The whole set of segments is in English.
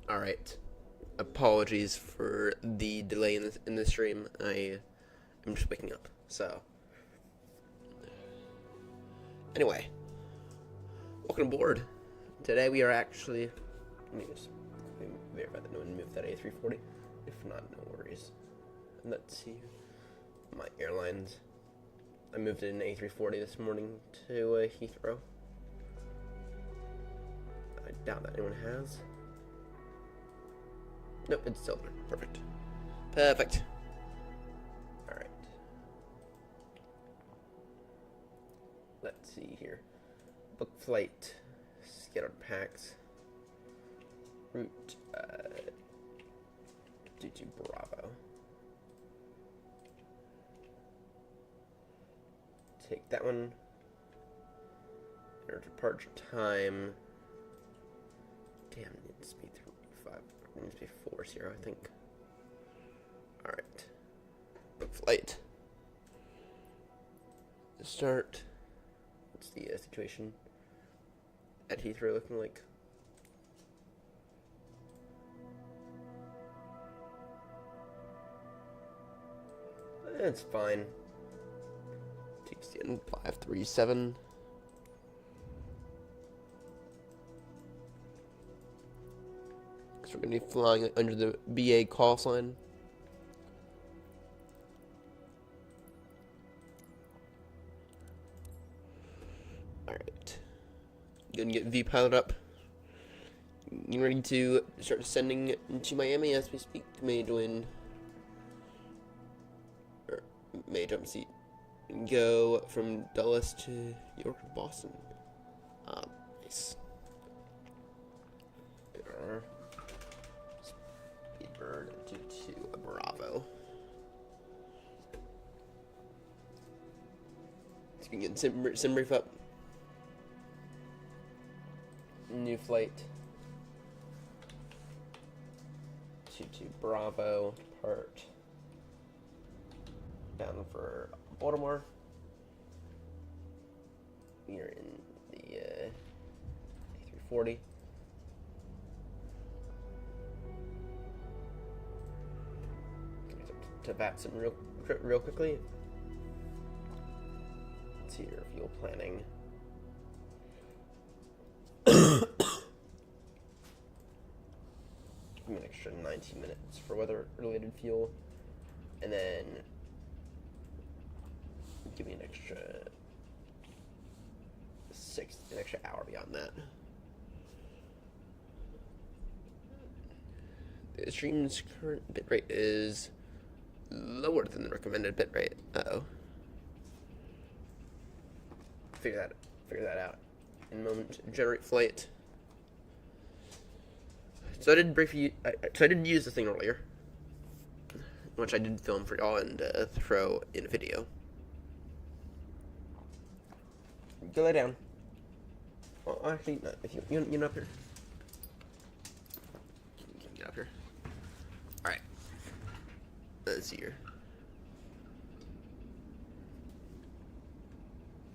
Alright. Apologies for the delay in the stream. I am just waking up. So, anyway, welcome aboard. Today we are actually. Let me just verify that no one moved that A340. If not, no worries. And let's see. My airlines. I moved an A340 this morning to Heathrow. I doubt that anyone has. Nope, it's still there. Perfect. Perfect. Alright. Let's see here. Book flight. Scattered packs. Route 22 Bravo. Take that one. Our departure time. Damn, it needs to be 5. It needs to be 40, I think. Alright. Book flight. Start. What's the situation at Heathrow looking like? It's fine. TCN 537. So we're going to be flying under the BA Callsign. Alright. Gonna get VPilot up. You ready to start descending into Miami as we speak? May join. Or may jump seat. And go from Dulles to York to Boston. Nice. Speedbird to Bravo. So we can get sim brief up. New flight. To Bravo. Depart. Down for Baltimore. We are in the A340. To Vatson real quickly. Let's see your fuel planning. Give me an extra 19 minutes for weather-related fuel, and then give me an extra an extra hour beyond that. The stream's current bitrate is lower than the recommended bitrate. Uh-oh. Figure that out in a moment. Generate flight. So I did use this thing earlier, which I did film for y'all and throw in a video. Go lay down. Well, actually, no. If you get up here. Get up here. All right. Let's see here.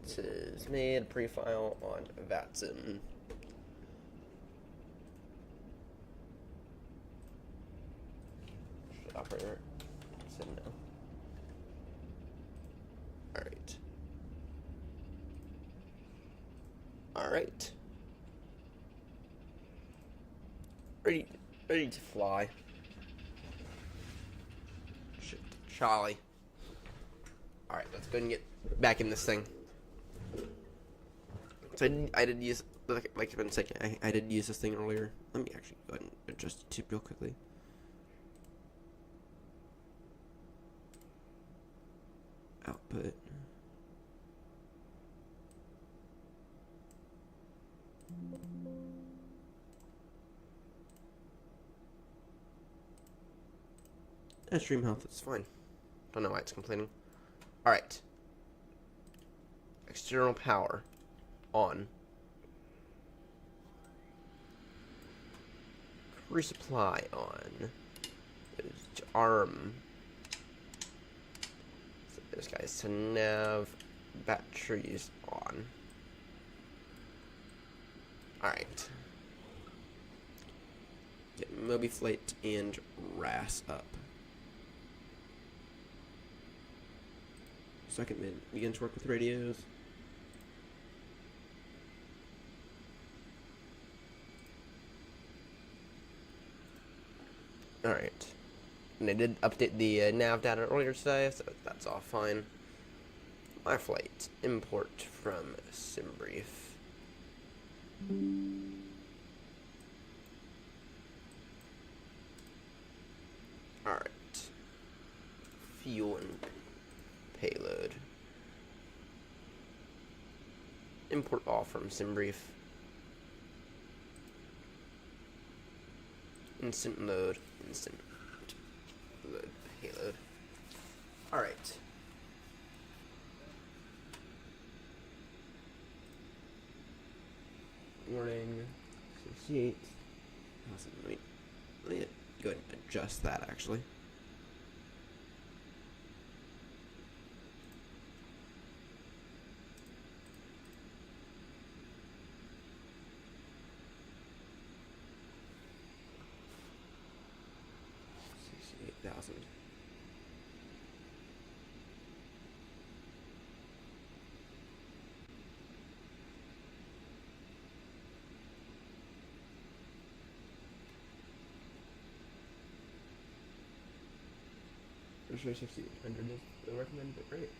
This is made pre-file on Vatson. Operator said no. Alright. Alright. Ready to fly. Shit. Charlie. Alright, let's go and get back in this thing. So I did use, like I've been saying, I did use this thing earlier. Let me actually go ahead and adjust it real quickly. Output. And stream health is fine. Don't know why it's complaining. Alright. External power on. Resupply on. Arm. This guy's to nav. Batteries on. Alright. Get Moby Flight and RAS up. Second mid begins to work with radios. Alright. And I did update the nav data earlier today, so that's all fine. My flight, import from SimBrief. Alright. Fuel and payload. Import all from SimBrief. Instant load, instant load payload. Alright. Morning 68. Awesome. Let me go ahead and adjust that actually. $68,000. I'm sure 6,800 is the recommended bit rate.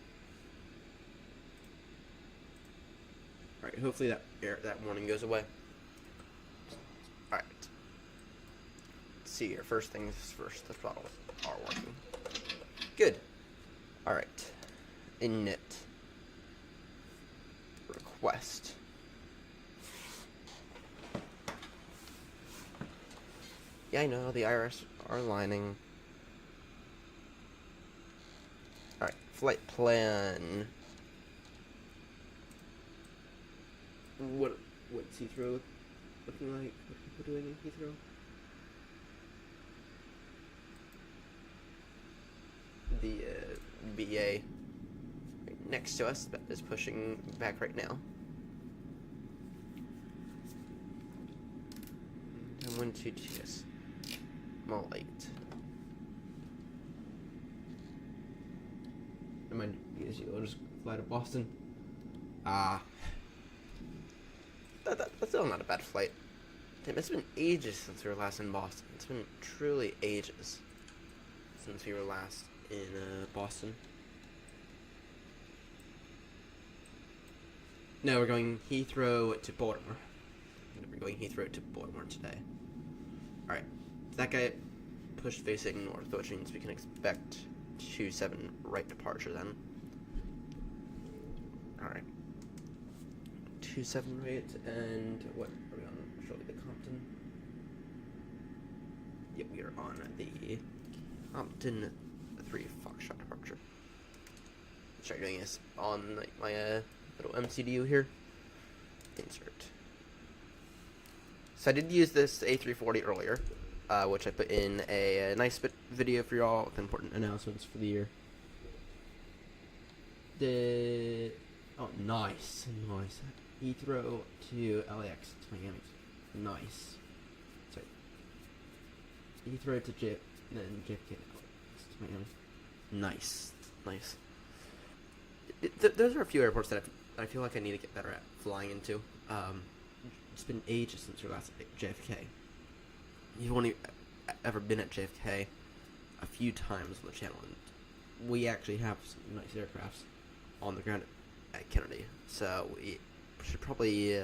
Alright, hopefully that warning goes away. Alright. Let's see here. First things first, the throttles are working. Good. Alright. Init. Request. Yeah, I know, the IRS are aligning. Alright, flight plan. What's Heathrow looking like? What are people doing in Heathrow? The BA right next to us is pushing back right now. And 122, yes. I'm all late. I might use you. I'll just fly to Boston. That's still not a bad flight. Damn, it's been ages since we were last in Boston. It's been truly ages since we were last in Boston. No, we're going Heathrow to Baltimore. We're going Heathrow to Baltimore today. Alright, that guy pushed facing north, which means we can expect 27 right departure then. Alright. 27 right, and what are we on? Surely the Compton. Yep, we are on the Compton 3 Foxtrot departure. Start doing this on my little MCDU here. Insert. So I did use this A340 earlier, which I put in a nice bit video for y'all with important announcements for the year. Oh, nice. Heathrow to LAX to Miami. Nice. Sorry. Heathrow to then JFK to LAX to Miami. Nice. Those are a few airports that I feel like I need to get better at flying into. It's been ages since we were last at JFK. You've only ever been at JFK a few times on the channel, and we actually have some nice aircrafts on the ground at Kennedy, so we should probably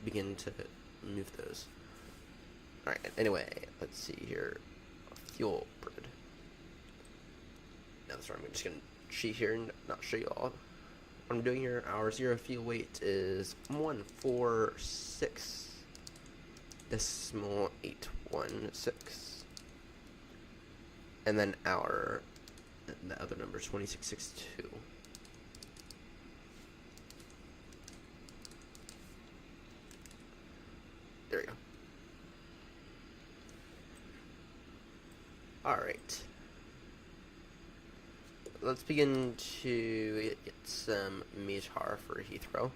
begin to move those. Alright, anyway, let's see here. Fuel bird. Now, sorry, I'm just going to cheat here and not show you all what I'm doing here. Our zero fuel weight is 146.816. And then the other number is 2662. There we go. Alright. Let's begin to get some METAR for Heathrow.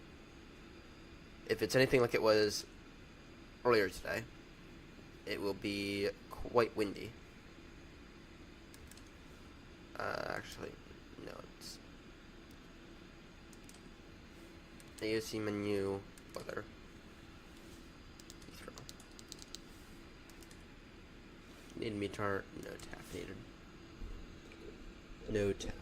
If it's anything like it was earlier today, it will be quite windy. Actually, no, it's AOC menu, weather, Heathrow. Need meter, no tap needed. No tap.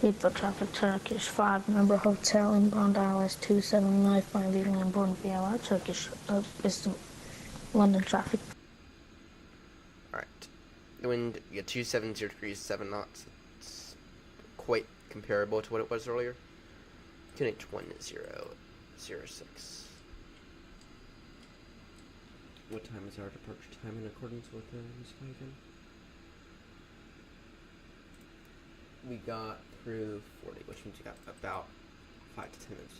Heathrow traffic, Turkish 5, number hotel, inbound ILS 2795, leaving inbound VLR, Turkish, is London traffic. Alright. The wind, you get 270 degrees, 7 knots. It's quite comparable to what it was earlier. QNH1006. What time is our departure time in accordance with the sky again? We got through 40, which means we got about 5 to 10 minutes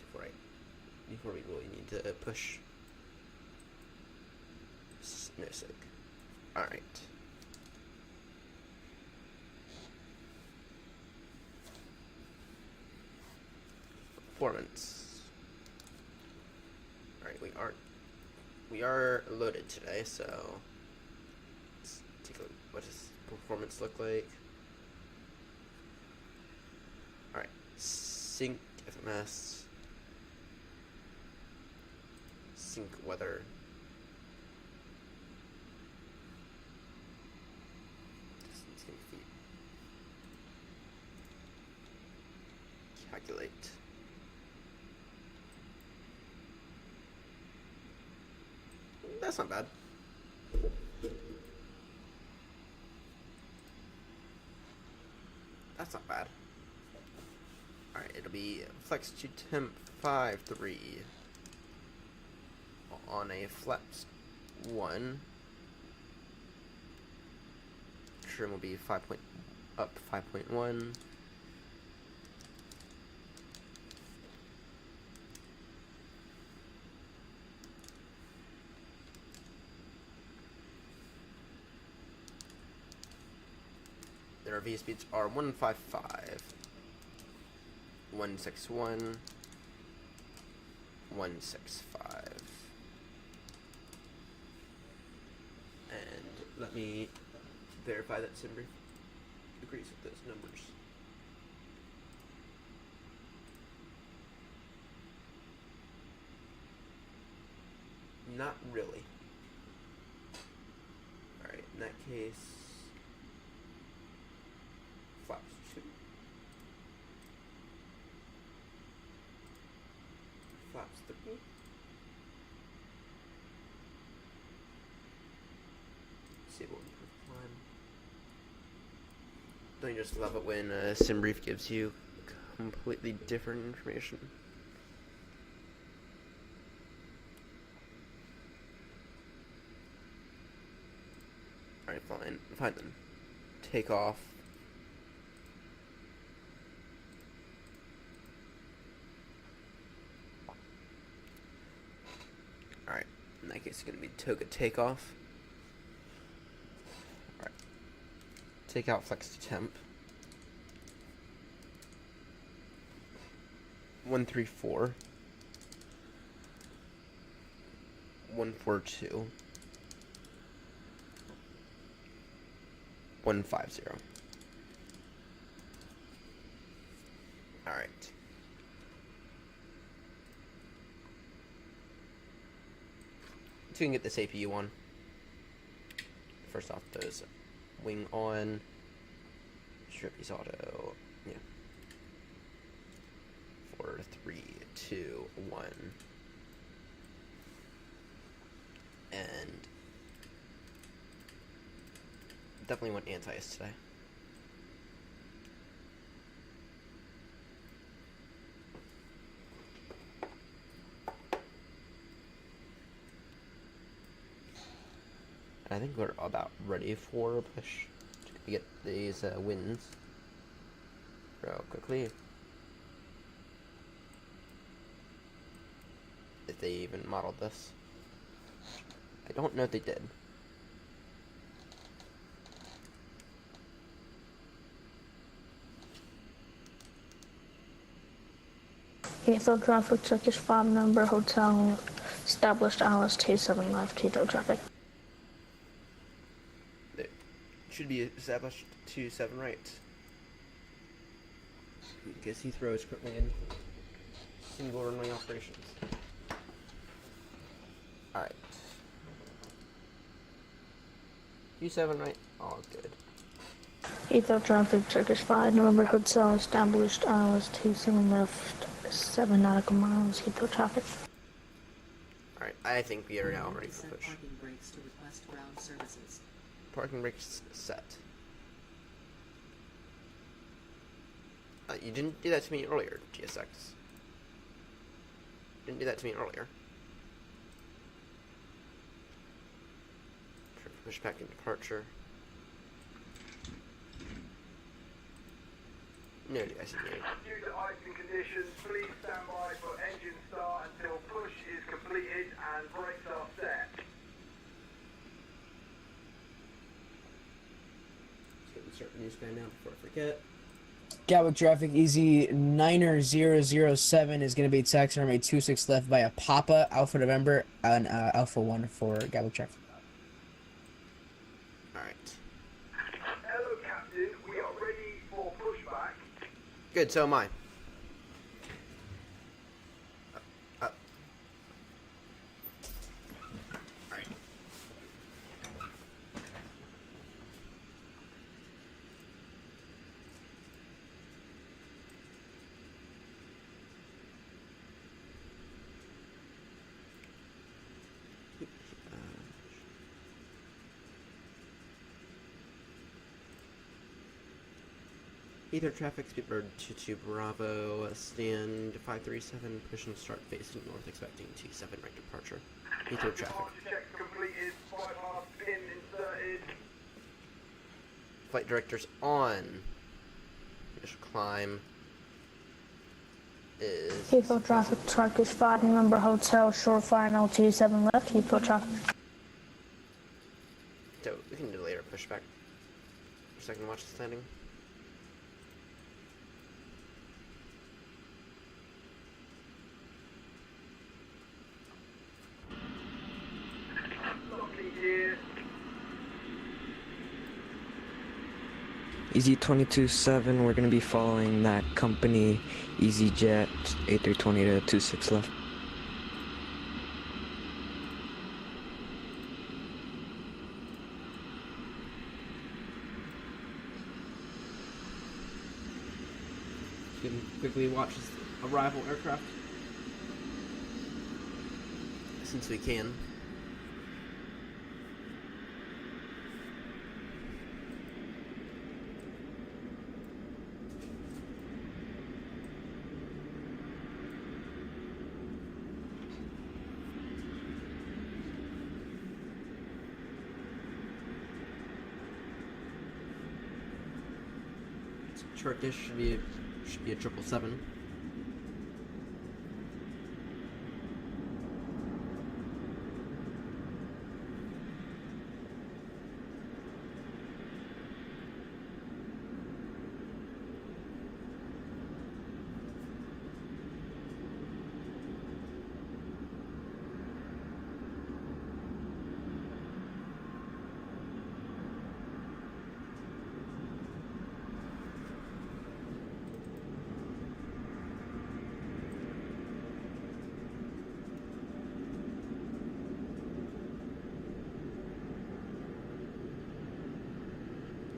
before we really need to push. No sig. Alright. Performance. Alright, we are loaded today, so let's take a look. What does performance look like? Alright, sync FMS, sync weather, distance in feet, calculate, that's not bad. That's not bad. Alright, it'll be flex to temp 5.3 on a flex 1. Trim will be 5.1. Their V speeds are 155. 161, 165, and let me verify that Simbrief agrees with those numbers. Not really. Alright, in that case, flaps 2. Flaps 3. Disable improve climb. Don't you just love it when Simbrief gives you completely different information? Alright, fine then. Take off. Alright, in that case it's gonna be toga takeoff. Alright. Take out flex to temp. 134. 142. 150. Alright. So we can get this APU on. First off, those wing on. Strip these auto. Yeah. 4, 3, 2, 1. And definitely want anti-ice today. I think we're about ready for a push to get these wins real quickly. If they even modeled this. I don't know if they did. Heathrow traffic, Turkish 5-number hotel, established hours 27 left, Heathrow traffic. It should be established 27 right. Because Heathrow is currently in single runway operations. Alright. 27 right, all good. Heathrow traffic, Turkish 5-number hotel, established hours 27 left, 7 nautical miles, Heathrow traffic. Alright, I think we are now ready for push. Parking brakes to request ground services. Parking brakes set. You didn't do that to me earlier, GSX. Didn't do that to me earlier. Push back in departure. No, I said no. Due to icing conditions, please stand by for engine start until push is completed and brakes are set. Let's get insert the new sky now before I forget. Gatwick traffic, easy 90007 is going to be taxi runway 26 left via Papa, Alpha November, and Alpha 1 for Gatwick traffic. Alright. Hello, Captain. We are ready for pushback. Good, so am I. Alright. Either traffic, Speedbird 22 Bravo, stand 537, push and start facing north, expecting T7 right departure. Either traffic. Departure checks completed. Bypass pin inserted. Flight directors on. Initial climb is... Heathrow traffic, Turkish 5-number hotel, shore final 27 left, Heathrow traffic. So, we can do later pushback. For a second, watch this landing. Locking gear. Easy 22-7, we're going to be following that company, EasyJet, A320 to 26 left. You can quickly watch this arrival aircraft. Since we can. Turkish should be a 777.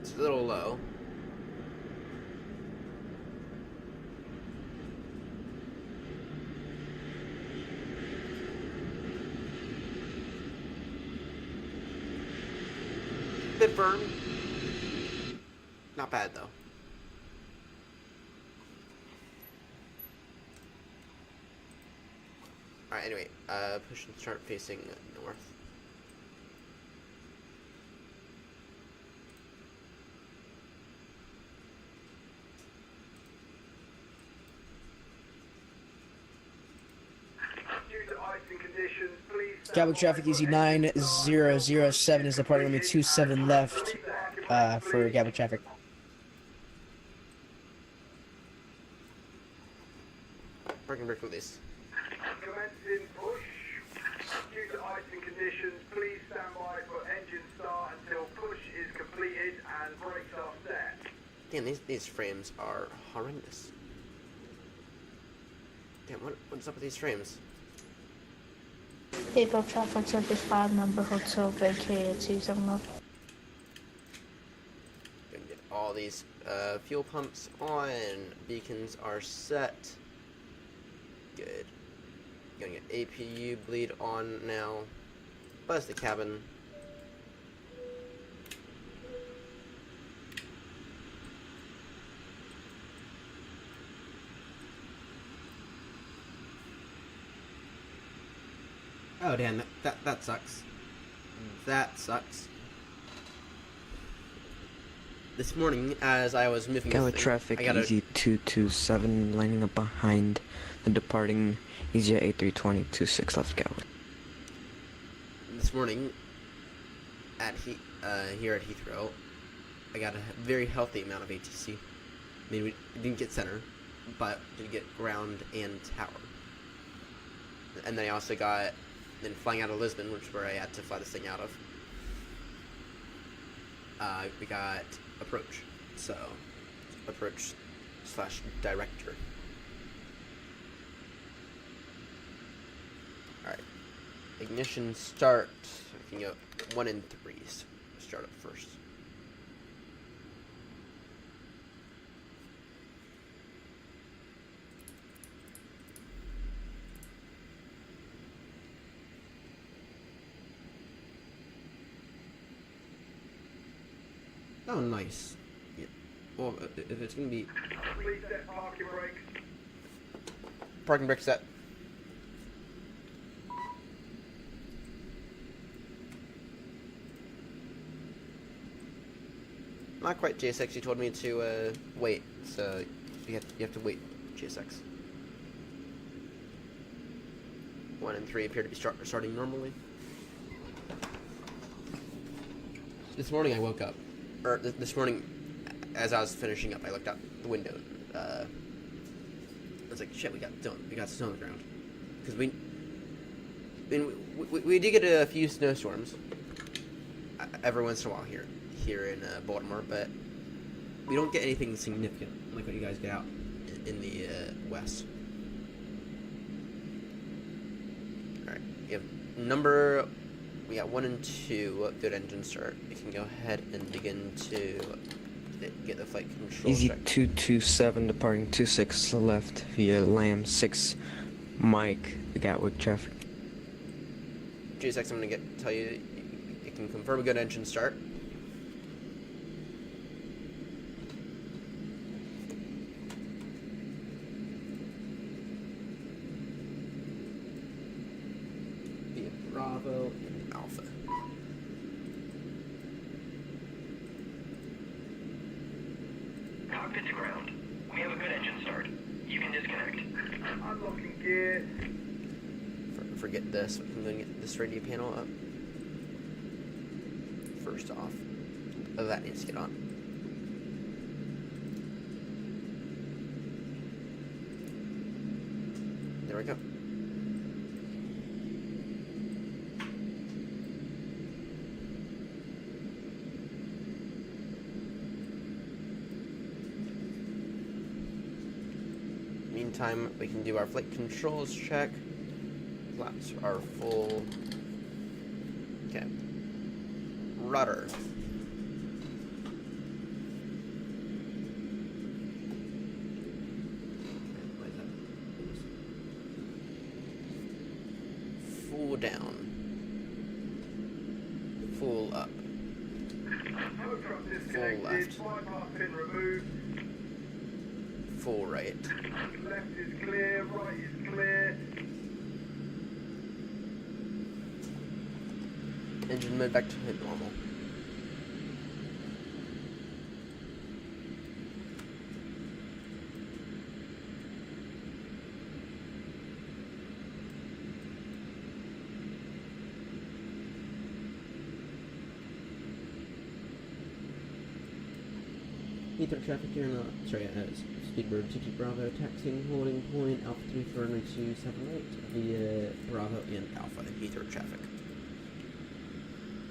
It's a little low. Bit firm. Not bad though. Alright, anyway, push and start facing north. Due to icing conditions, please stand Gatwick by traffic, for easy engine start 9007 is departing runway 27 left for Gatwick traffic. Parking parking brake release. Commencing push. Due to icing conditions, please stand by for engine start until push is completed and brakes are set. Damn, these frames are horrendous. Damn, what's up with these frames? Heathrow traffic circus 5 number hotel vacated 270. Gonna get all these fuel pumps on. Beacons are set. Good. Gonna get APU bleed on now. Buzz the cabin. Oh damn, that sucks. That sucks. This morning, as I was moving Got this with thing, traffic I gotta, Easy 227 lining up behind the departing EasyJet A320 26 left Gatwick. this morning at here at Heathrow, I got a very healthy amount of ATC. I mean, we didn't get center, but did get ground and tower. And then I also got, then flying out of Lisbon, which is where I had to fly this thing out of. We got approach, so approach / director. All right, ignition start. I can go 1 and 3. So start up first. Oh, nice. Yeah. Well, if it's gonna be Please set parking brakes. parking brake set. Not quite, JSX. You told me to wait, so you have to wait, JSX. 1 and 3 appear to be starting normally. This morning I woke up, or this morning, as I was finishing up, I looked out the window. I was like, "Shit, we got snow on the ground," because we did get a few snowstorms every once in a while here in Baltimore, but we don't get anything significant like what you guys get out in the west. All right, we got 1 and 2 good engine start. We can go ahead and begin to get the flight control Easy check. 227 departing 26 left via Lamb 6 Mike Gatwick traffic. JSX, I'm gonna tell you you can confirm a good engine start. Via Bravo and Alpha. Cockpit to ground. We have a good engine start. You can disconnect. Unlocking gear. Forget this. We can go and get this radio panel up. First off, that needs to get on. There we go. Meantime, we can do our flight controls check. Flaps are full. Okay. Rudder. Full down. Full up. Tow truck left. disconnected. Bypass pin removed. Full right. Left is clear. Right is clear. Engine mode back to normal. Heathrow traffic here in Speedbird 22 Bravo, taxiing holding point Alpha 3 for runway 278 via Bravo and Alpha Heathrow traffic.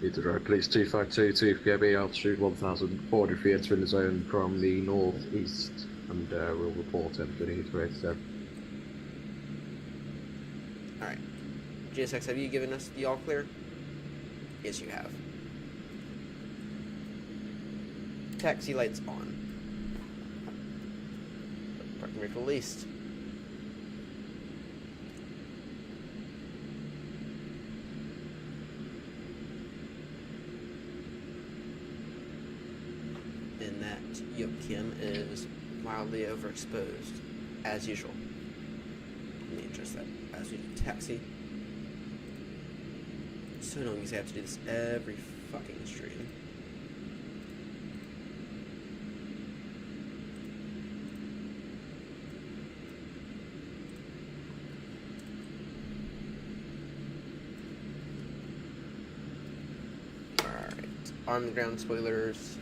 Heathrow, please 252 2PB, altitude 1,400 feet, entering the zone from the northeast, and we'll report entering Heathrow 87. Alright. GSX, have you given us the all clear? Yes, you have. Taxi lights on. Parking brake released. And that Yokim is wildly overexposed, as usual. Let me adjust that as we taxi. So annoying because I have to do this every fucking stream. Alright. On the ground spoilers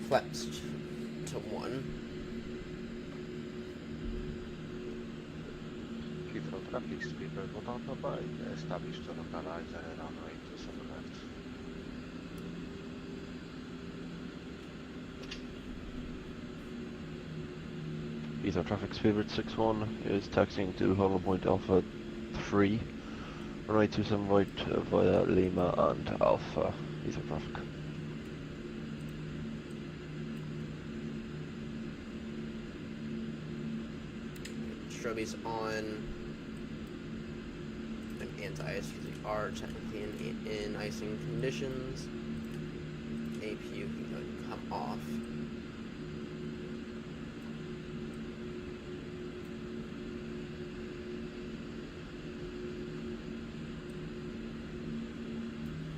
flaps to 1. Heathrow traffic, Speedbird 1 established to localize runway 27 left. Heathrow traffic, Speedbird 61 is taxiing to Hollow Point Alpha 3, runway 27 right via Lima and Alpha. Heathrow traffic. Strobies on. Anti-ice usually are technically in icing conditions. APU can go and come off.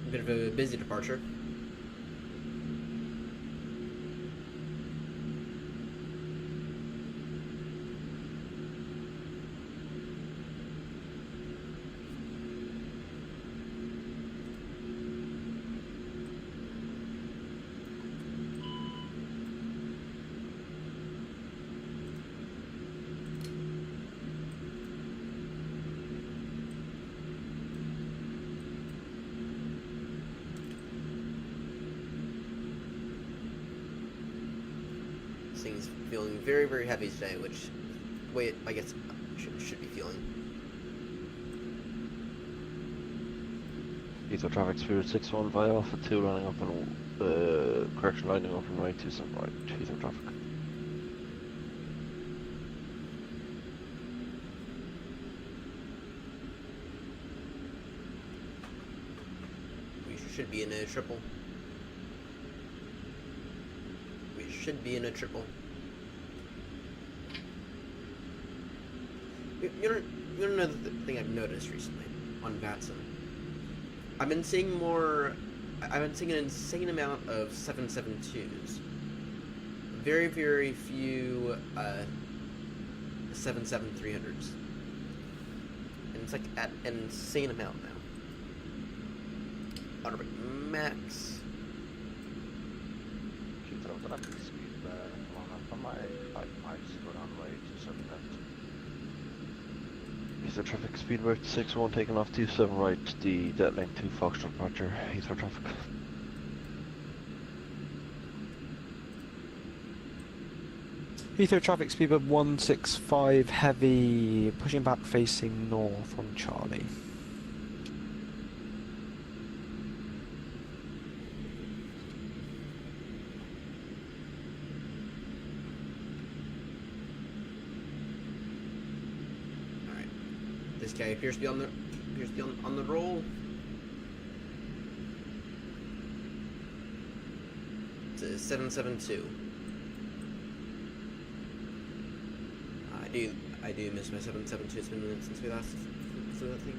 A bit of a busy departure. Thing's feeling very, very heavy today, which the way I guess should be feeling. Heathrow traffic, Spirit 61 via Alpha 2 lining up on correction lining up on right 27 right. Heathrow traffic. We should be in a triple. We should be in a triple. You know another thing I've noticed recently on Vatson? I've been seeing an insane amount of 772s. Very, very few 77300s. And it's like at an insane amount now. Autobrake max. Heathrow traffic, Speedbird 1 5 miles to runway 27 left. Heathrow traffic, Speedbird 61 taking off 27 right, the deadline 2 Foxtrot departure. Heathrow traffic. Heathrow traffic, Speedbird 165 heavy, pushing back facing north on Charlie. This guy appears to be on the on the roll. It's a 772. I do miss my 772. It's been a minute since we last flew that thing.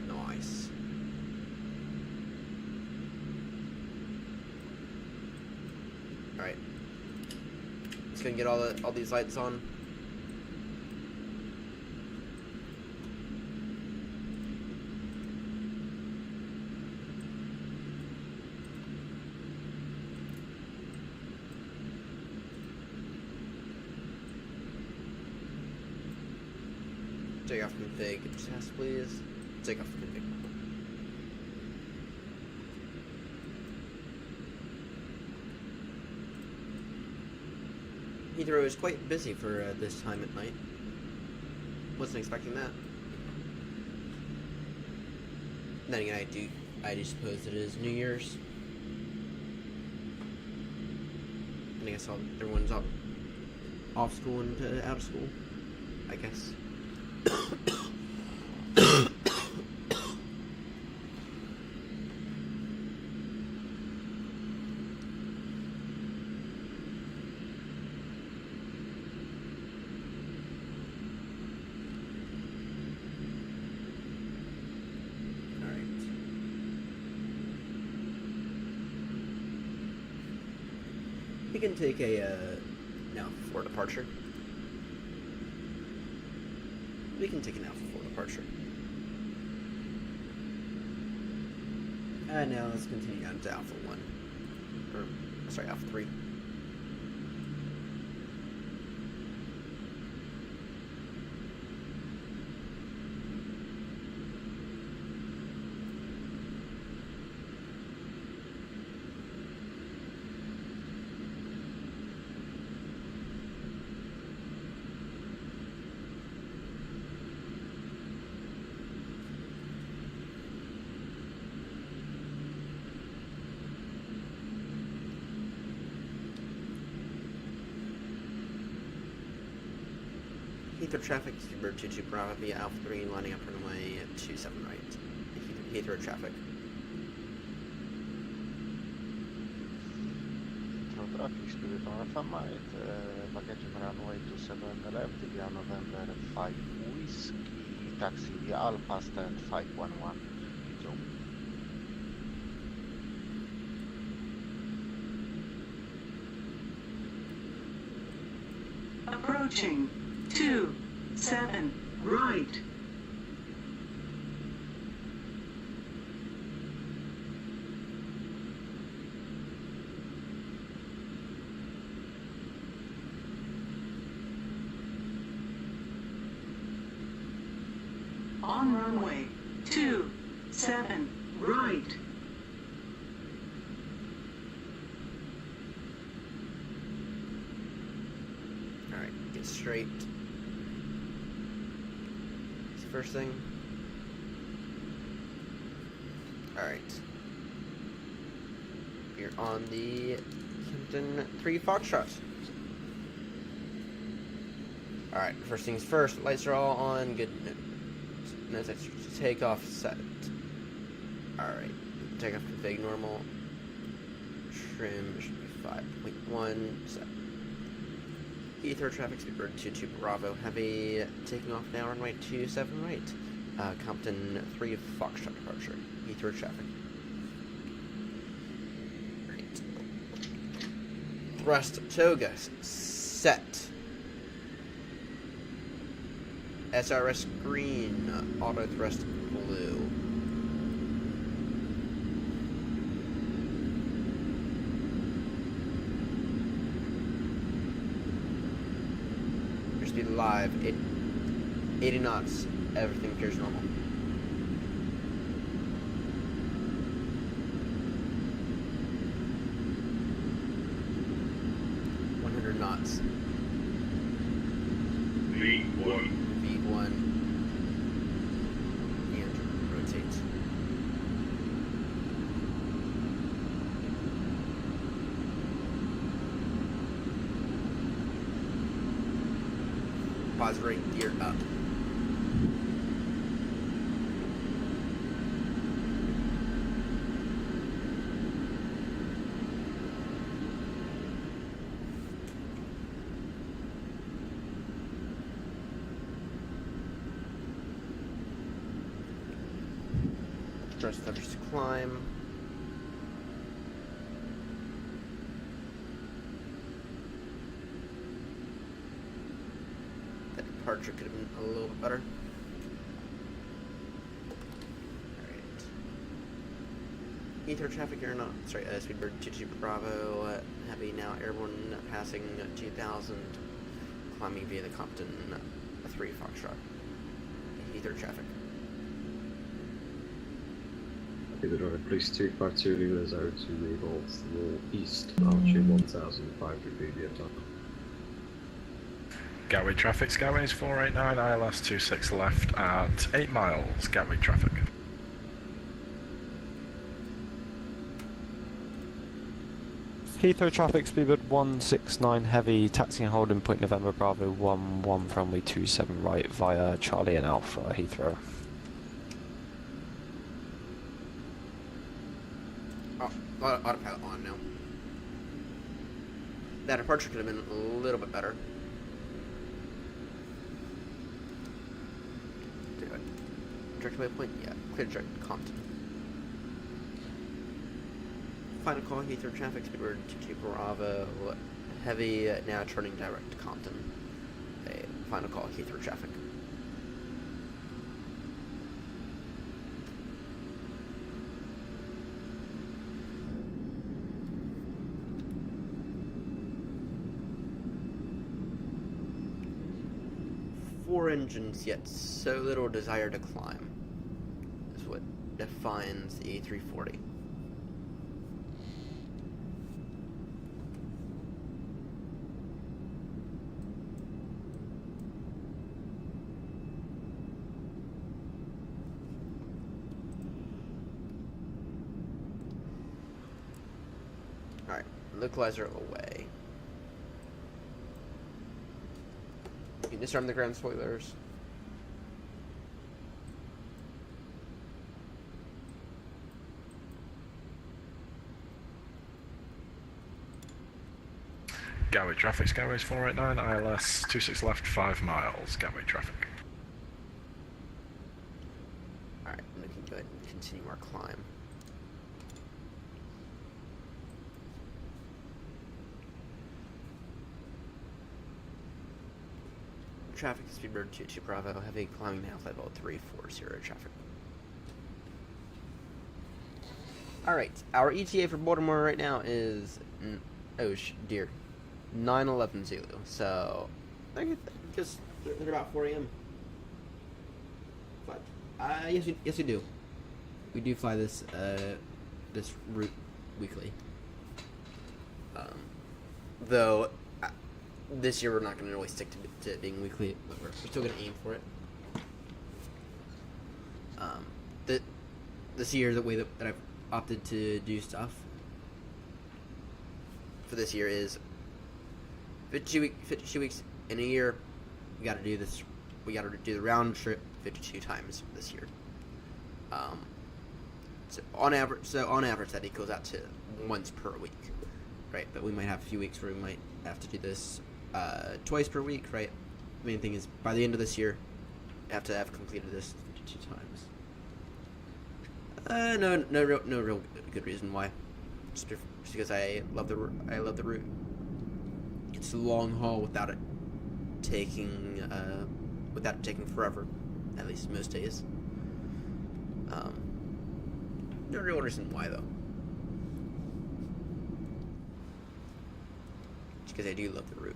Nice. All right. Let's go and get all these lights on. Take off config test, please. Take off config. Heathrow is quite busy for this time at night. Wasn't expecting that. Then again, I do suppose it is New Year's. And I guess everyone's off school and out of school, I guess. We can take a now for departure. We can take an Alpha 4 departure. And now let's continue on to Alpha 1. Or, sorry, Alpha 3. Heathrow traffic, Speedbird 22 Bravo via Alpha 3, lining up runway 27 right. Heathrow traffic. Heathrow traffic, Speedbird 5 right, package runway 27 left, via November 5 Whiskey, taxi via Alpha stand 511, Heathrow. Approaching 27 right. On runway 27 right. Alright, get straight. It's the first thing. Alright. We're on the Hampton 3 Foxtrot. Alright, first things first, lights are all on, good. No takeoff set. Alright, takeoff config normal. Trim should be 5.1 set. Heathrow traffic, Speedbird 22 Bravo, heavy, taking off now, runway 27 right. Compton 3 Foxtrot departure. Heathrow traffic. Right. Thrust toga set. SRS green, auto thrust blue. Your speed live, 80 knots, everything appears normal. Knots. V1. V1. And rotate. Pause rate gear up. Thrust levers to climb. That departure could have been a little bit better. Alright. Heathrow traffic AirNott. Sorry, Speedbird 22 Bravo. Heavy now airborne passing 2000. Climbing via the Compton 3 Foxtrot. Heathrow traffic. Heathrow traffic, please 252 Lima 02 revolts to the east, altitude 1,500 feet via top. Gatwick traffic, Gatway's 489, ILS 26 left at 8 miles, Gatwick traffic. Heathrow traffic, Speedbird 169 heavy, taxiing holding point November Bravo 11 runway 27 right via Charlie and Alpha, Heathrow. Oh, autopilot on now. That departure could have been a little bit better. Direct waypoint? Yeah, clear direct to Compton. Final call, Heathrow traffic, Speedbird 22 Bravo, heavy, now turning direct to Compton. Final call, Heathrow traffic. Four engines, yet so little desire to climb, is what defines the A340. Alright, localizer away. You can disarm the ground spoilers. Gatwick traffic, Gatway's 489, ILS 26 left 5 miles, Gatwick traffic. Alright, we can go ahead and continue our climb. Traffic, Speedbird 22 Bravo, heavy climbing now, flight level 340 traffic. Alright, our ETA for Baltimore right now is, oh dear, 9:11 Zulu, so, I guess they're about 4 a.m. But, yes we do. We do fly this, this route weekly. Though, this year we're not going to really stick to it being weekly, but we're still going to aim for it. This year, the way that I've opted to do stuff for this year is 52 weeks in a year. We got to do this. We got to do the round trip 52 times this year. So on average, that equals out to once per week, right? But we might have a few weeks where we might have to do this twice per week, right? Main thing is by the end of this year, I have to have completed this 52 times. No real good reason why. Just because I love the route. It's a long haul without it taking forever, at least most days. No real reason why though. Just because I do love the route.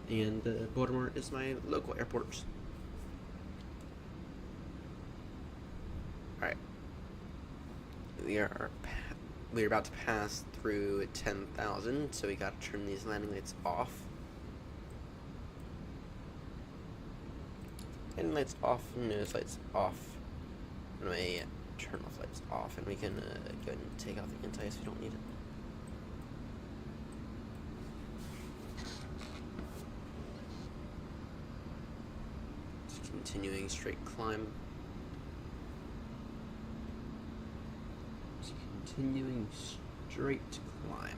And Baltimore is my local airport. Alright. We are about to pass through 10,000, so we gotta turn these landing lights off. Landing lights off, nose lights off. And we turn off lights off, and we can go ahead and take out the anti-ice if we don't need it. Continuing straight climb. Continuing straight climb.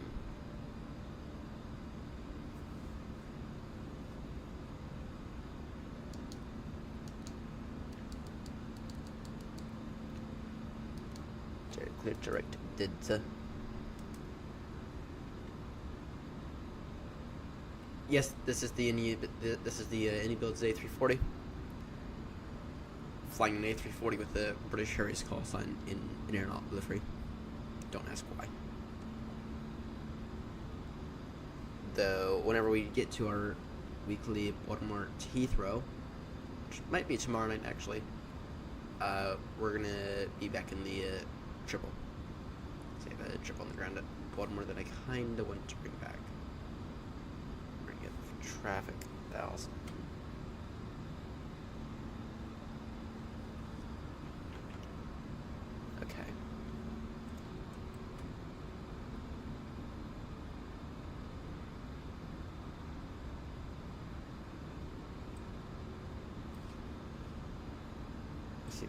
Clear direct Didza. Yes, this is the Inibuilds A340. Flying an A340 with the British Airways call sign in AirNott livery. Don't ask why. Though, whenever we get to our weekly Baltimore to Heathrow, which might be tomorrow night actually, we're gonna be back in the triple. So I have a triple on the ground at Baltimore that I kinda want to bring back. We're gonna get traffic 1,000. Okay. Let's see.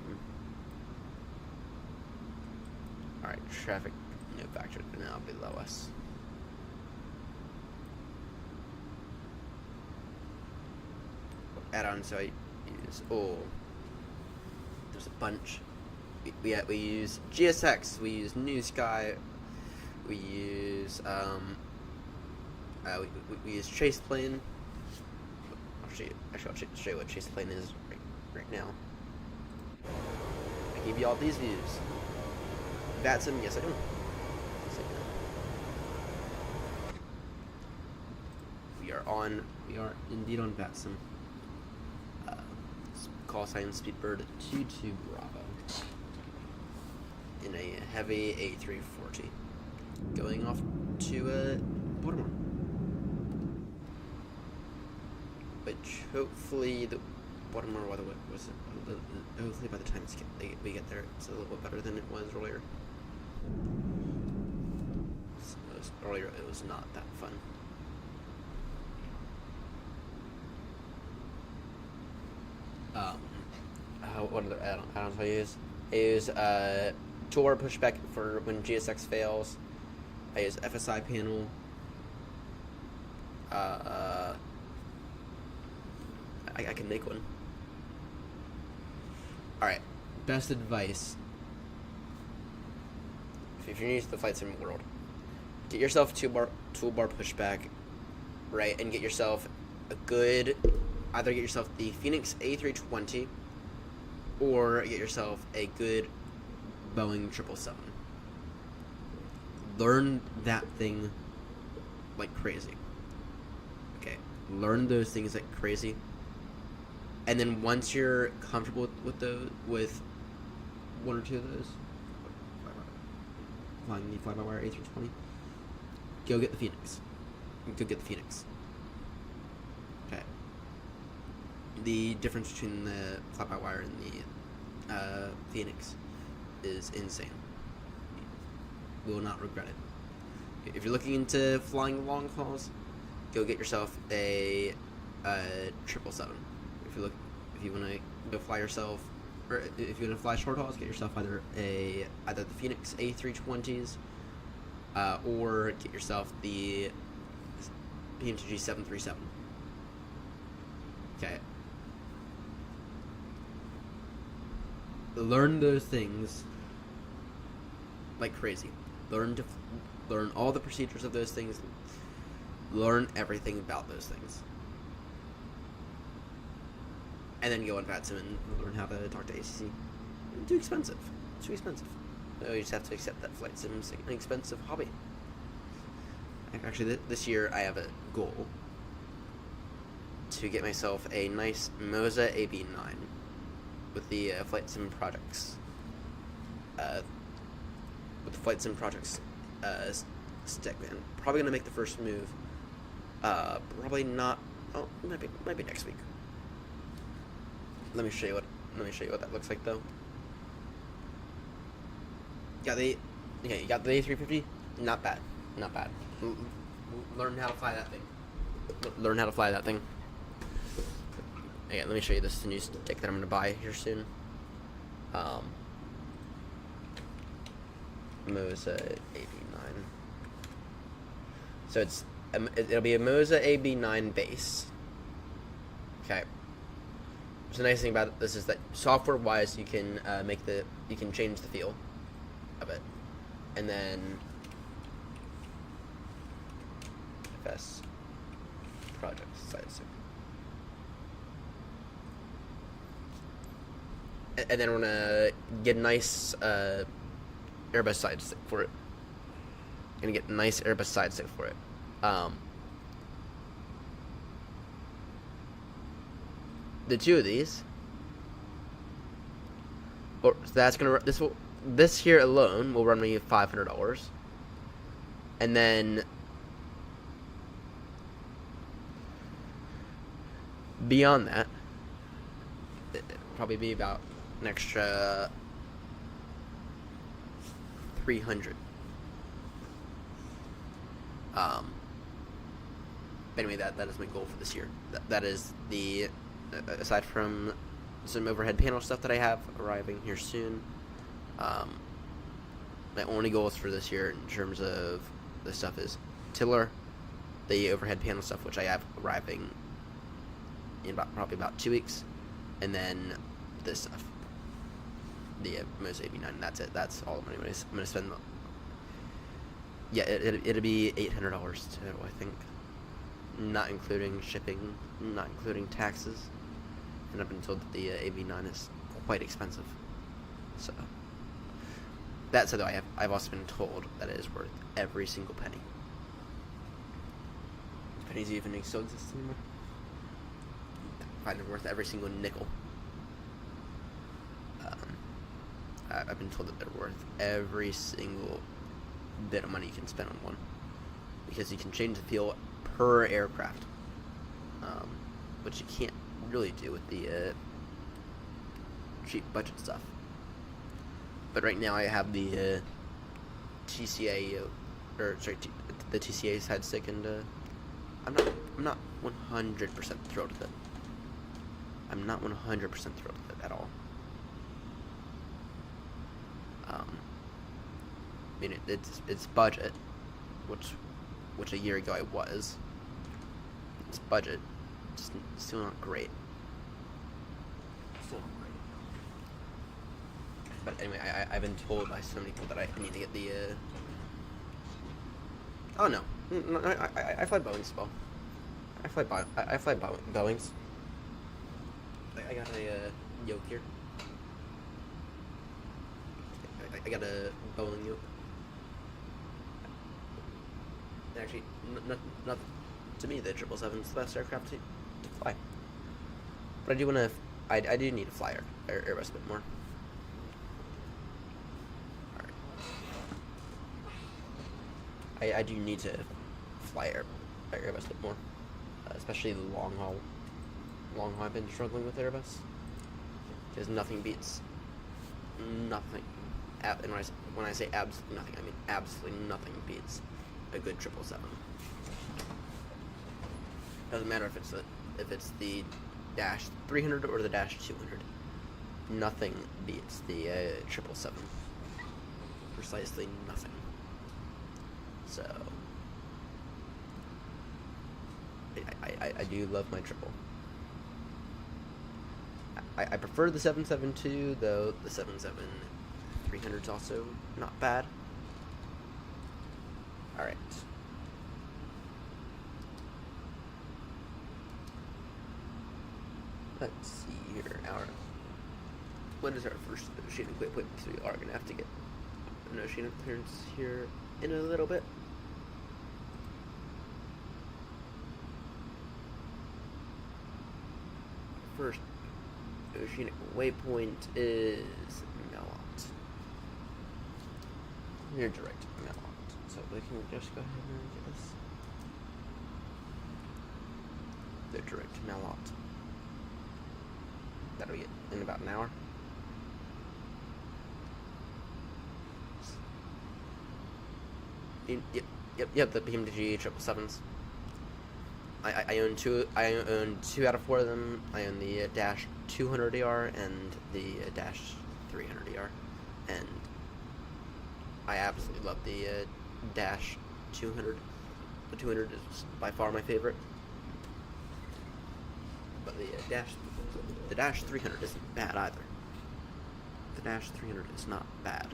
Alright, traffic no factor now below us. Add-ons I use. Oh, there's a bunch. We use GSX. We use New Sky. We use we use Chase Plane. I'll show you what Chase Plane is right now. I gave you all these views. VATSIM, yes I do. Yes, I do. We are indeed on VATSIM. Callsign Speedbird 22 Bravo in a heavy A340 going off to Baltimore, which hopefully the Baltimore weather was hopefully by the time we get there it's a little bit better than it was earlier. Earlier it was not that fun. What other add-ons I use? I use toolbar pushback for when GSX fails. I use FSI panel. I can make one. Alright, best advice. If you're new to the flight sim world, get yourself toolbar pushback, right, and get yourself a good, either get yourself the Phoenix A320 or get yourself a good Boeing 777. Learn that thing like crazy. Okay, learn those things like crazy. And then once you're comfortable with one or two of those, flying the fly-by-wire A320, go get the Phoenix. Okay. The difference between the fly-by-wire and the Phoenix is insane. You will not regret it. If you're looking into flying long hauls, go get yourself a 777. If you want to go fly yourself, or if you want to fly short hauls, get yourself either the Phoenix A320s, or get yourself the PMTG 737. Okay. Learn those things like crazy. Learn all the procedures of those things. Learn everything about those things. And then go on VATSIM and learn how to talk to ACC. It's too expensive. You just have to accept that flight sim's an expensive hobby. Actually, this year I have a goal to get myself a nice Moza AB9 with the flight sim projects. With the flight sim projects stick, man. Probably gonna make the first move. Probably not. Oh, might be next week. Let me show you what that looks like though. You got the A350. Not bad. Learn how to fly that thing. Okay, let me show you this new stick that I'm gonna buy here soon. Moza AB9. So it'll be a Moza AB9 base. Okay. So the nice thing about this is that software-wise, you can you can change the feel of it, and then FS project side stick, and then we're gonna get a nice Airbus side stick for it. the two of these, or that's gonna this here alone will run me $500, and then beyond that, it'll probably be about an extra 300. But anyway, that is my goal for this year. That is the aside from some overhead panel stuff that I have arriving here soon. My only goals for this year in terms of the stuff is tiller, the overhead panel stuff, which I have arriving in probably about 2 weeks, and then this stuff, the Moz AB9. That's it. That's all the money I'm gonna spend. Yeah, it'll be $800 total, I think, not including shipping, not including taxes, and I've been told that the AB9 is quite expensive. So that said, though, I've also been told that it is worth every single penny. Pennies even still exist anymore. I find them worth every single nickel. I've been told that they're worth every single bit of money you can spend on one, because you can change the fuel per aircraft, which you can't really do with the cheap budget stuff. But right now I have the TCA, the TCA side stick, and I'm not 100% thrilled with it. I'm not 100% thrilled with it at all. I mean, it's budget, which a year ago I was. It's budget, still not great. Still not great. But anyway, I've been told by so many people that I need to get the. Oh no, I fly Boeings as well. I fly Boeings. I got a yoke here. I got a Boeing yoke. Actually, not to me, the 777 is the best aircraft to fly. But I do want to. I do need to fly Airbus a bit more. Alright. I do need to fly Airbus a bit more, especially the long haul. I've been struggling with Airbus, because nothing beats nothing. And when I say absolutely nothing, I mean absolutely nothing beats a good 777. Doesn't matter if it's the Dash 300 or the Dash 200. Nothing beats the 777. Precisely nothing. So I do love my triple. I prefer the 772, though the 777-300 is also not bad. Alright. Let's see here. What is our first oceanic waypoint? So we are going to have to get an oceanic clearance here in a little bit. First oceanic waypoint is Melot. Near direct Melot. So we can just go ahead and get this. The direct Melot. That'll be it in about an hour. Yep, the PMDG 777s. I own two out of 4 of them. I own the Dash 200ER and the Dash 300ER, and I absolutely love the Dash 200. The 200 is by far my favorite, but the Dash 300 isn't bad either. The Dash 300 is not bad.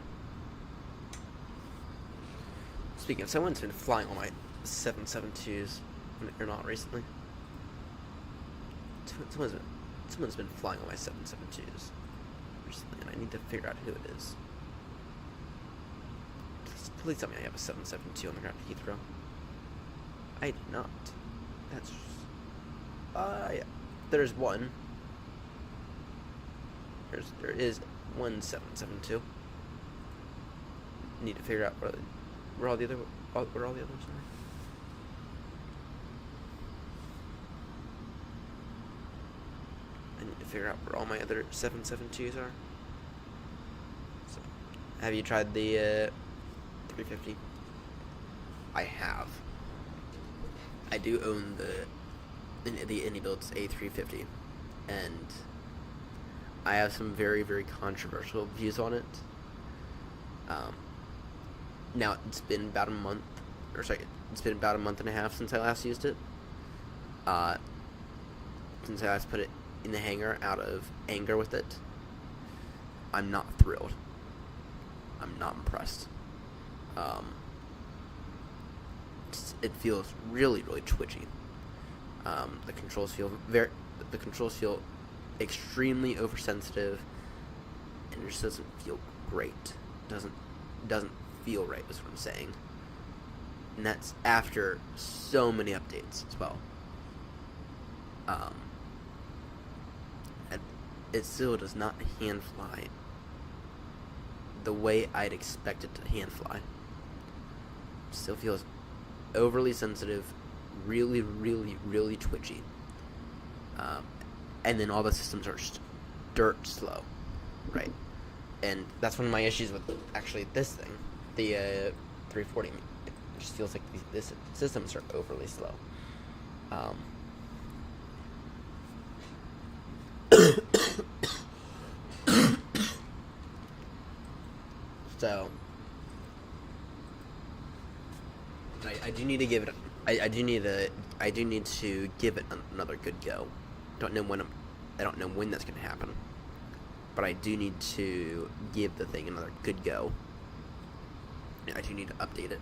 Speaking of, someone's been flying all my 772s on AirNott recently. Someone's been flying all my 772s recently, and I need to figure out who it is. Please tell me I have a 772 on the ground at Heathrow. I do not. That's yeah. There's one. There is 1772. Need to figure out where all the others are. I need to figure out where all my other 772s are. So, have you tried the 350? I have. I do own the Inibuilds A350, and I have some very, very controversial views on it. Now it's been about a month, it's been about a month and a half since I last used it. Since I last put it in the hangar out of anger with it. I'm not thrilled. I'm not impressed. It feels really, really twitchy. The controls feel extremely oversensitive, and it just doesn't feel great. Doesn't feel right, is what I'm saying. And that's after so many updates as well. And it still does not hand fly the way I'd expect it to hand fly. It still feels overly sensitive, really, really, really twitchy. And then all the systems are just dirt slow, right? And that's one of my issues with actually this thing, the 340. It just feels like these systems are overly slow. So I do need to give it. I do need to give it another good go. I don't know when that's going to happen, but I do need to give the thing another good go. I do need to update it.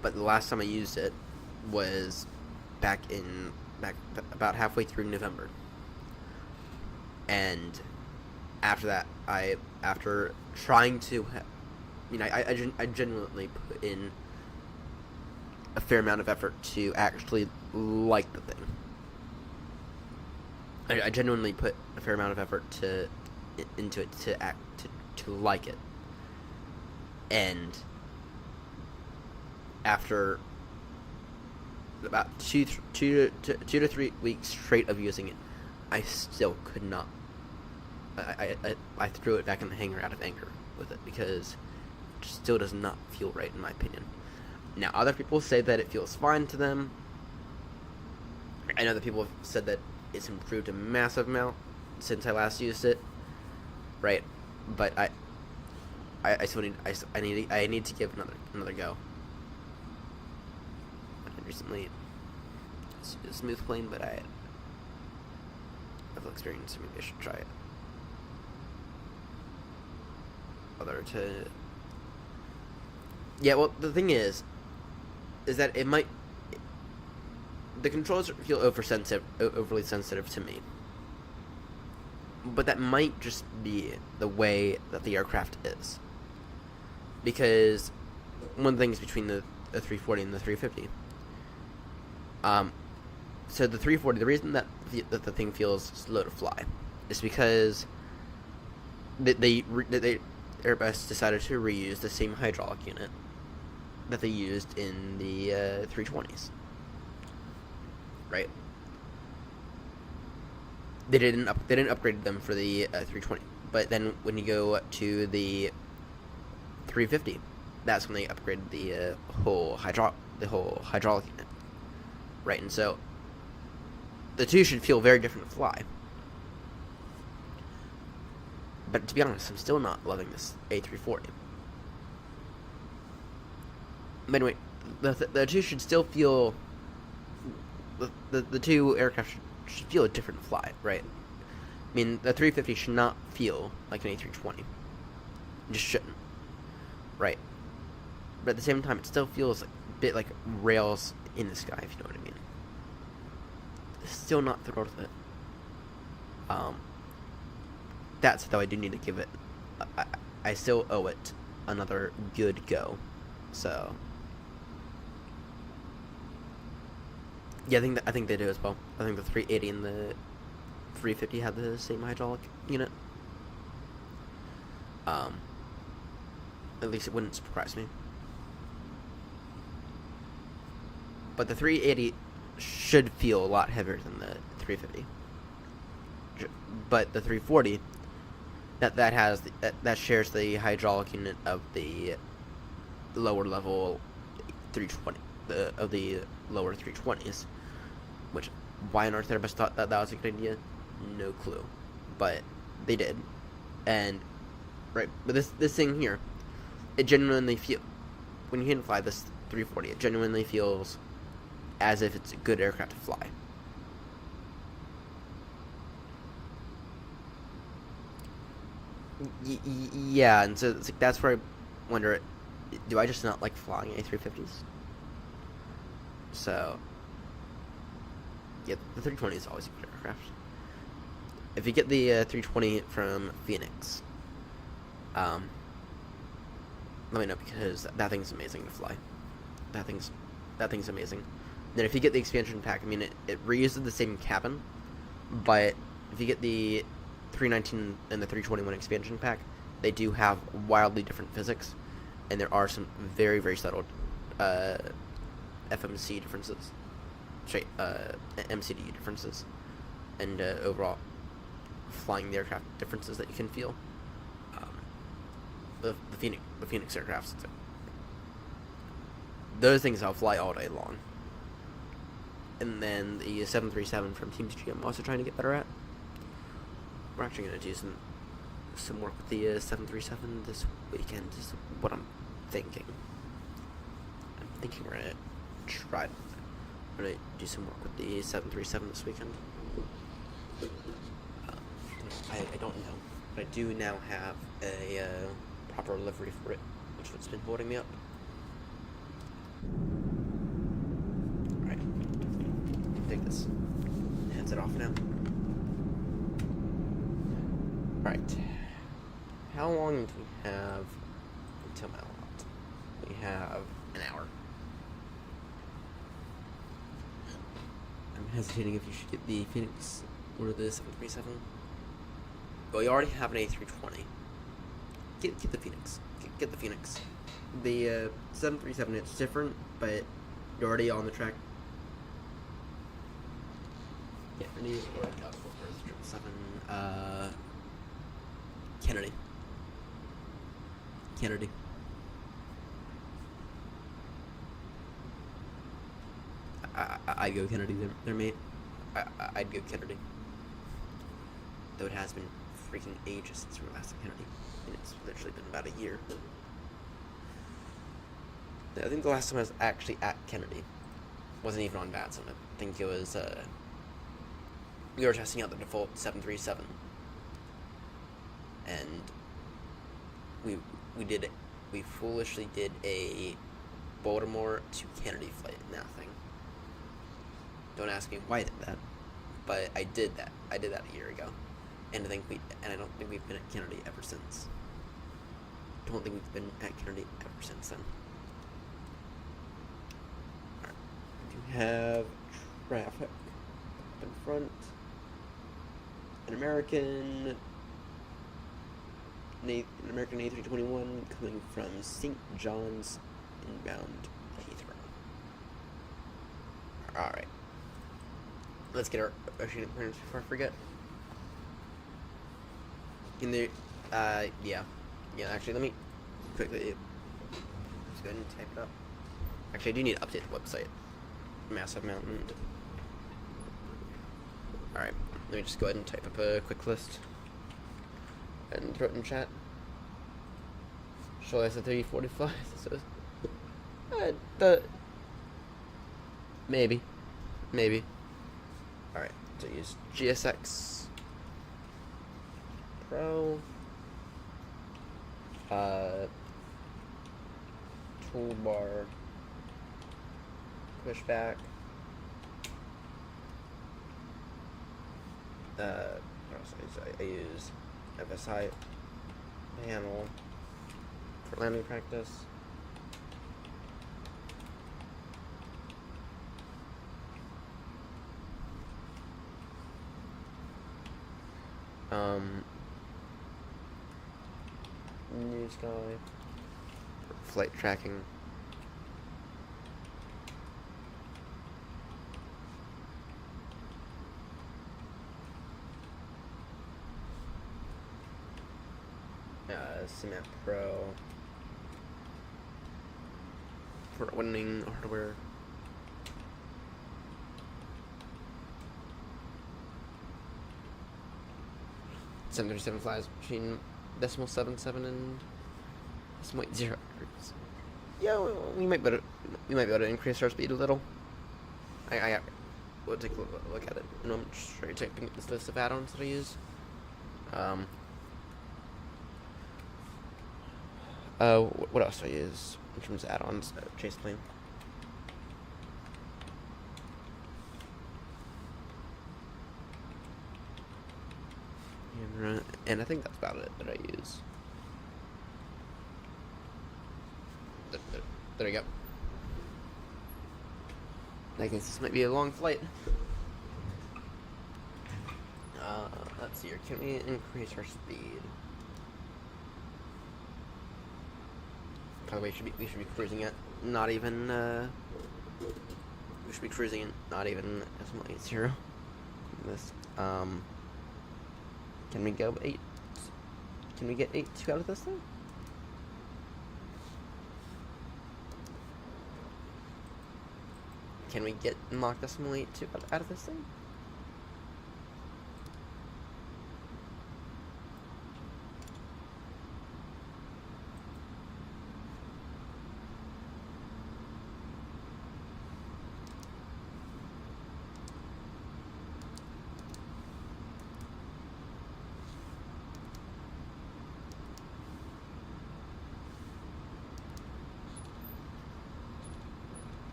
But the last time I used it was back about halfway through November, and after that, after trying to, I genuinely put in a fair amount of effort to actually like the thing. I genuinely put a fair amount of effort into it to like it, and after about two to 3 weeks straight of using it, I still could not. I threw it back in the hangar out of anger with it because it still does not feel right in my opinion. Now, other people say that it feels fine to them. I know that people have said that it's improved a massive amount since I last used it, right? But I still need to give another go. I recently it's a smooth plane, but I have experience, so maybe I should try it. Yeah, well, the thing is that the controls feel overly sensitive to me. But that might just be the way that the aircraft is. Because one of the things between the 340 and the 350. So the 340, the reason that the thing feels slow to fly is because Airbus decided to reuse the same hydraulic unit that they used in the 320s, right? They didn't upgrade them for the 320, but then when you go to the 350, that's when they upgraded the whole hydraulic unit, right? And so the two should feel very different to fly. But to be honest, I'm still not loving this A340. But anyway, the two should still feel... The two aircraft should feel a different fly, right? I mean, the 350 should not feel like an A320. It just shouldn't. Right? But at the same time, it still feels a bit like rails in the sky, if you know what I mean. Still not thrilled with it. That said, though, I do need to give it. I still owe it another good go. So, yeah, I think they do as well. I think the 380 and the 350 had the same hydraulic unit. At least it wouldn't surprise me. But the 380 should feel a lot heavier than the 350. But the 340, that shares the hydraulic unit of the lower level 320, of the lower 320s. Which, why on earth Airbus thought that was a good idea? No clue, but they did. And right, but this thing here, it genuinely when you hit and fly this 340, it genuinely feels as if it's a good aircraft to fly. Yeah, and so it's like, that's where I wonder, do I just not like flying A350s? So, yeah, the 320 is always a good aircraft. If you get the 320 from Phoenix, let me know, because that thing's amazing to fly. That thing's amazing. Then if you get the expansion pack, I mean, it reuses the same cabin, but if you get the 319 and the 321 expansion pack, they do have wildly different physics, and there are some very, very subtle FMC differences, MCD differences, and overall flying the aircraft differences that you can feel. The Phoenix aircrafts, those things I'll fly all day long. And then the 737 from Team TG I'm also trying to get better at. We're actually going to do some work with the 737 this weekend, is what I'm thinking. I'm thinking we're going to do some work with the 737 this weekend. I don't know, but I do now have a proper livery for it, which is what's been holding me up. Alright, take this headset off now. Alright, how long do we have until my lot? We have an hour. I'm hesitating if you should get the Phoenix or the 737. Well, you already have an A320. Get the Phoenix. Get the Phoenix. The 737, it's different, but you're already on the track. Yeah, I need to go out for 7. Kennedy. I'd go Kennedy, their mate. I'd go Kennedy. Though it has been freaking ages since we were last at Kennedy. And it's literally been about a year. I think the last time I was actually at Kennedy wasn't even on Batson. I think it was, we were testing out the default 737. And we foolishly did a Baltimore to Kennedy flight in that thing. Don't ask me why I did that, but I did that. I did that a year ago. And I don't think we've been at Kennedy ever since. Don't think we've been at Kennedy ever since then. Alright. We do have traffic up in front. An American A321 coming from St. John's inbound Heathrow. Alright. Let's get our shooting pointers before I forget. In the, yeah, actually, let me quickly just go ahead and type it up. Actually, I do need to update the website. Massive Mountain. Alright, let me just go ahead and type up a quick list and throw it in chat. Show us a 345. So, maybe. Alright, so use GSX Pro, toolbar, pushback, I use FSI panel for landing practice. New sky. Flight tracking. Cement Pro. For winning hardware. .737 flies between .77 and .0. Yeah, we might be able to increase our speed a little. We'll take a look at it. And I'm just typing this list of add-ons that I use. What else do I use in terms of add-ons? Chase plane. And I think that's about it that I use. There we go. I guess this might be a long flight. Let's see here. Can we increase our speed? By the way, we should be cruising at not even. We should be cruising at not even .80. This. Can we go 8? Can we get 8.2 out of this thing? Can we get Mach decimal 8.2 out of this thing?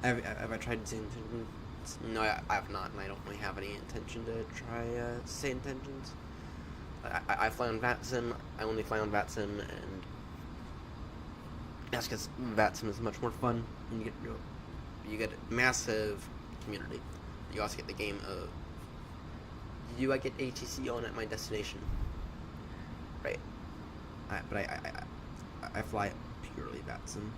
Have I tried Say Intentions? No, I have not, and I don't really have any intention to try Say Intentions. I fly on VATSIM. I only fly on VATSIM, and that's because VATSIM is much more fun, and you get a massive community. You also get the game of, do I get ATC on at my destination? Right. But I fly purely VATSIM.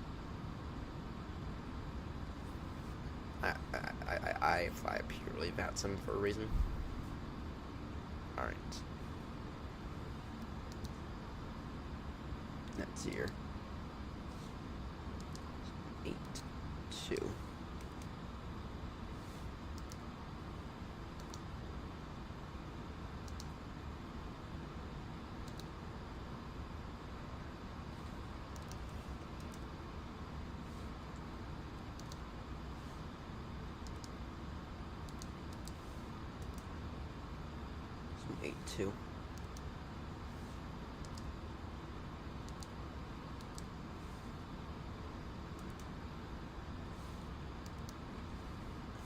I fly purely VATSIM for a reason. Alright. That's here. 8.2. Some 8.2.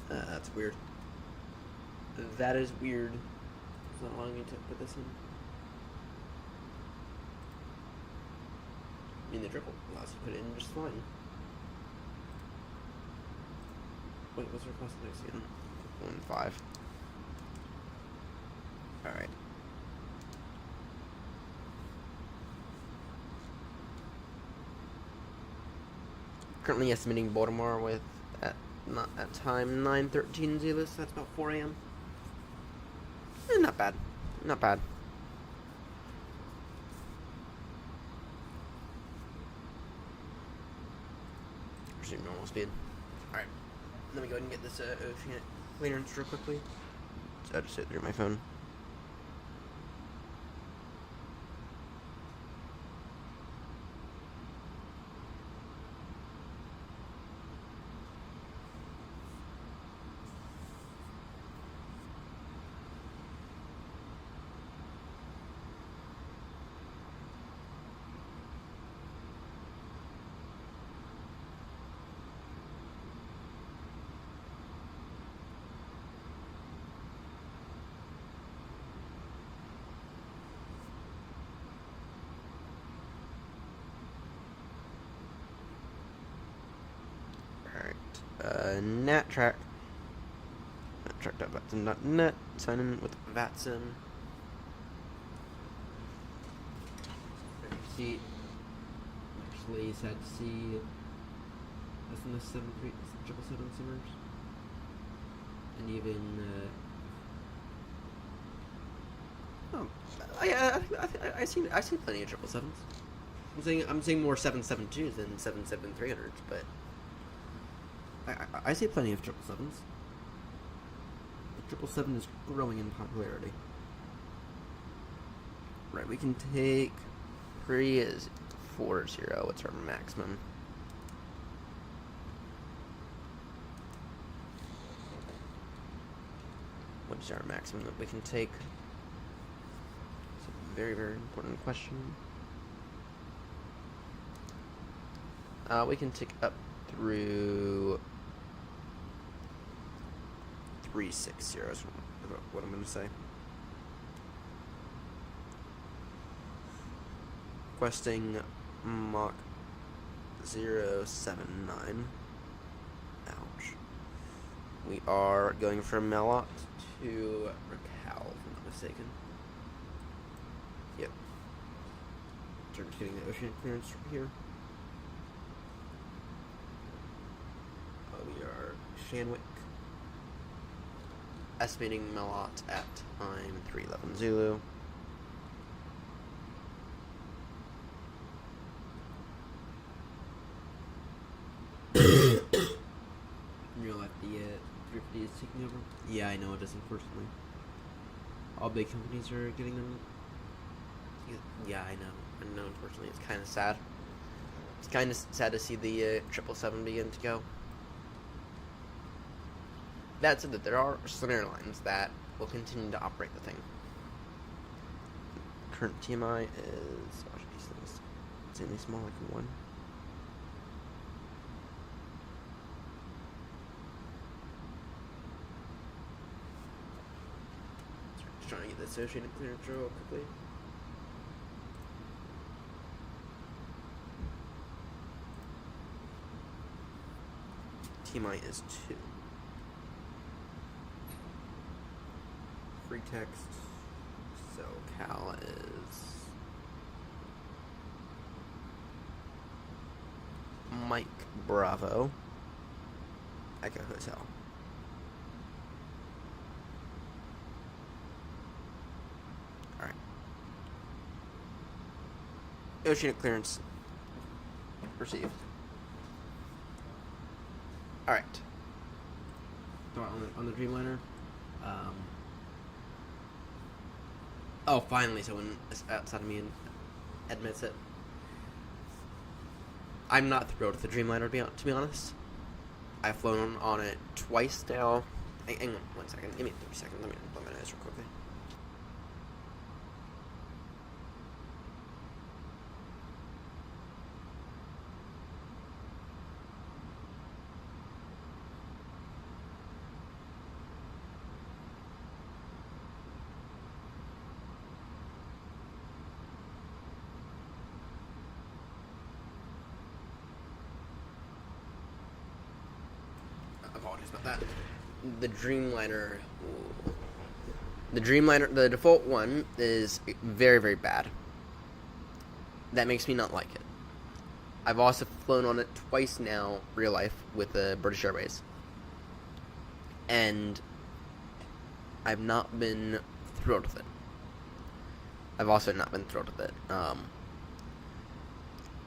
That's weird. That is weird. It's not allowing me to put this in. I mean, the dribble allows you to put it in just fine. Wait, what's our cost next again? 1.5. Alright. Currently estimating Baltimore with not at time 9:13 Zealous. That's about 4 a.m. Not bad. Not bad. Resume normal speed. Alright. Let me go ahead and get this ocean clearance real quickly. So I'll just sit through my phone. Nat track. contract.vatsim.net. Sign in with Vatsim. See, actually sad to see SMS 777 simmers, and even I see plenty of 777s. I'm seeing more 772s than 77300s, but I see plenty of 777s. The 777 is growing in popularity. Right, we can take pre is 40. What's our maximum? What is our maximum that we can take? It's a very, very important question. We can take up through 360 is what I'm going to say. Requesting Mach 079. Ouch. We are going from Melot to Racal, if I'm not mistaken. Yep. So we're just getting the ocean clearance from here. We are Shanwick. Estimating Melot at time 311 Zulu. In real life, the 350 is taking over. Yeah, I know it is, unfortunately. All big companies are getting them. Yeah, I know, unfortunately. It's kind of sad. It's kind of sad to see the 777 begin to go. That said, that there are some airlines that will continue to operate the thing. Current TMI is... Watch these things. It's only small like a 1. Just trying to get the associated clearance real quickly. TMI is 2. Free text, so Cal is Mike Bravo Echo Hotel. Alright. Oceanic clearance received. Alright. On the Dreamliner. Oh, finally, someone outside of me admits it. I'm not thrilled with the Dreamliner, to be honest. I've flown on it twice now. Hang on 1 second. Give me 3 seconds. Let me blow my nose real quickly. Apologies about that. The Dreamliner, the default one is very, very bad. That makes me not like it. I've also flown on it twice now, real life, with the British Airways. And I've not been thrilled with it. I've also not been thrilled with it.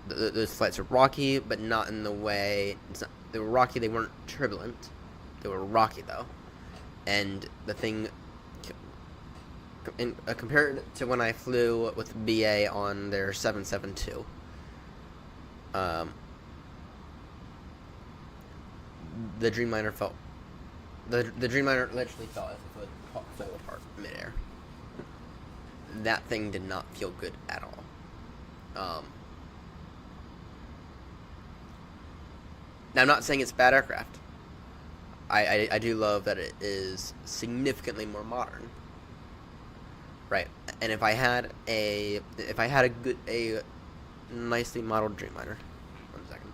Those flights are rocky, but not in the way... They were rocky, they weren't turbulent. They were rocky, though. And the thing... compared to when I flew with BA on their 772... the Dreamliner felt... The Dreamliner literally felt as if it would fall apart midair. That thing did not feel good at all. Now, I'm not saying it's a bad aircraft. I do love that it is significantly more modern, right? And if I had a nicely modeled Dreamliner, 1 second.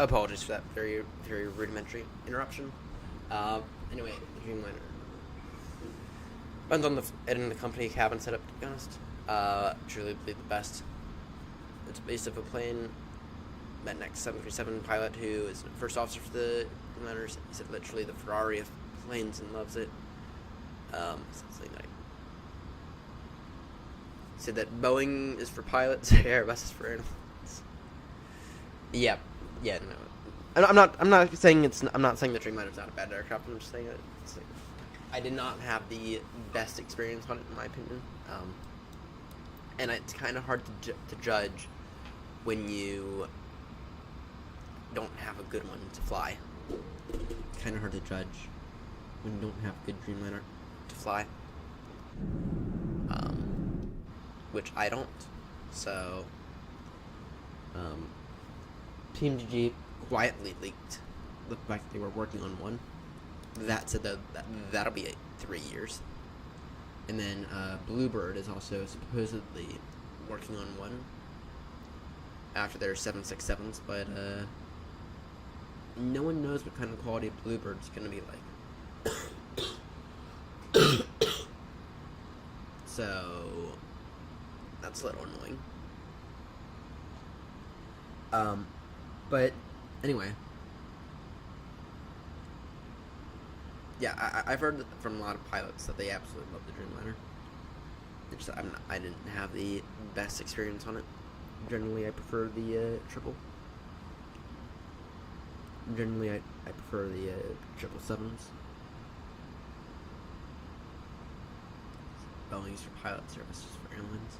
Apologies for that very, very rudimentary interruption. Anyway, the Dreamliner. Depends on the in the company cabin setup, to be honest. Truly believe the best. It's based off a plane. Met next 737 pilot who is first officer for the Dreamliners. He said literally the Ferrari of planes and loves it. Something like he said that Boeing is for pilots, Airbus is for airlines. Yeah, no. I'm not saying the Dreamliner is not a bad aircraft. I'm just saying that I did not have the best experience on it, in my opinion. And it's kind of hard to judge when you don't have a good one to fly. It's kind of hard to judge when you don't have a good Dreamliner to fly. Which I don't. So, TMDG quietly leaked the fact that they were working on one. That said, that'll be 3 years. And then Bluebird is also supposedly working on one after their 767s, but no one knows what kind of quality Bluebird's going to be like. So that's a little annoying. But anyway. Yeah, I've heard from a lot of pilots that they absolutely love the Dreamliner. It's just, I didn't have the best experience on it. Generally, I prefer the triple. Generally, I prefer the 777s. Boeing's for pilot services for airlines.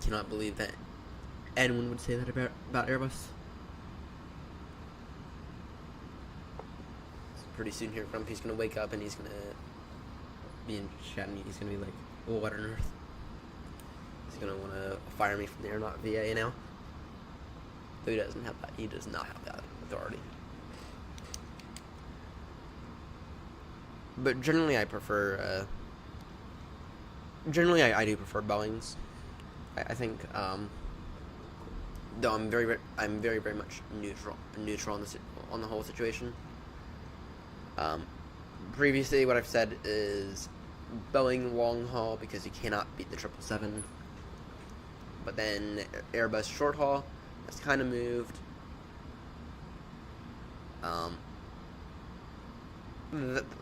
Cannot believe that anyone would say that about Airbus. Pretty soon here, Grumpy's gonna wake up and he's gonna be in chat and he's gonna be like, well, what on earth? He's gonna wanna fire me from the AirNott VA now. Though he doesn't have that. He does not have that authority. But generally, I prefer. Generally, I do prefer Boeing's. I think. Though I'm very much neutral on the whole situation. Previously, what I've said is Boeing long haul because you cannot beat the 777. But then Airbus short haul has kind of moved.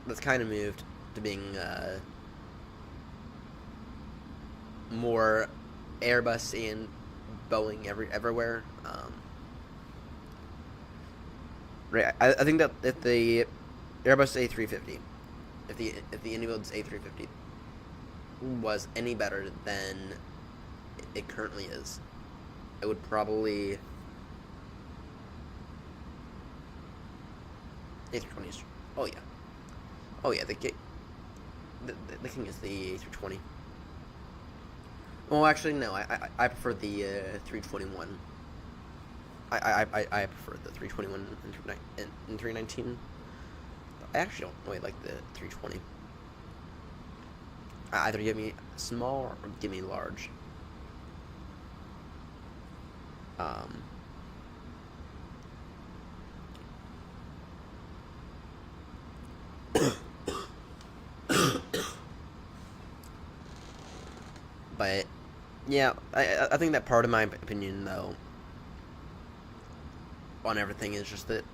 That's kind of moved to being more Airbus and Boeing everywhere. Right, I think that if the Airbus A350, if the Inibuilds A350 was any better than it currently is, it would probably A320 is, oh yeah, the king is the A320. Well, actually no, I prefer the 321. I prefer the 321 and 319. I actually don't really like the 320. Either give me small or give me large. But yeah, I think that part of my opinion though on everything is just that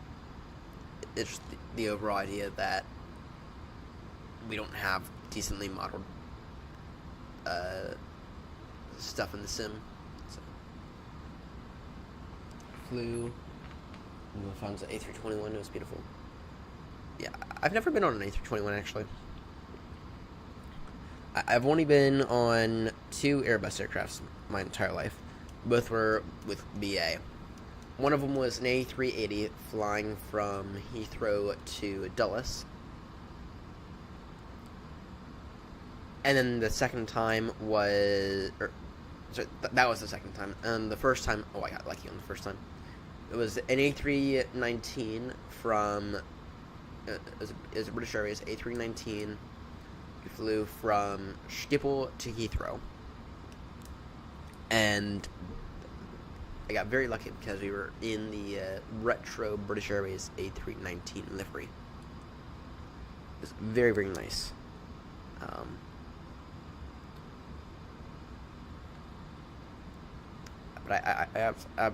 it's just the overall idea that we don't have decently modeled stuff in the sim. So flew Lufthansa A321, it was beautiful. Yeah, I've never been on an A321 actually. I've only been on 2 Airbus aircrafts my entire life. Both were with BA. One of them was an A380 flying from Heathrow to Dulles. And then the second time was... that was the second time. And the first time... Oh, I got lucky on the first time. It was an A319 from... it was a British Airways A319. We flew from Schiphol to Heathrow. And I got very lucky because we were in the retro British Airways A319 livery. It was very, very nice. But I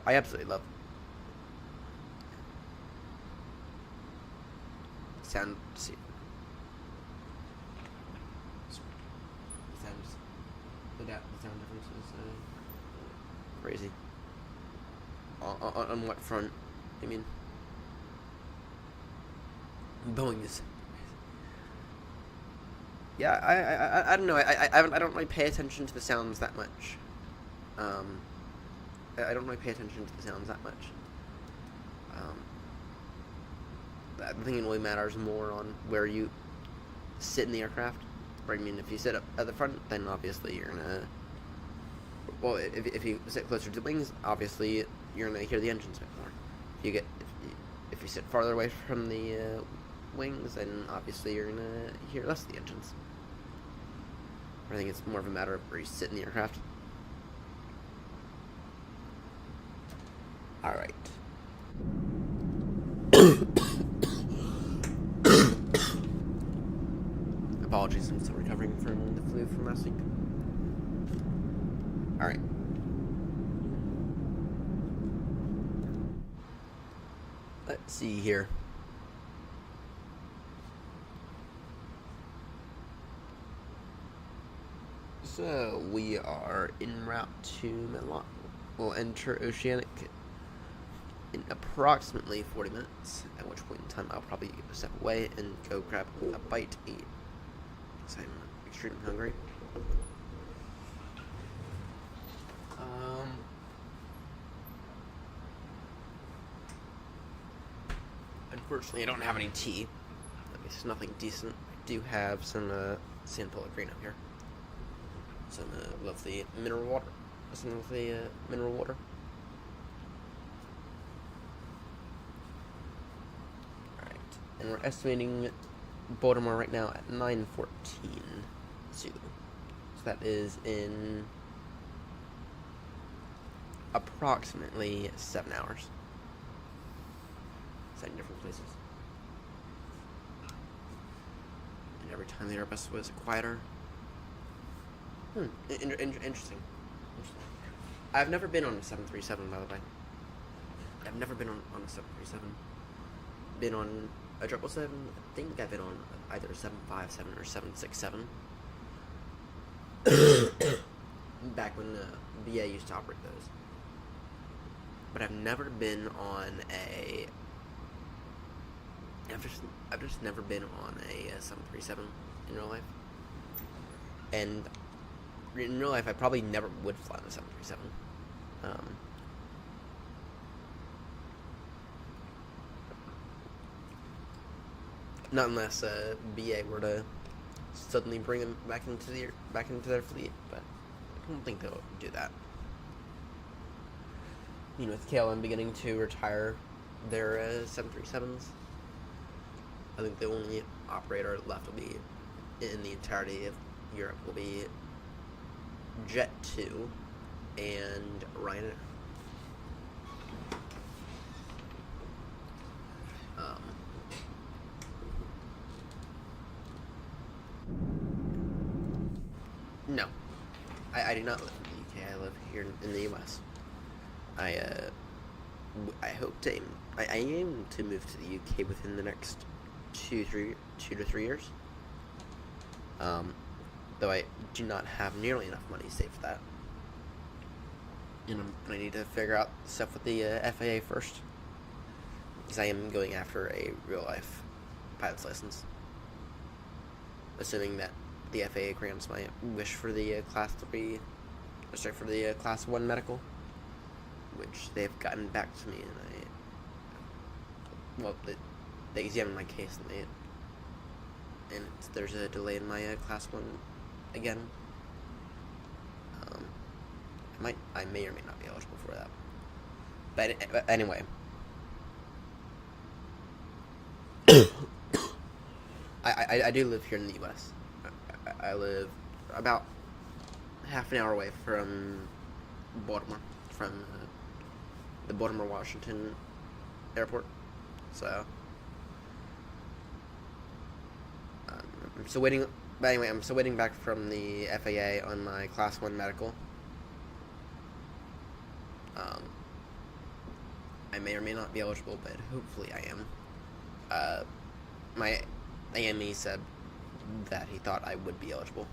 absolutely love sound. See, sounds. The sound difference is crazy. On what front? I mean, Boeing is. Yeah, I don't know. I don't really pay attention to the sounds that much. I don't really pay attention to the sounds that much. I think it really matters more on where you sit in the aircraft. I mean, if you sit up at the front, then obviously you're gonna. Well, if you sit closer to the wings, obviously you're gonna hear the engines a bit more. If you sit farther away from the wings, then obviously you're gonna hear less of the engines. I think it's more of a matter of where you sit in the aircraft. All right. Apologies, I'm still recovering from the flu from last week. All right. Let's see here. So we are en route to Milan. We'll enter Oceanic in approximately 40 minutes, at which point in time I'll probably step away and go grab a bite to eat, because I'm extremely hungry. Unfortunately, I don't have any tea. At least nothing decent. I do have some San Pellegrino here. Some lovely mineral water. Alright. And we're estimating Baltimore right now at 9:14 Zulu. So that is in approximately 7 hours. 7 different places. And every time the Airbus was quieter. Interesting. I've never been on a 737, by the way. I've never been on a 737. Been on a 777. I think I've been on either a 757 or 767. Back when BA used to operate those. But I've never been on a. I've just never been on a 737 in real life. And in real life, I probably never would fly on a 737. Not unless BA were to suddenly bring them back into their fleet, but I don't think they'll do that. You know, with KLM beginning to retire their 737s, I think the only operator left will be in the entirety of Europe will be Jet2 and Ryanair. No, I do not live in the UK. I live here in the US. I hope to I aim to move to the UK within the next 2 to 3 years. Though I do not have nearly enough money saved for that. And I need to figure out stuff with the FAA first. Because I am going after a real-life pilot's license. Assuming that the FAA grants my wish for the Class 1 medical. Which they've gotten back to me, and they examined my case, and there's a delay in my Class 1 again. I may or may not be eligible for that. But anyway. I do live here in the US. I live about half an hour away from Baltimore, from the Baltimore Washington airport. So I'm still waiting. But anyway, I'm still waiting back from the FAA on my Class 1 medical. I may or may not be eligible, but hopefully I am. My AME said that he thought I would be eligible,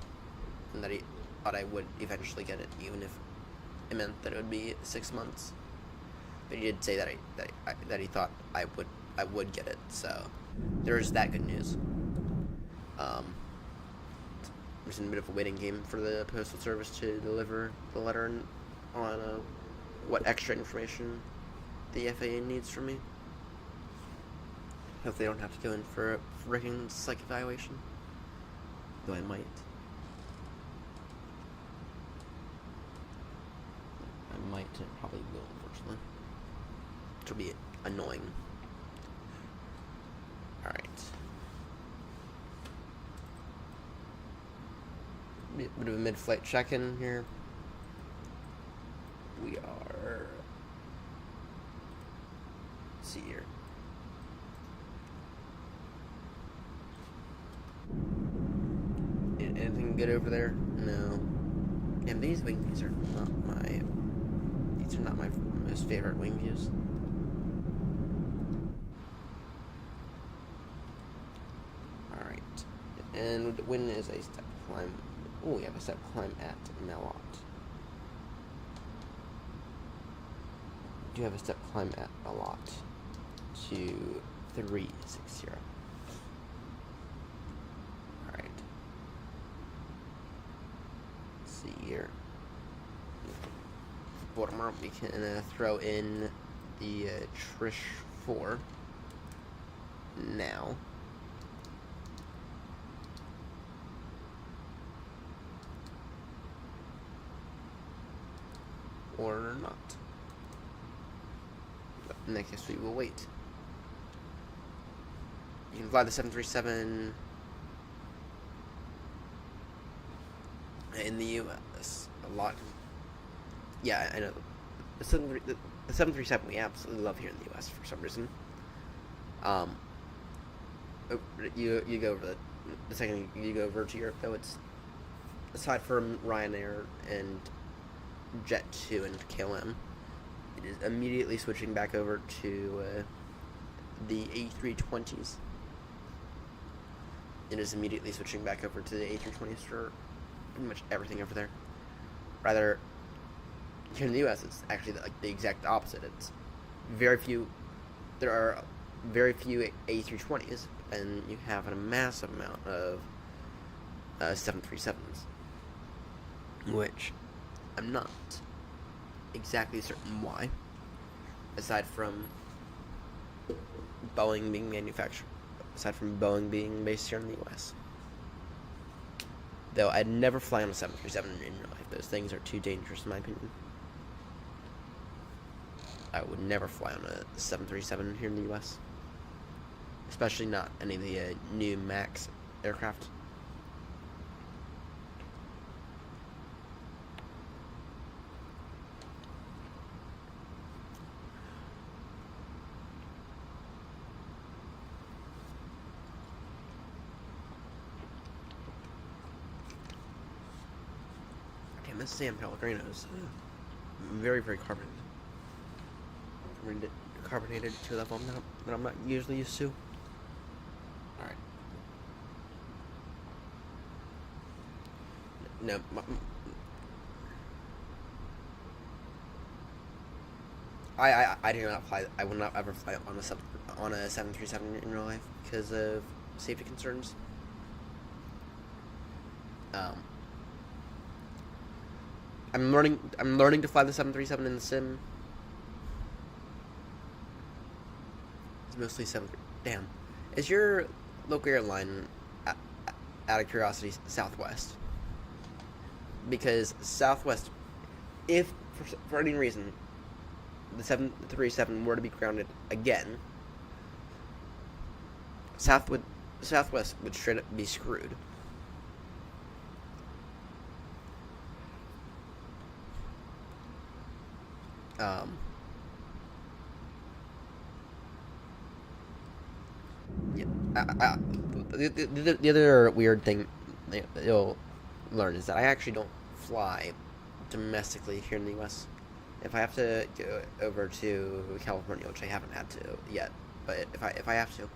and that he thought I would eventually get it, even if it meant that it would be 6 months. But he did say that he thought I would get it. So there's that good news. I'm just in a bit of a waiting game for the Postal Service to deliver the letter on what extra information the FAA needs from me. Hopefully I don't have to go in for a freaking psych evaluation. Though I might. I might, and probably will, unfortunately. Which will be annoying. Alright. Bit of a mid-flight check-in here. We are... Let's see here. Anything good over there? No. Damn, these wing views are not my... These are not my most favorite wing views. Alright. And when is a step climb? Oh, we have a step climb at Malott. We do have a step climb at Malott to 360. Alright. Let's see here. Baltimore, we can throw in the Trish 4 now. Or not. But in that case, we will wait. You can fly the 737 in the U.S. a lot. Yeah, I know. The 737 we absolutely love here in the U.S. for some reason. You go over the second you go over to Europe, though, it's aside from Ryanair and Jet2 and KLM, it is immediately switching back over to the A320s. It is immediately switching back over to the A320s for pretty much everything over there. Rather, here in the U.S., it's actually like the exact opposite. It's very few. There are very few A320s, and you have a massive amount of 737s, which I'm not exactly certain why, aside from Boeing being manufactured, aside from Boeing being based here in the U.S. Though I'd never fly on a 737 in real life. Those things are too dangerous in my opinion. I would never fly on a 737 here in the U.S. Especially not any of the new MAX aircraft. Damn, this San Pellegrino is very, very carbonated. Carbonated to a level that I'm not usually used to. Alright. No, I do not fly. I will not ever fly on a 737 in real life because of safety concerns. I'm learning to fly the 737 in the sim. It's mostly 7. Damn, is your local airline, out of curiosity, Southwest? Because Southwest, if for any reason the 737 were to be grounded again, Southwest would straight up be screwed. The other weird thing you'll learn is that I actually don't fly domestically here in the U.S. If I have to go over to California, which I haven't had to yet, but if I have to,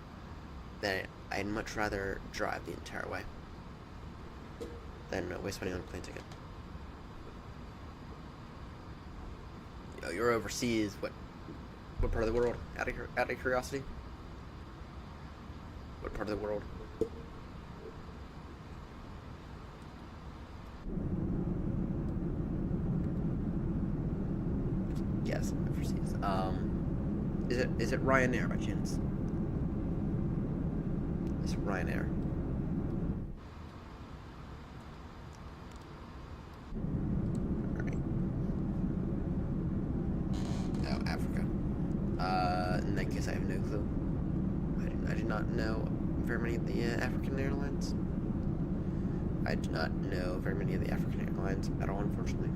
then I'd much rather drive the entire way than waste money on a plane ticket. You're overseas. What part of the world? Out of curiosity. What part of the world? Yes, overseas. Is it Ryanair by chance? Is it Ryanair? Alright. Oh, Africa. In that case, I have no clue. I do not know very many of the African airlines. I do not know very many of the African airlines at all, unfortunately.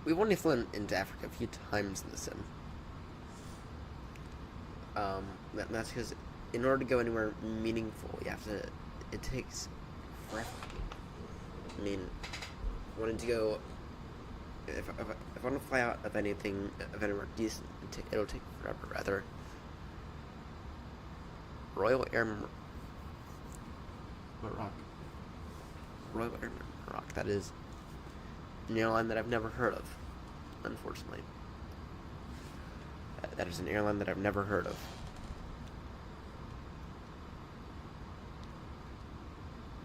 We've only flown into Africa a few times in the sim. That's because in order to go anywhere meaningful, you have to. It takes forever. I mean, wanting to go. If I want to fly out of anything, of anywhere decent, it'll take forever. Rather, Royal Air Maroc. That is an airline that I've never heard of, unfortunately. That is an airline that I've never heard of.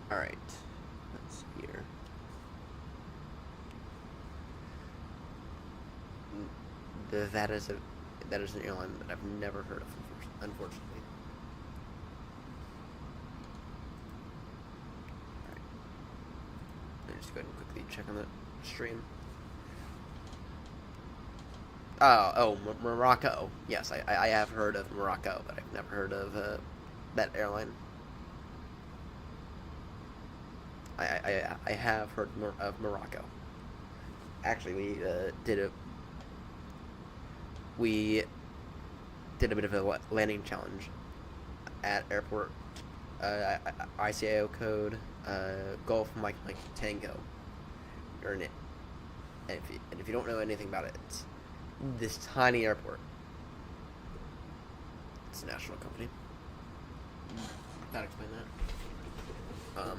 Alright. Let's see here. That is an airline that I've never heard of, unfortunately. Alright. Let me just go ahead and quickly check on the stream. Morocco. Yes, I have heard of Morocco, but I've never heard of that airline. I have heard of Morocco. Actually, we did a bit of a landing challenge at airport. ICAO code Golf Mike Tango. You're in it. And if you don't know anything about it, it's this tiny airport. It's a national company. That explain that.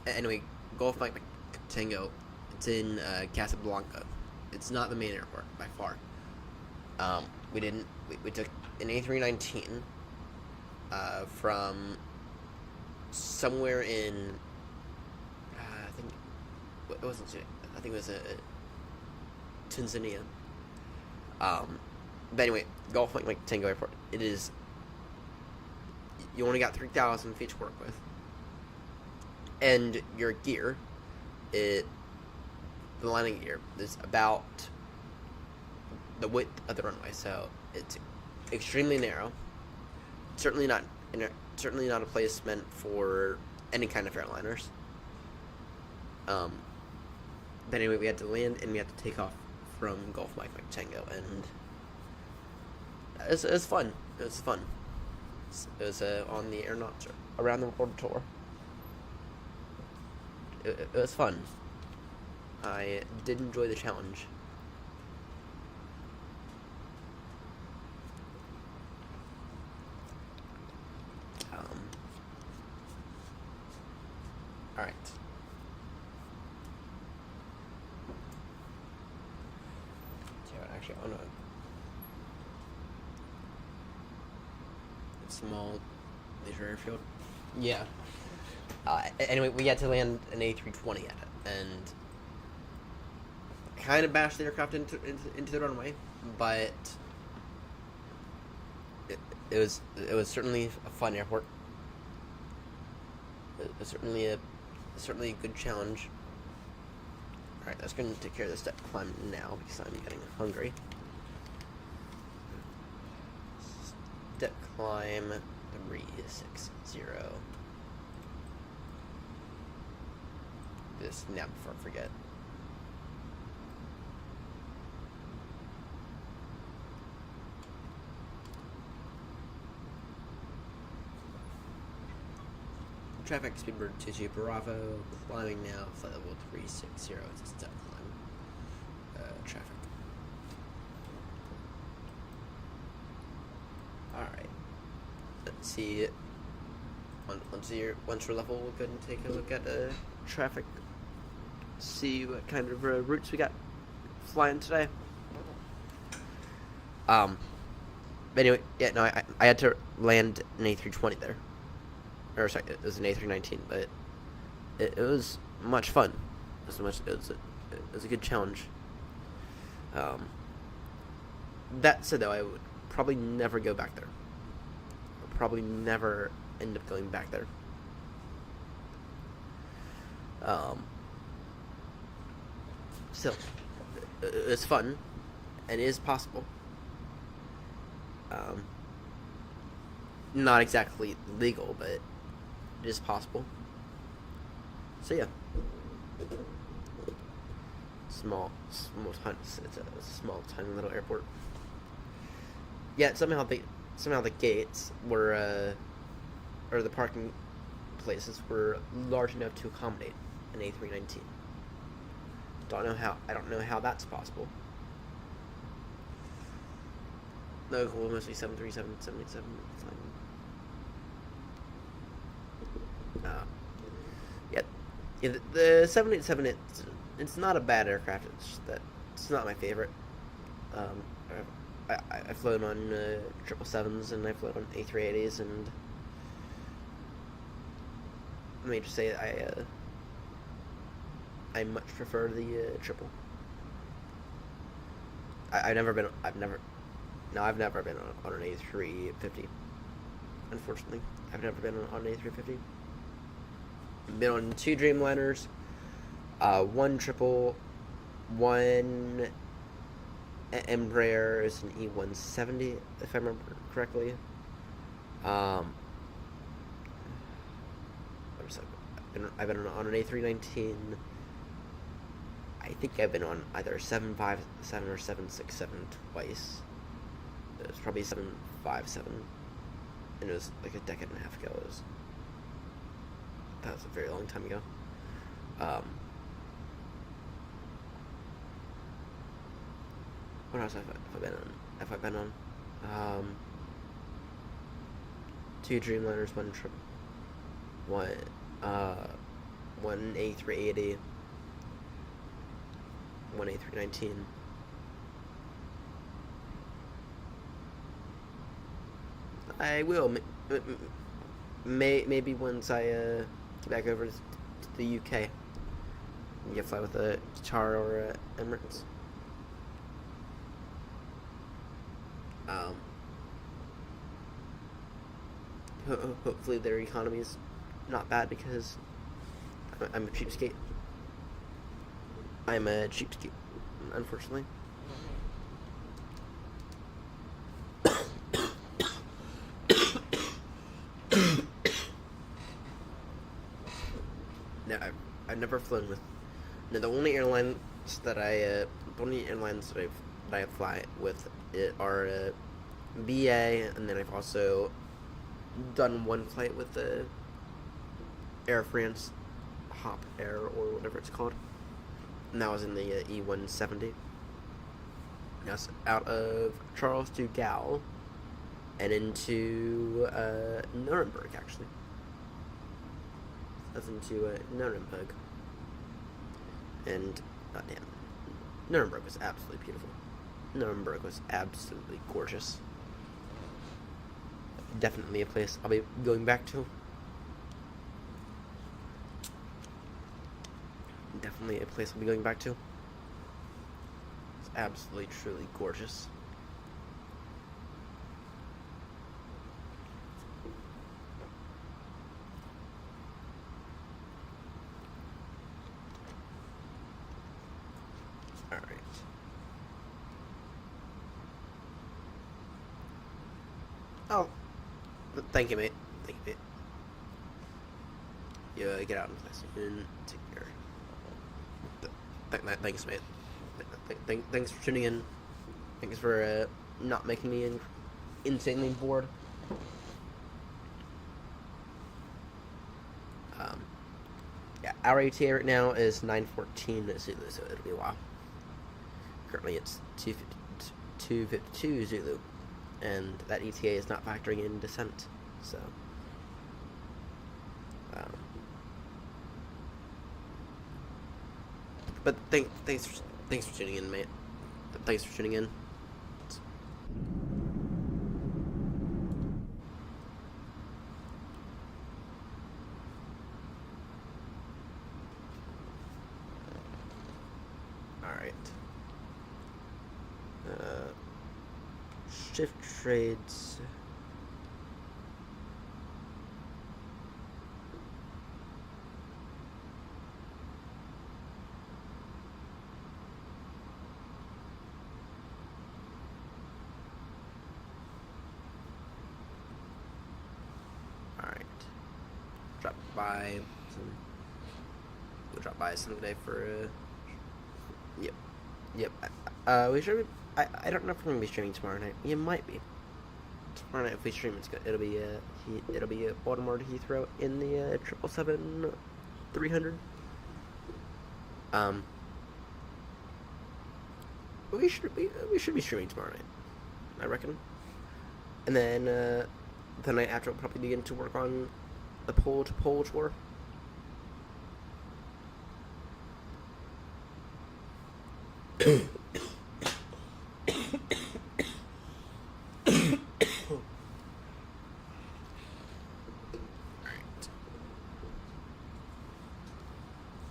Anyway, Golf Mike Tango. It's in Casablanca. It's not the main airport by far. We took an A319 from somewhere in I think it wasn't. I think it was Tanzania. But anyway, Golf Mike Tango Airport. It is. You only got 3,000 feet to work with, and your gear, the landing gear, is about the width of the runway, so it's extremely narrow. Certainly not a place meant for any kind of airliners. But anyway, we had to land and we had to take off from Golf Mike Tango, and it was fun. It was fun. It was on the AirNott Around the World tour. It was fun. I did enjoy the challenge. Alright. Actually, I want a small leisure airfield. Yeah. Anyway, we had to land an A320 at it, and kind of bashed the aircraft into the runway, but it was certainly a fun airport. It was certainly a good challenge. All right, that's going to take care of this step climb now because I'm getting hungry. Step climb 360. This now before I forget. Traffic, Speedbird 22 Bravo, climbing now, flight level 360, it's a step climb. Traffic. Alright. Let's see. Once we're level, we'll go ahead and take a look at traffic. See what kind of routes we got flying today. Anyway, yeah, no, I had to land an A320 there. Or sorry, it was an A319, but it was much fun. It was a good challenge. That said, though, I would probably never go back there. I'll probably never end up going back there. Still, it's fun, and it is possible. Not exactly legal, but it is possible. So yeah, it's a small tiny little airport. Yeah, somehow the gates were, or the parking places were large enough to accommodate an A319. I don't know how that's possible. No, cool, mostly 737, 787, fine. Yeah, the 787, it's not a bad aircraft, it's just that it's not my favorite. I've flown on 777s, and I've flown on A380s, and let me just say I much prefer the triple. I've never been on an A350. Unfortunately, I've never been on an A350. I've been on 2 Dreamliners, 1 triple, 1 Embraer is an E170, if I remember correctly. I've been on an A319. I think I've been on either 757 or 767 twice. It was probably 757, and it was like a decade and a half ago. That was a very long time ago. What else have I been on? 2 Dreamliners, 1 trip, 1 A380, 1 A319. I will maybe once I get back over to the UK and get fly with a Qatar or Emirates. Hopefully their economy is not bad, because I'm a cheapskate. I'm a cheapskate, unfortunately. No, I've never flown with. No, the only airlines that I fly with are BA, and then I've also done 1 flight with the Air France Hop Air, or whatever it's called, and that was in the E170. That's out of Charles de Gaulle and into Nuremberg, actually. That's into Nuremberg, and goddamn, Nuremberg was absolutely beautiful. Nuremberg was absolutely gorgeous. Definitely a place I'll be going back to. Definitely a place I'll be going back to. It's absolutely, truly gorgeous. Alright. Oh. Thank you, mate. Thank you, mate. You get out and place and take care. Thanks, mate. Thanks for tuning in. Thanks for not making me insanely bored. our ETA right now is 9:14 Zulu, so it'll be a while. Currently it's 2:52 Zulu, and that ETA is not factoring in descent, so. But thanks for tuning in, mate. Thanks for tuning in. Alright. Shift trades. We'll drop by someday for yep. We should be, I don't know if we're gonna be streaming tomorrow night. It might be. Tomorrow night if we stream it'll be Baltimore to Heathrow in the 777-300. We should be streaming tomorrow night, I reckon. And then the night after we'll probably begin to work on the pole-to-pole tour.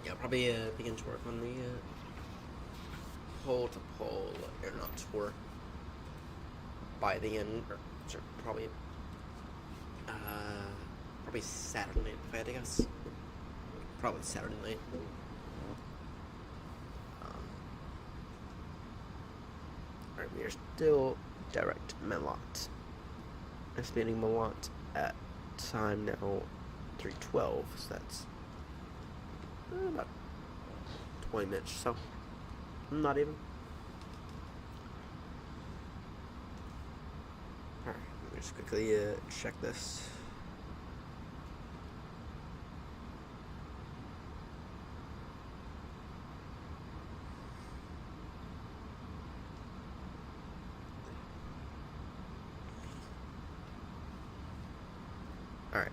Yeah, probably begin to work on the pole-to-pole AirNott tour by the end, or probably Saturday night, if I had to guess. Probably Saturday night. Alright, we are still direct Melot. Estimating Melot at time now 3:12, so that's about 20 minutes or so. Not even. Alright, let me just quickly check this. Alright.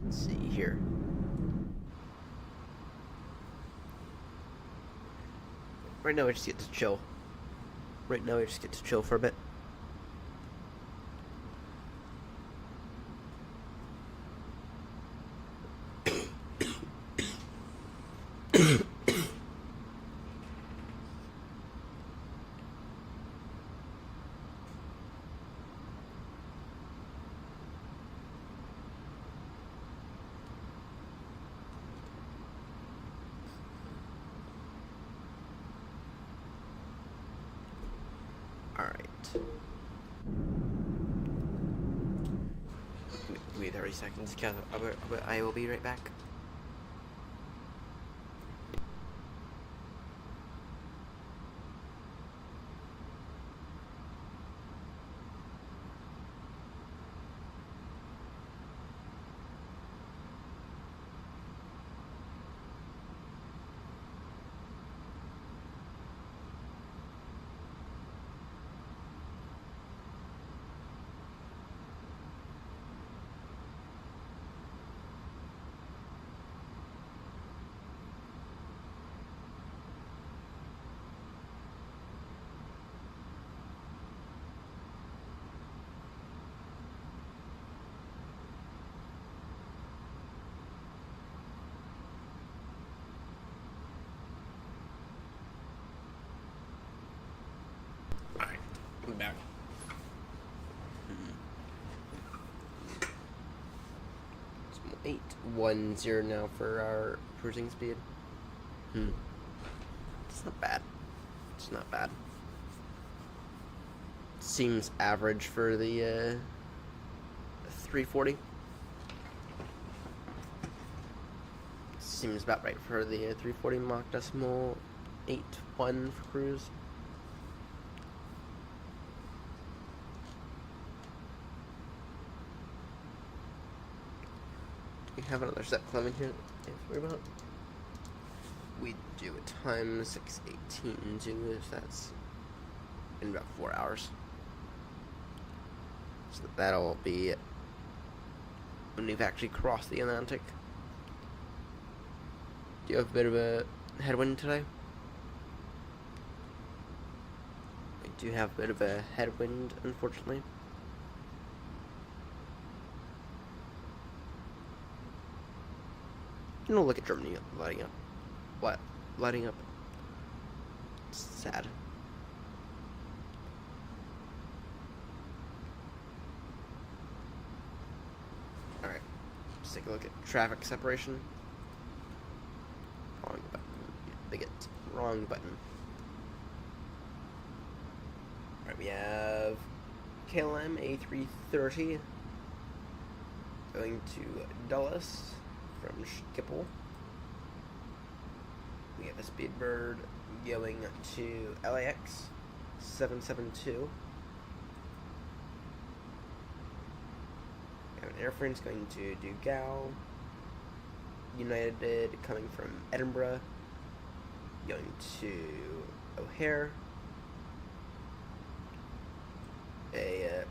Let's see here. Right now we just get to chill. For a bit. Alright. Give me 30 seconds. I will be right back. I'm back. It's 810 now for our cruising speed. It's not bad. Seems average for the 340. Seems about right for the 340 Mach decimal 8.1 for cruise. have another set coming here to worry about. We do a time 6:18 too, so that's in about 4 hours. So that'll be when we've actually crossed the Atlantic. Do you have a bit of a headwind today? We do have a bit of a headwind, unfortunately. You know, look at Germany lighting up. What? Lighting up? It's sad. Alright. Let's take a look at traffic separation. Wrong button. Big it. Wrong button. Alright, we have KLM A330 going to Dulles from Schiphol. We have a Speedbird going to LAX 772. We have an Air France going to Dougal. United coming from Edinburgh going to O'Hare. A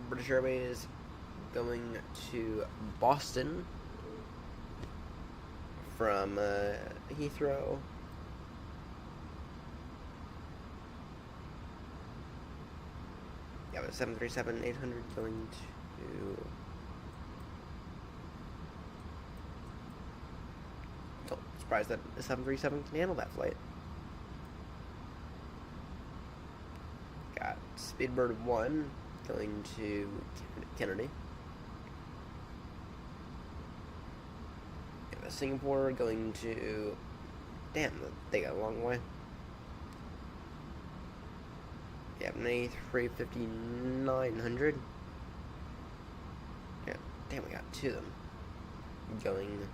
British Airways going to Boston from Heathrow. Yeah, but 737-800 going to... So surprised that the 737 can handle that flight. Got Speedbird 1 going to Kennedy. Singapore going to... Damn, they got a long way. Yeah, an A350-900. Yeah, damn, we got two of them. Going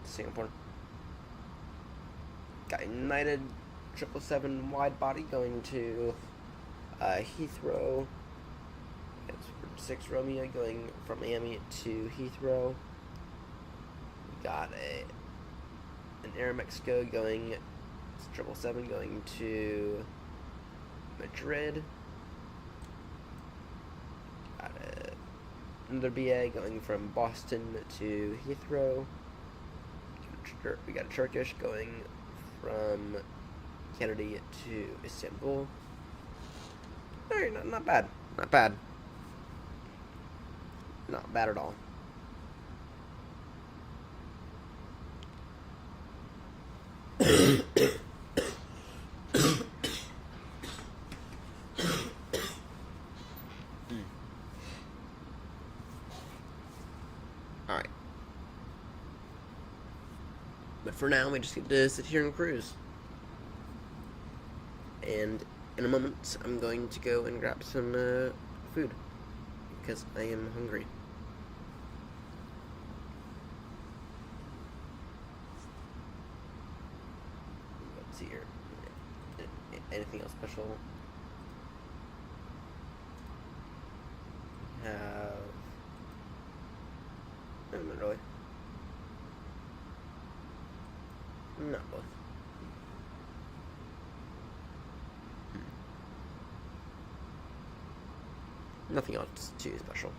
to Singapore. Got United 777 wide body going to Heathrow. It's 6 Romeo going from Miami to Heathrow. Got an Air Mexico going 777 going to Madrid. Got another BA going from Boston to Heathrow. We got a Turkish going from Kennedy to Istanbul. Alright, not bad. Not bad. Not bad at all. Alright. But for now, we just get to sit here and cruise. And in a moment, I'm going to go and grab some food. Because I am hungry. Let's see here. Anything else special? Not really. Not really. Nothing else too special.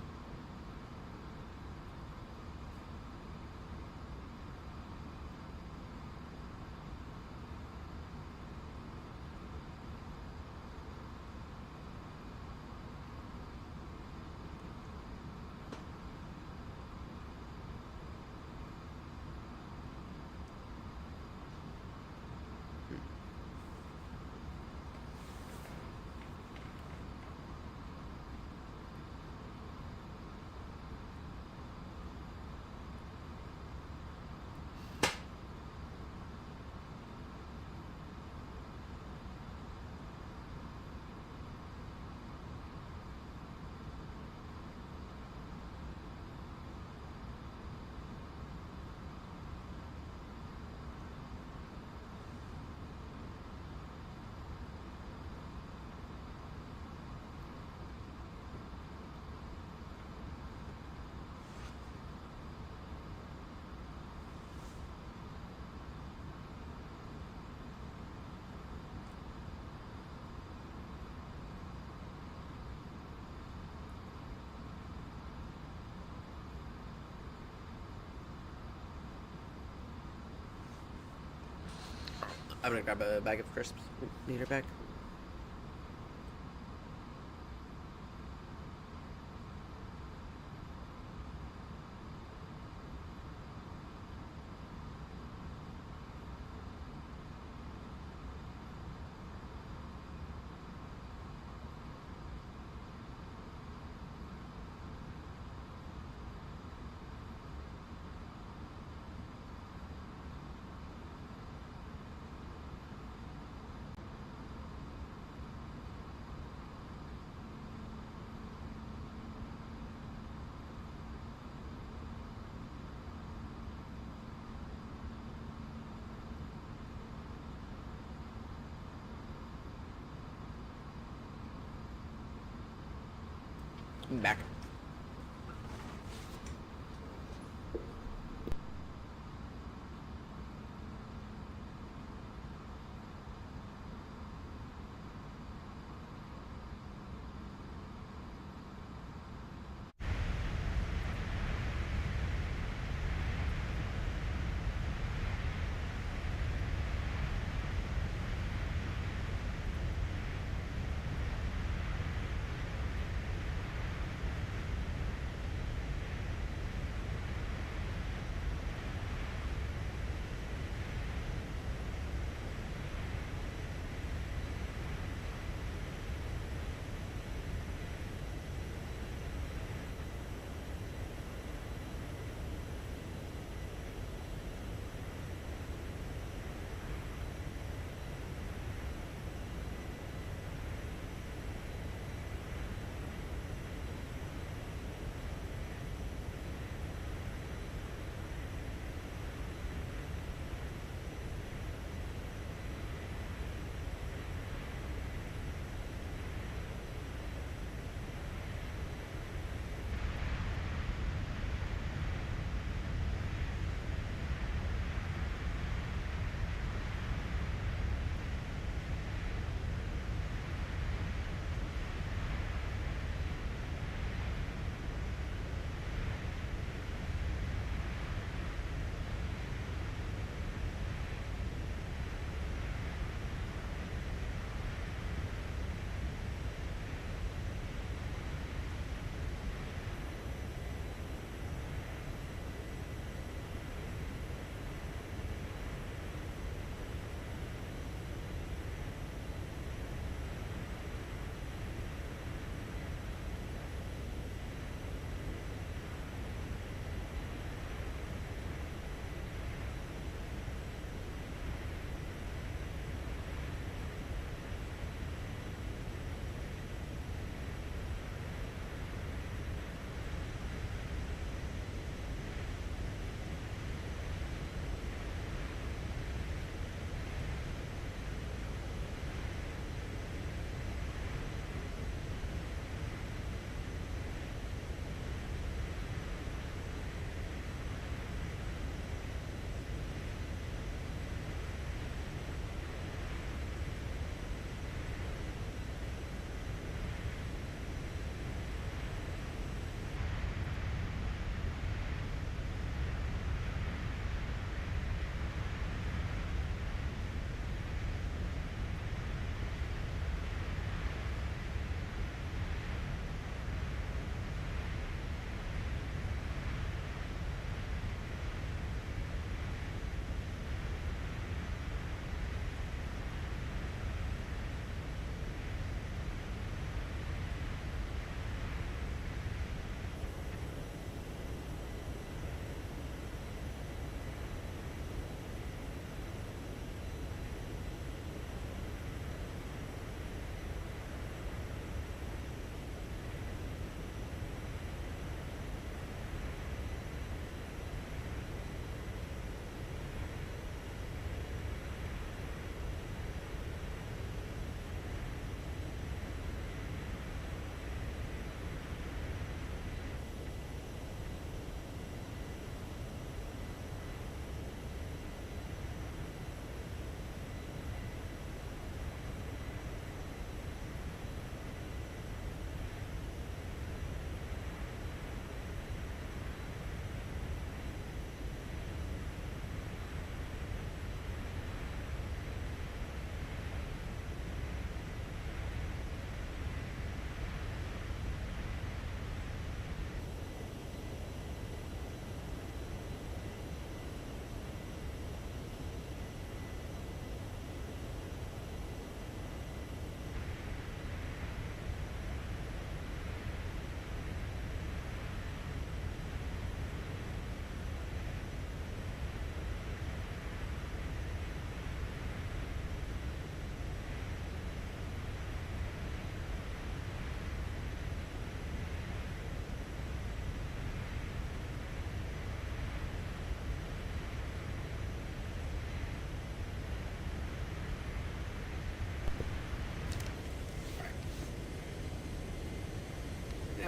I'm gonna grab a bag of crisps. Need her back. I'm back.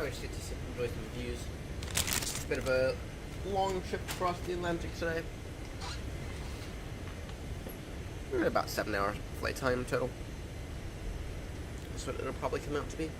we just get to enjoy some views. It's a bit of a long trip across the Atlantic today. We're at about 7 hours flight time total. That's what it'll probably come out to be.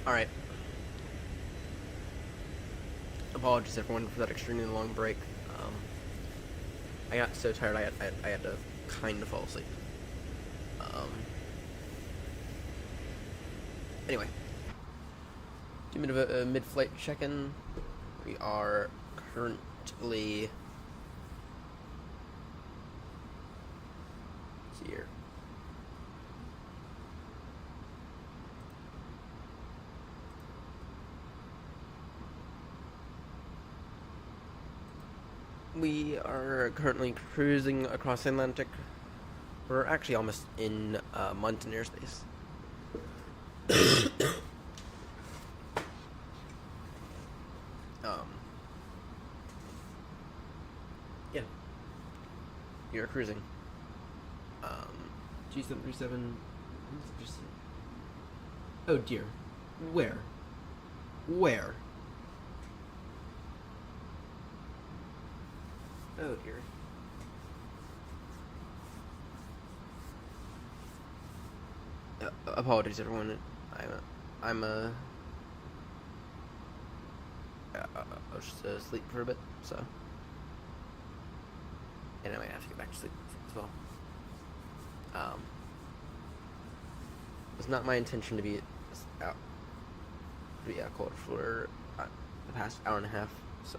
Alright. Apologies everyone for that extremely long break. I got so tired I had to kind of fall asleep. Anyway. Do a bit of a mid-flight check-in. We are currently... here. We are currently cruising across the Atlantic. We're actually almost in Moncton airspace. Yeah. You're cruising. G737. Oh dear. Where? Where? Oh dear. Apologies, everyone. I was just asleep for a bit, so. Anyway, I have to get back to sleep as well. It's not my intention to be out cold for the past hour and a half, so.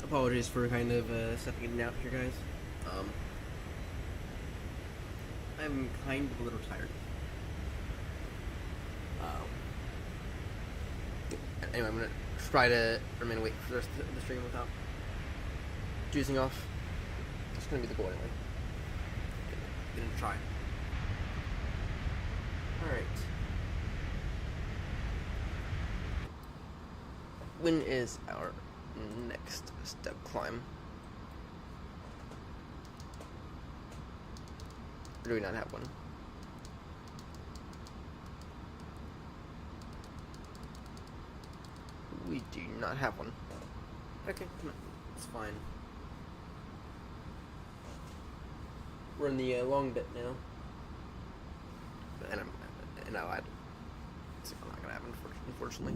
Apologies for kind of stepping in and out here, guys. I'm kind of a little tired. Anyway, I'm gonna try to remain awake for the rest of the stream without juicing off. That's gonna be the goal anyway. Gonna try. Alright. When is our next step climb? Or do we not have one? We do not have one. Okay, it's fine. We're in the long bit now. And I'll add. It's not gonna happen, unfortunately.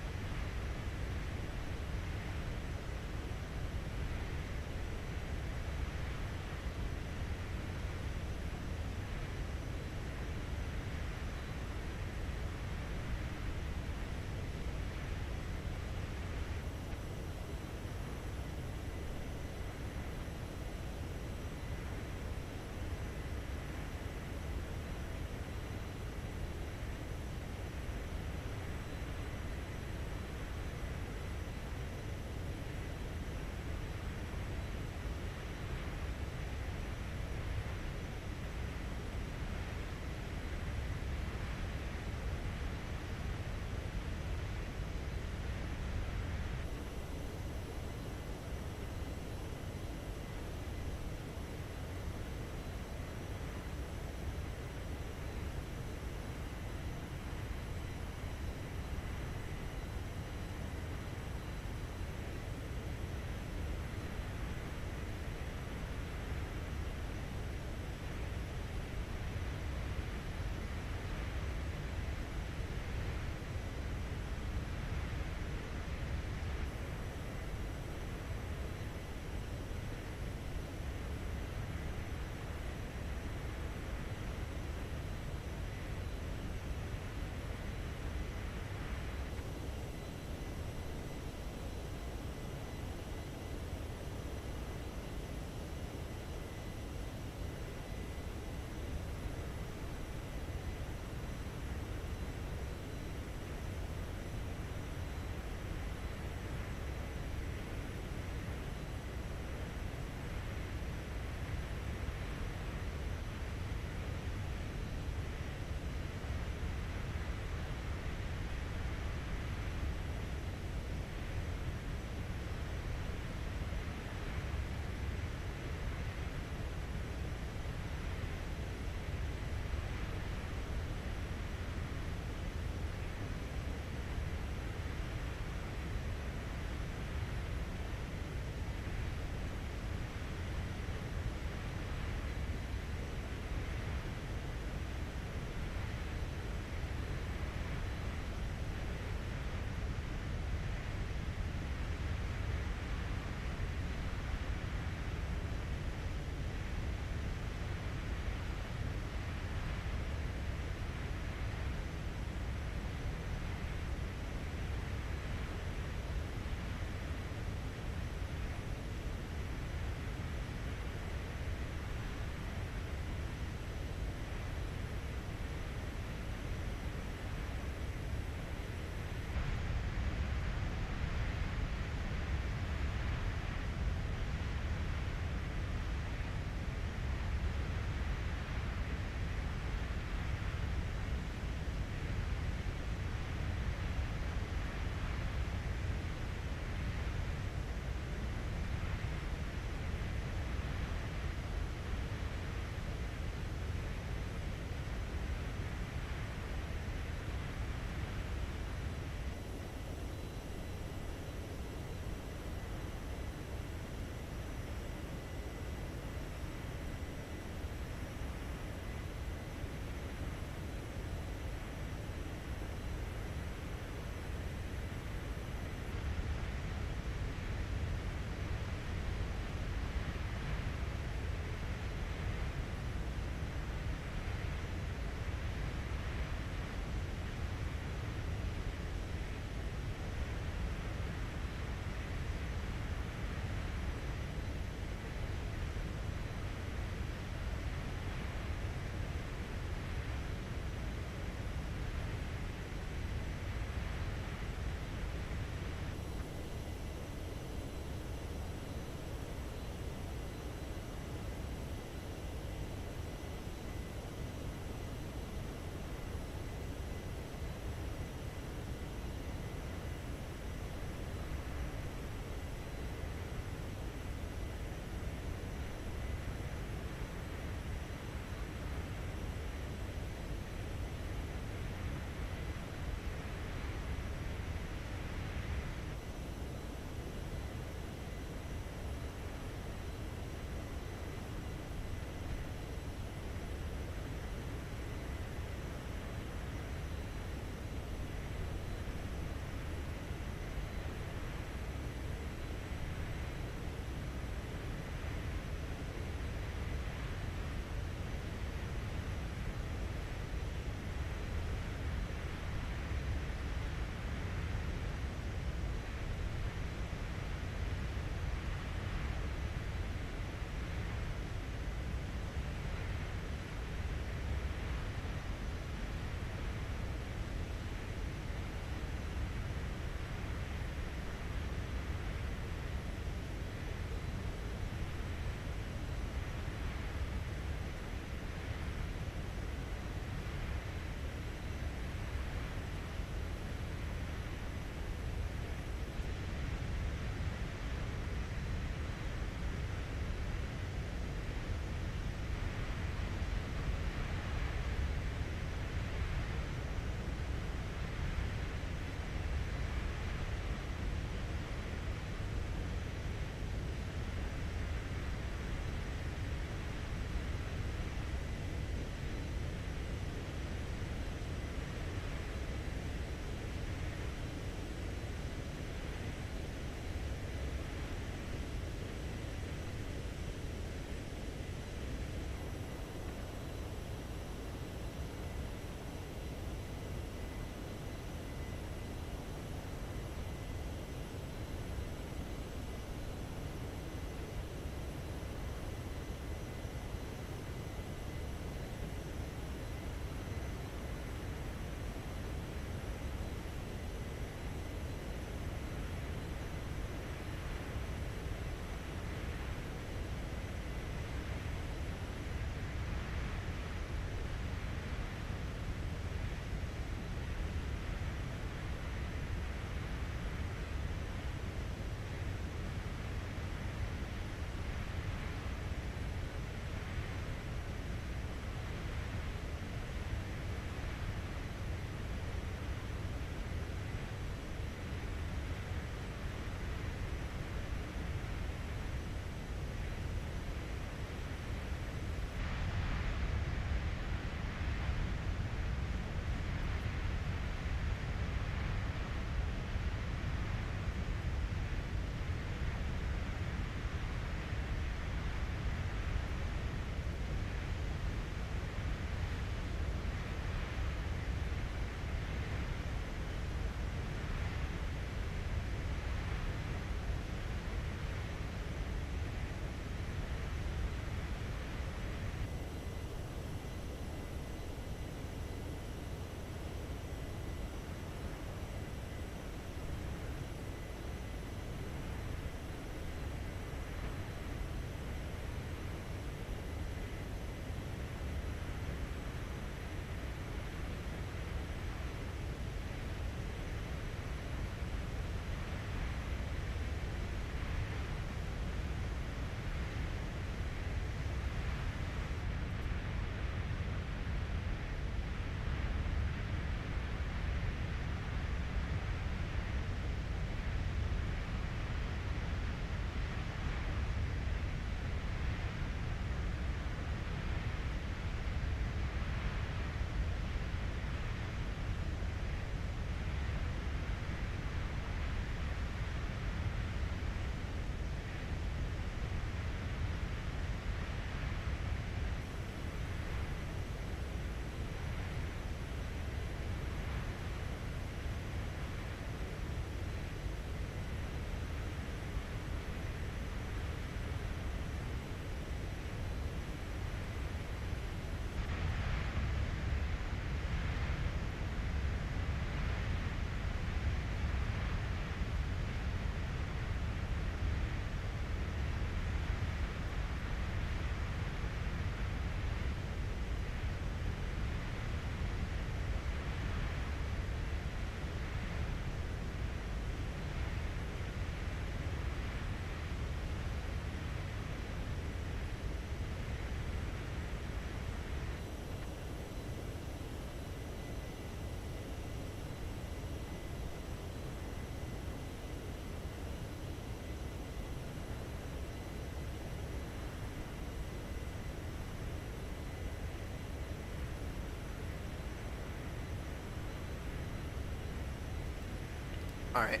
Alright.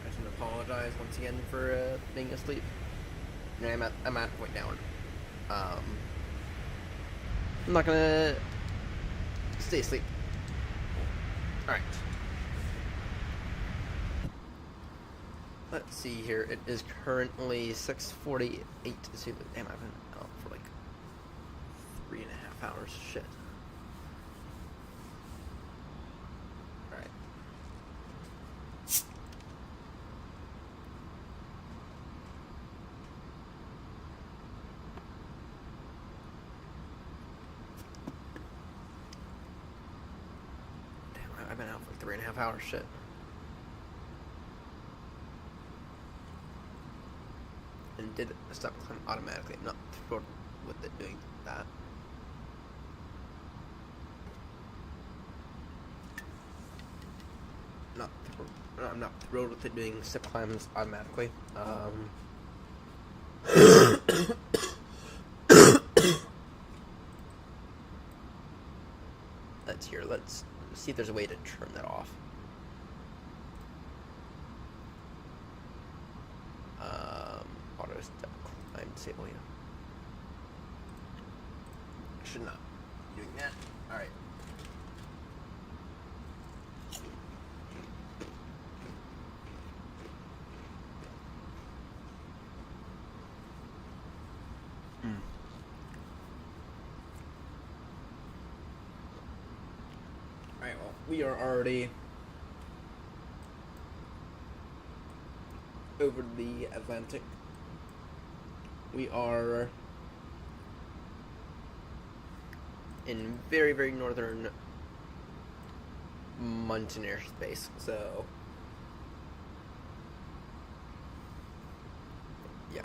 I just want to apologize once again for being asleep. No, I'm at a point down. I'm not gonna stay asleep. Alright. Let's see here. It is currently 6:48. See, damn, I've been out for like 3.5 hours. Shit. Alright. Damn, I've been out for 3.5 hours. Shit. And did a stop climb automatically. I'm not thrilled with it doing that. I'm not thrilled with it doing step climbs automatically. Let's see if there's a way to turn that off. Auto step climb disable, yeah. Should not be doing that. Alright. Alright, well, we are already over the Atlantic. We are in very, very northern mountain airspace, so yeah.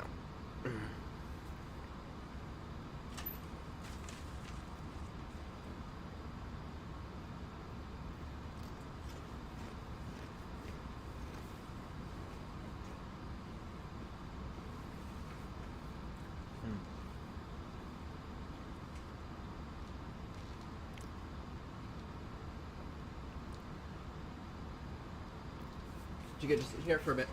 You could just sit here for a bit.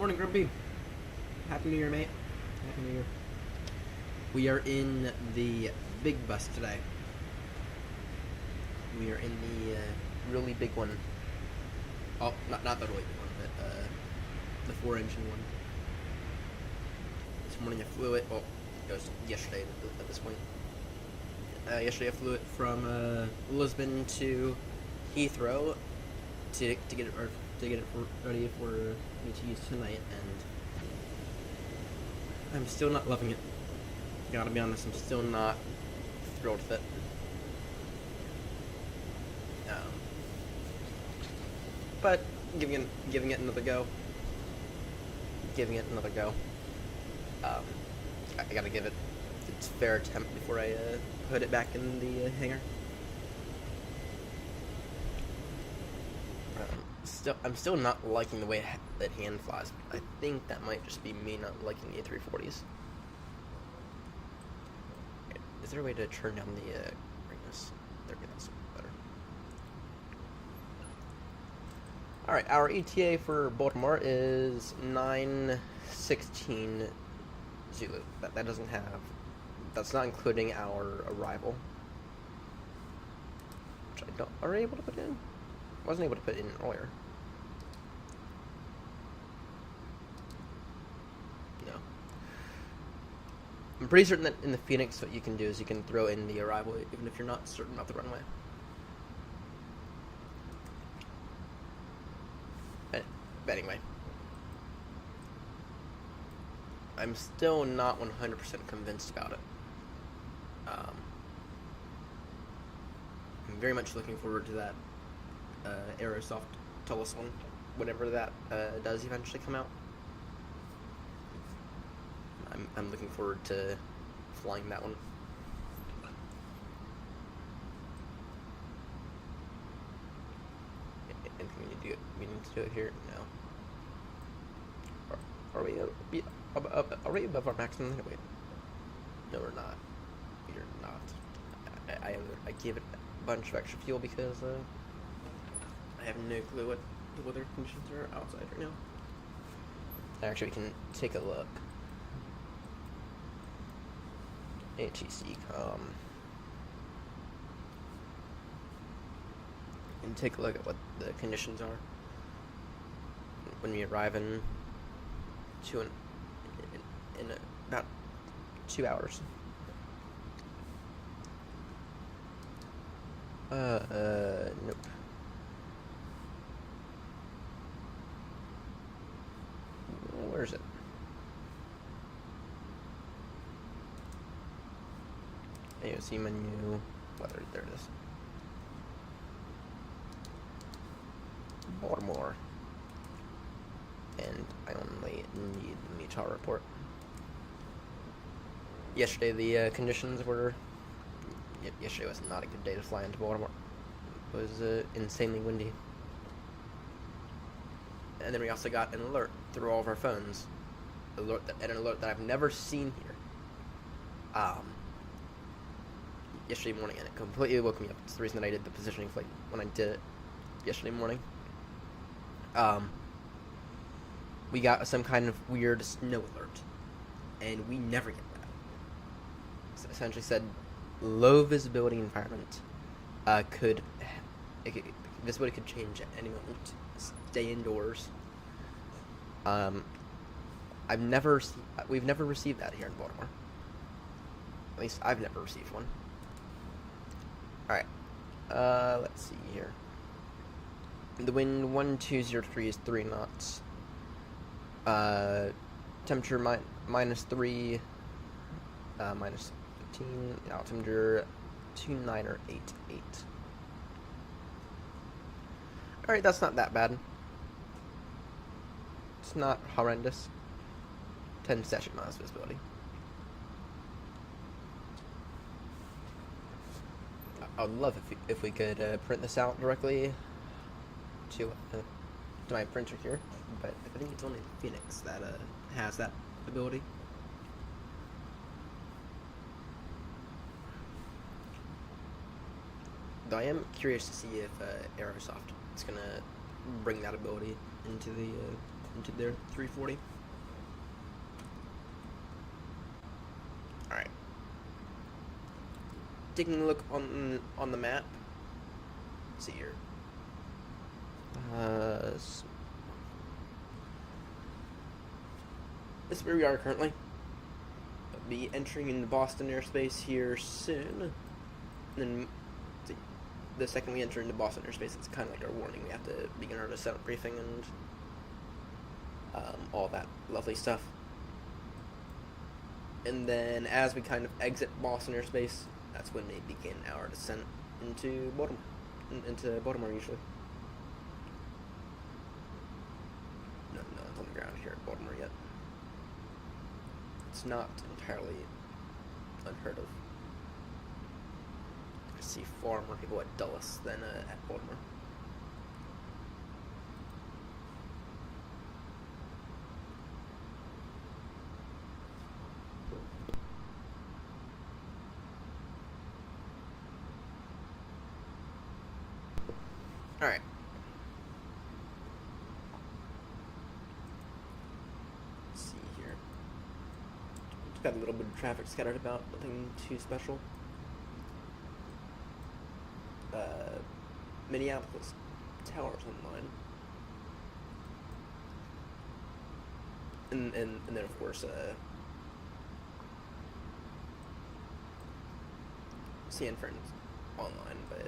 Morning, Grumpy. Happy New Year, mate. Happy New Year. We are in the big bus today. We are in the really big one. Oh, not the really big one, but the 4-engine one. This morning I flew it. Oh, it was yesterday at this point. Yesterday I flew it from Lisbon to Heathrow to get it ready for me to use tonight, and I'm still not loving it. Gotta be honest, I'm still not thrilled with it. But giving it another go. I gotta give it its fair attempt before I put it back in the hangar. I'm still not liking the way that hand flies. I think that might just be me not liking the A340s. Is there a way to turn down the brightness? There we go, that's better. Alright, our ETA for Baltimore is 9:16 Zulu. That doesn't have... That's not including our arrival. Which I don't... Are we able to put in? I wasn't able to put it in earlier. No. I'm pretty certain that in the Phoenix what you can do is you can throw in the arrival even if you're not certain about the runway. But anyway. I'm still not 100% convinced about it. I'm very much looking forward to that Aerosoft Tullus one, whenever that does eventually come out. I'm looking forward to flying that one. Anything we need to do it here? No. Are we above our maximum? Wait. No, we're not. We're not. I gave it a bunch of extra fuel because I have no clue what the weather conditions are outside right now. Actually, we can take a look. ATC and take a look at what the conditions are when we arrive in about 2 hours. Nope. Where is it? AOC menu, weather, there it is. Baltimore. And I only need the METAR report. Yesterday the conditions were... Yesterday was not a good day to fly into Baltimore. It was insanely windy. And then we also got an alert through all of our phones. An alert that I've never seen here. Yesterday morning, and it completely woke me up. It's the reason that I did the positioning flight when I did it yesterday morning. We got some kind of weird snow alert, and we never get that. It essentially said low visibility environment visibility could change at any moment. Stay indoors. We've never received that here in Baltimore. At least I've never received one. Alright. Let's see here. The wind 1203 is 3 knots. Temperature -3, -15. Altimeter 2988. Alright, that's not that bad. It's not horrendous. 10 statute miles visibility. I'd love if we could print this out directly to my printer here, but I think it's only Phoenix that has that ability. Though I am curious to see if Aerosoft is gonna bring that ability into the into their 340. Alright. Taking a look on the map. Let's see here. This is where we are currently. I'll be entering into Boston airspace here soon. And then the second we enter into Boston airspace, it's kind of like our warning. We have to begin our descent briefing and all that lovely stuff. And then as we kind of exit Boston airspace, that's when we begin our descent into Baltimore. Into Baltimore usually. No one's on the ground here at Baltimore yet. It's not entirely unheard of. I see far more people at Dulles than at Baltimore. Alright. Let's see here. Just got a little bit of traffic scattered about, nothing too special. Minneapolis Towers online. And then of course San Fran's online, but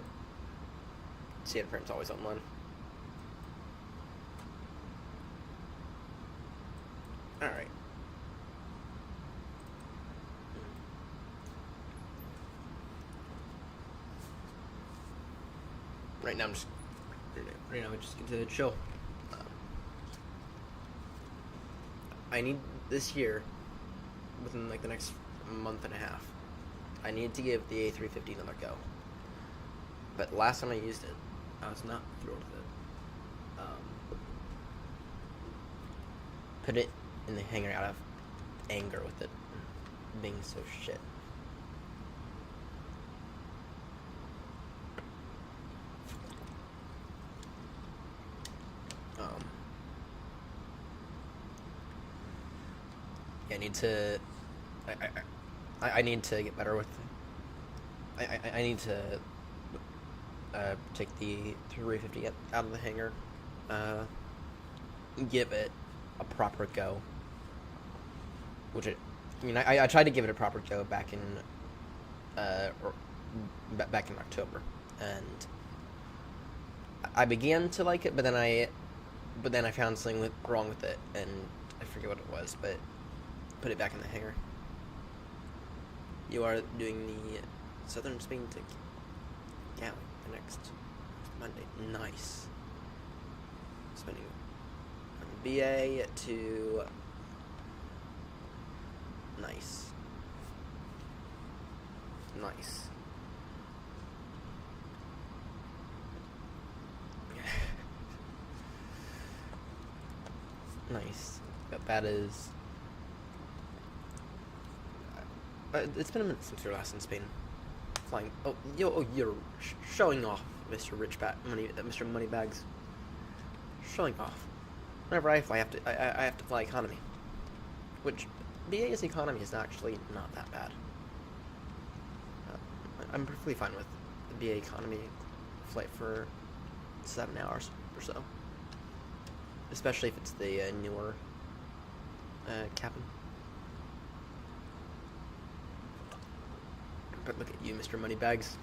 San Fran's always online. Alright. Right now I'm just gonna chill. I need this year, within like the next month and a half, I need to give the A350 another go. But last time I used it, I was not thrilled with it. Put it in the hangar out of anger with it being so shit. I need to. I need to get better with. I need to take the 350 out of the hangar, give it a proper go. I tried to give it a proper go back in October, and I began to like it, but then I found something wrong with it, and I forget what it was, but put it back in the hangar. You are doing the Southern Spain to Gatwick the next Monday. Nice. Spending from BA to nice. Nice. That is. It's been a minute since you're last in Spain. Flying. You're showing off, Mr. Mr. Moneybags. Showing off. Whenever I fly, I have to fly economy, which BA's economy is actually not that bad. I'm perfectly fine with the BA economy flight for 7 hours or so, especially if it's the newer cabin. But look at you, Mr. Moneybags.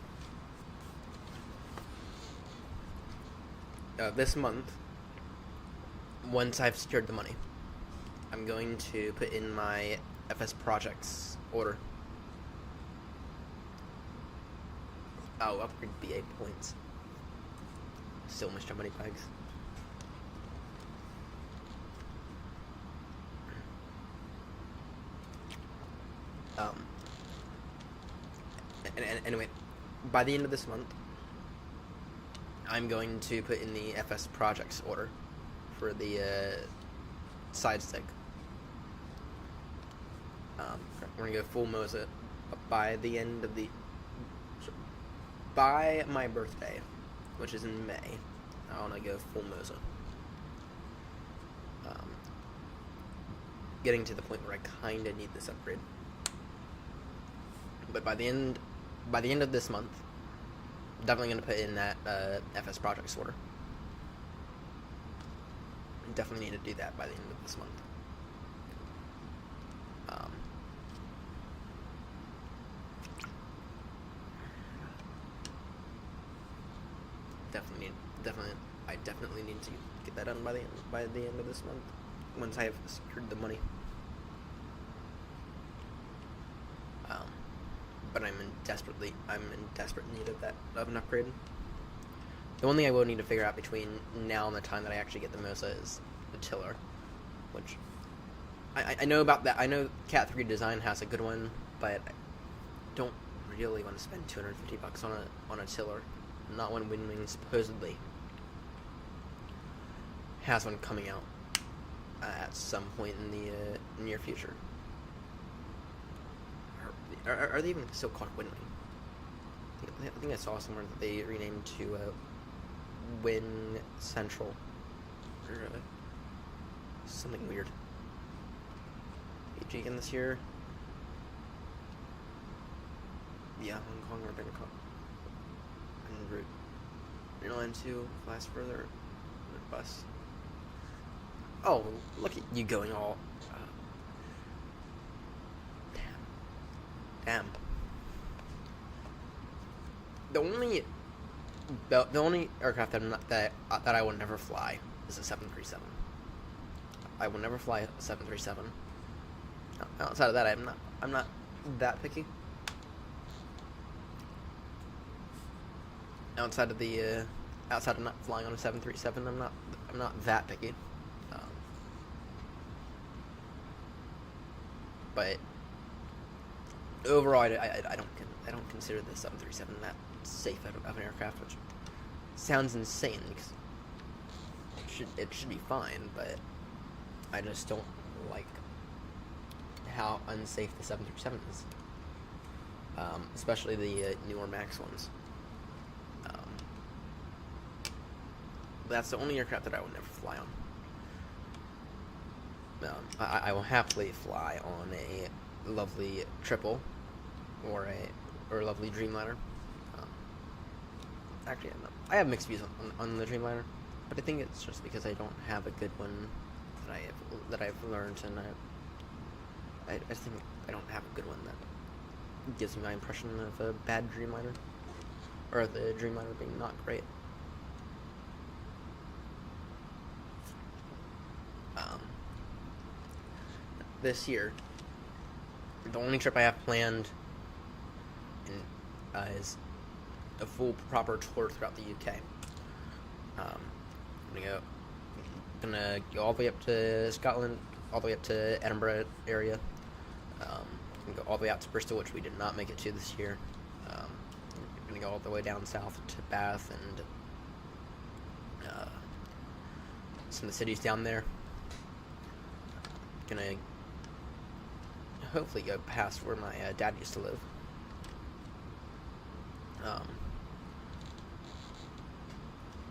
This month, once I've secured the money, I'm going to put in my FS projects order. Oh, upgrade BA points. Still Mr. Moneybags. Anyway, by the end of this month, I'm going to put in the FS projects order for the side stick. We're gonna go full Moza by the end of by my birthday, which is in May. I want to go full Moza. getting to the point where I kind of need this upgrade. But by the end of this month, I'm definitely going to put in that FS projects order. Definitely need to do that by the end of this month. I definitely need to get that done by the end of this month. Once I have secured the money. But I'm in desperate need of an upgrade. The one thing I will need to figure out between now and the time that I actually get the MOSA is the tiller, which I know about that. I know Cat 3 Design has a good one, but I don't really want to spend $250 on a tiller. Not when Windwing supposedly has one coming out at some point in the near future. Are they even still called Windwing? I think I saw somewhere that they renamed to Win Central or something weird. AG in this year. Yeah, Hong Kong or Bangkok. En route. Airline 2 flies further. Airbus. Oh, look at you going all. Damn. The only aircraft that I will never fly is a 737. I will never fly a 737. Outside of that, I'm not that picky. Outside of not flying on a 737, I'm not that picky. But overall, I don't consider the 737 that safe of an aircraft, which sounds insane because it should be fine, but I just don't like how unsafe the 737 is, especially the newer MAX ones. That's the only aircraft that I will never fly on. I will happily fly on a lovely triple or a lovely Dreamliner. Actually, I have mixed views on the Dreamliner, but I think it's just because I don't have a good one that I've learned, and I think I don't have a good one that gives me my impression of a bad Dreamliner, or the Dreamliner being not great. This year, the only trip I have planned is a full proper tour throughout the UK. I'm gonna go all the way up to Scotland, all the way up to Edinburgh area. Go all the way out to Bristol, which we did not make it to this year. Gonna go all the way down south to Bath and some of the cities down there. Gonna hopefully go past where my dad used to live.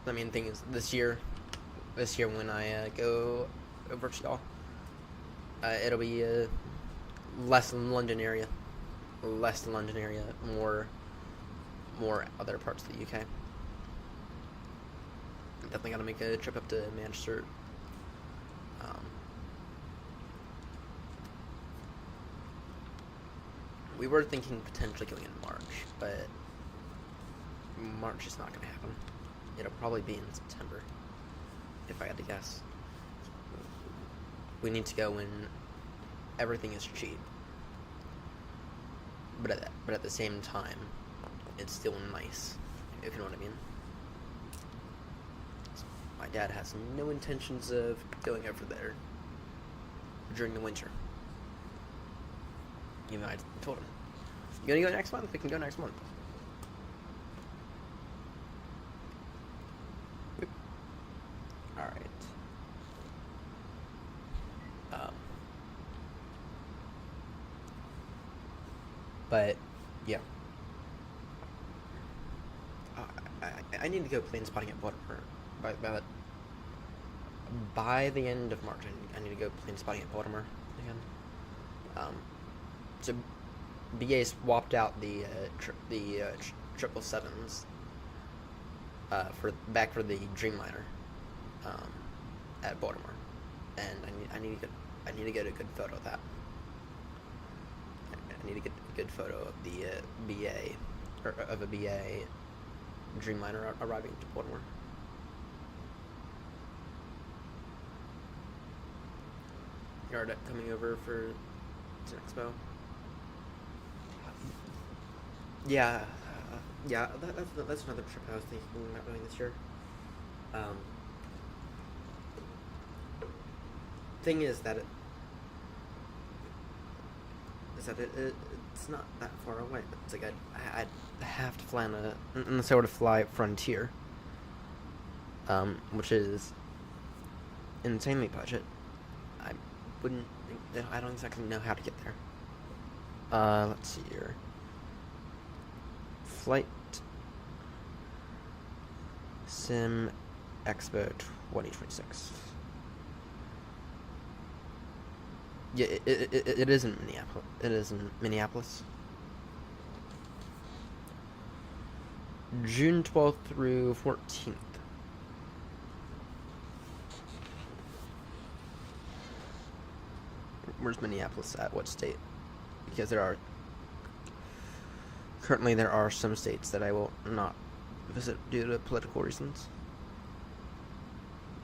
The main thing is this year when I go over to y'all, it'll be less than London area, more other parts of the UK. I'm definitely gonna make a trip up to Manchester. We were thinking potentially going in March, but March is not going to happen. It'll probably be in September, if I had to guess. We need to go when everything is cheap, but at the same time, it's still nice, if you know what I mean. My dad has no intentions of going over there during the winter. Even though I told him, "You gonna go next month? We can go next month." All right. But yeah, I need to go plane spotting at Baltimore. by the end of March, I need to go plane spotting at Baltimore again. So BA swapped out the 777s for the Dreamliner at Baltimore, and I need to get a good photo of that. I need to get a good photo of the BA or of a BA Dreamliner arriving to Baltimore. AirNott coming over for an expo. Yeah, that's another trip I was thinking about doing this year. Thing is that it's not that far away. It's like I'd have to fly unless I were to fly Frontier, which is insanely budget. I don't exactly know how to get there. Let's see here. Flight Sim Expo 2026. Yeah, it is in Minneapolis. It is in Minneapolis. June 12th through 14th. Where's Minneapolis at? What state? Because currently there are some states that I will not visit due to political reasons.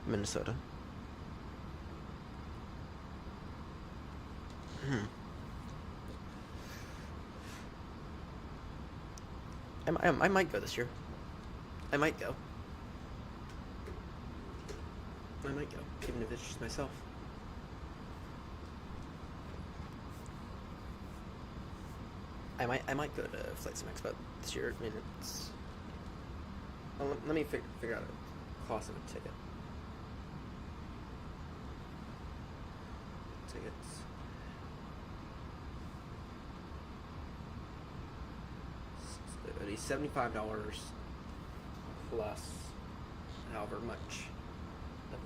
Minnesota. I might go this year. I might go, even if it's just myself. I might go to Flight Sim Expo this year. I mean, it's. Well, let me figure out a cost of a ticket. Tickets. So it'd be $75 plus however much the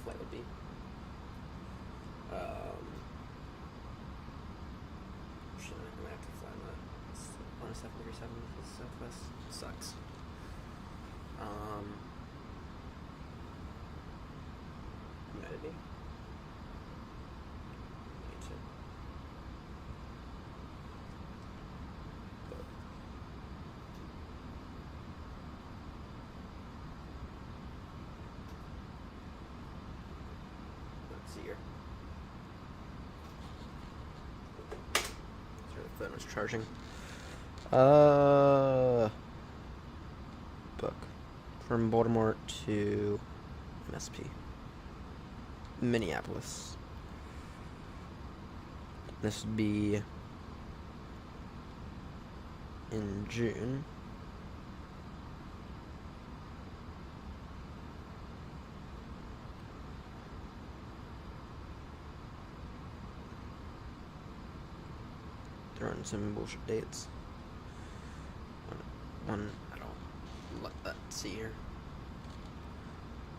flight would be. I'm gonna have to fly on a 737 because Southwest sucks. United me? Me too. But let's see here. Sure, the phone was charging. Book from Baltimore to MSP. Minneapolis. This would be in June. Throwing some bullshit dates. Let's see here.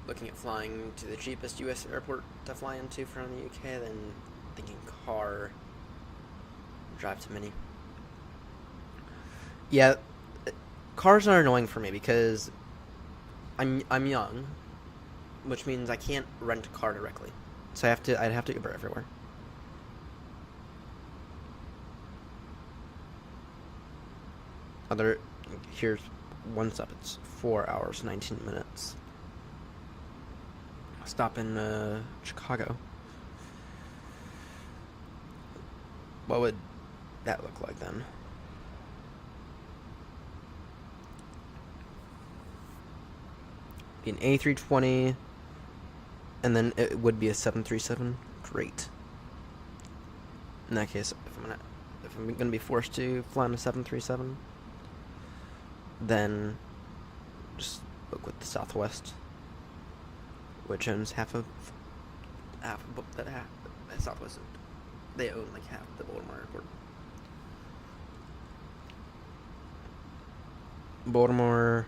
Looking at flying to the cheapest U.S. airport to fly into from the UK, then thinking car, drive to Mini. Yeah, cars are annoying for me because I'm young, which means I can't rent a car directly, so I'd have to Uber everywhere. Here's one stop. It's 4 hours 19 minutes. Stop in Chicago. What would that look like then? Be an A320, and then it would be a 737. Great. In that case, if I'm gonna be forced to fly on a 737. Then just book with the Southwest, which owns half of Southwest. They own like half of the Baltimore airport. Baltimore,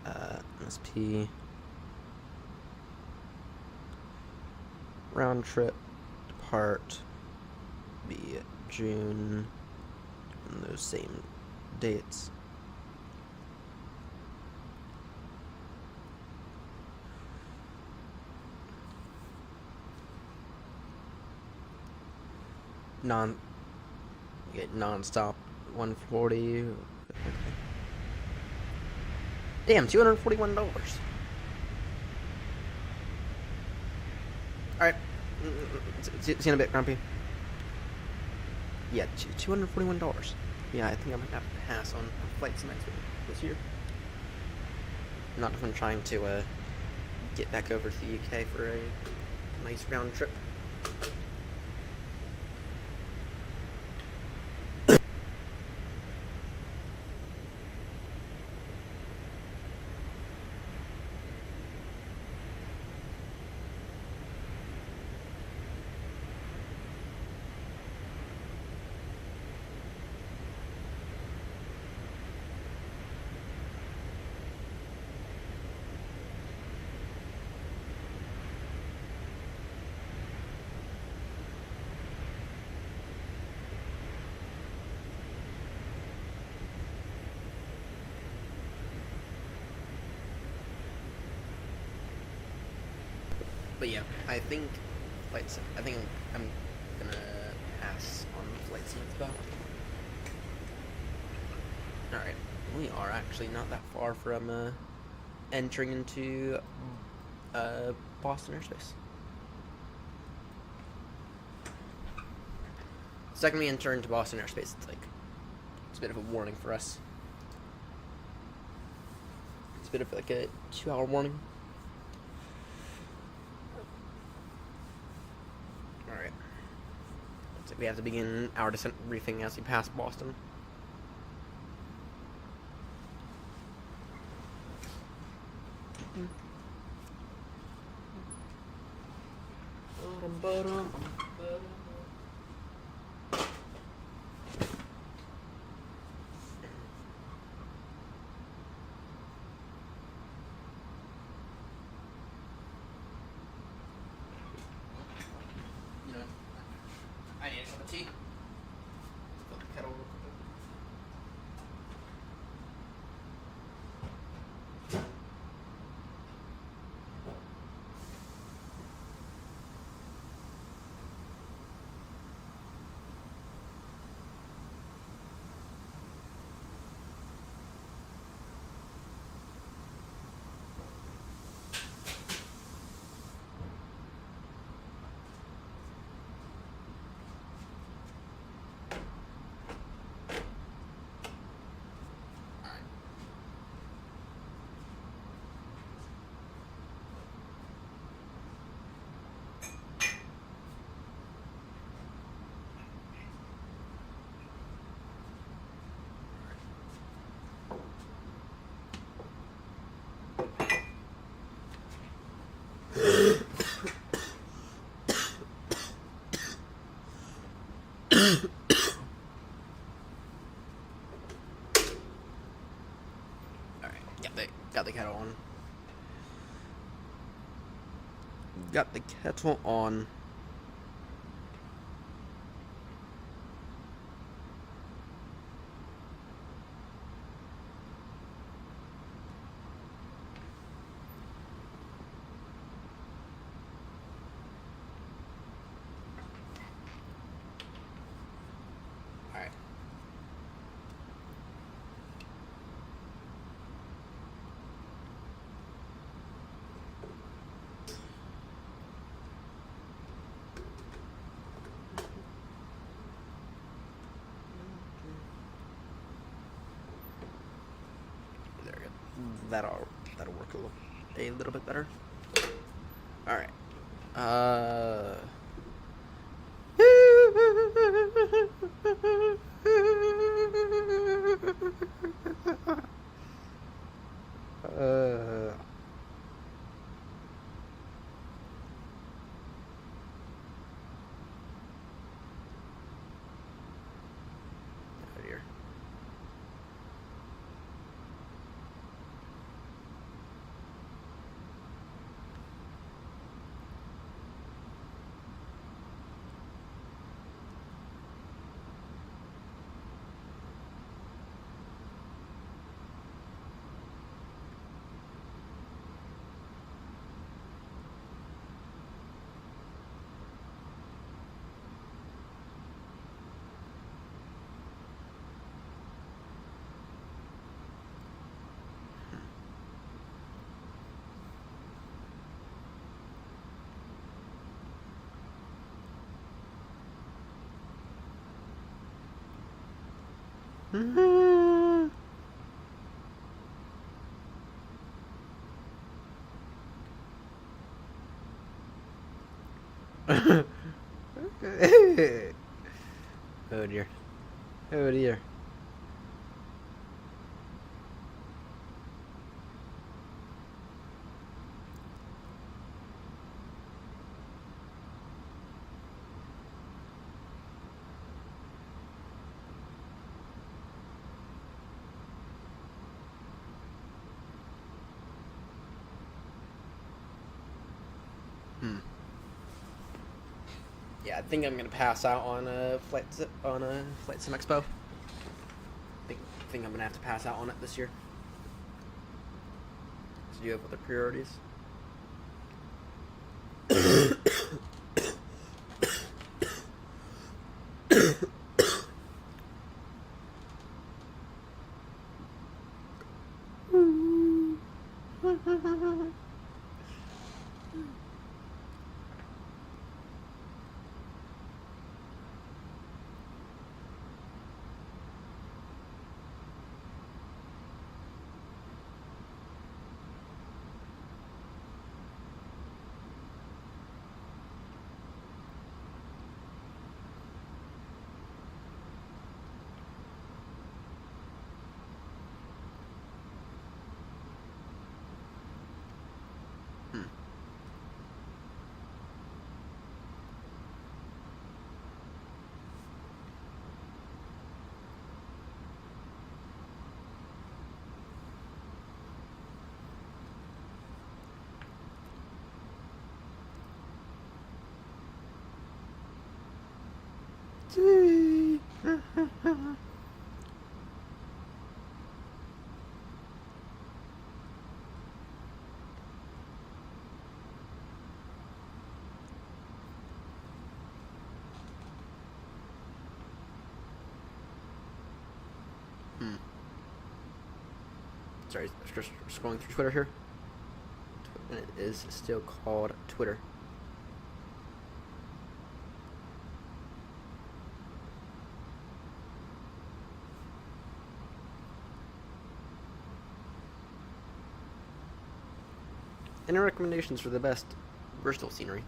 MSP, round trip depart be June and those same dates. Non-stop 140. Damn, $241. Alright. See you in a bit, Grumpy. Yeah, $241. Yeah, I think I might have to pass on flights next week this year. Not if I'm trying to get back over to the UK for a nice round trip. But yeah, I think I'm gonna pass on flights and stuff. Alright, we are actually not that far from entering into Boston airspace. The second we enter into Boston airspace, it's a bit of a warning for us. It's a bit of like a 2-hour warning. Alright. So we have to begin our descent briefing as we pass Boston. I need a cup of tea. Fill the kettle real quick. Got the kettle on. Got the kettle on. Alright. There we go. That'll work a little bit better. All right. Oh dear. Oh dear. Oh dear. Yeah, I think I'm gonna pass out on a flight sim expo. Think I'm gonna have to pass out on it this year. So do you have other priorities? Sorry, just scrolling through Twitter here. And it is still called Twitter. Any recommendations for the best Bristol scenery?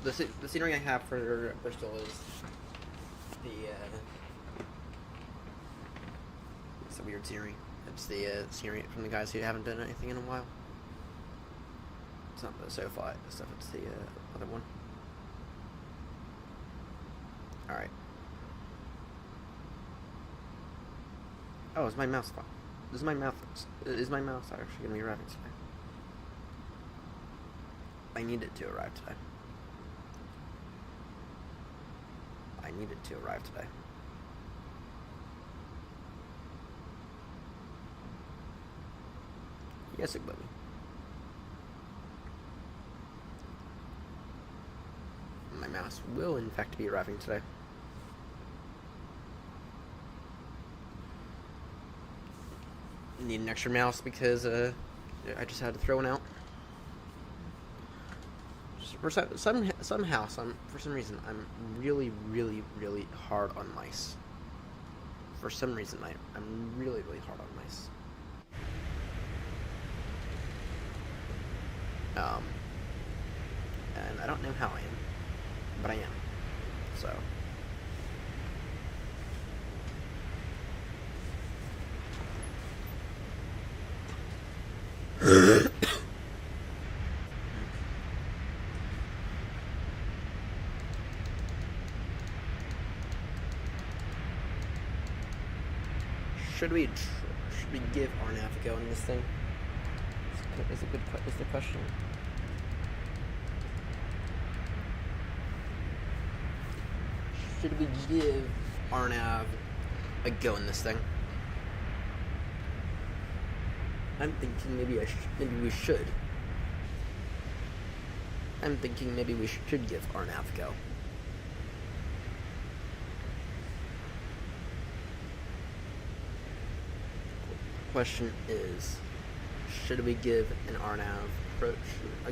The scenery I have for Bristol is it's a weird scenery. It's the scenery from the guys who haven't done anything in a while. It's not the SoFi stuff, it's the other one. Alright. Oh, is my mouse fine? Is my mouse actually gonna be arriving today? I need it to arrive today. I need it to arrive today. Yes, it will. My mouse will, in fact, be arriving today. Need an extra mouse because I just had to throw one out. For some reason, I'm really hard on mice. For some reason, I'm really hard on mice. And I don't know how I am, but I am. So. Should we give AirNott a go on this thing? Is the question. Should we give AirNott a go in this thing? I'm thinking maybe we should. I'm thinking maybe we should give AirNott a go. question is, should we give an RNAV approach a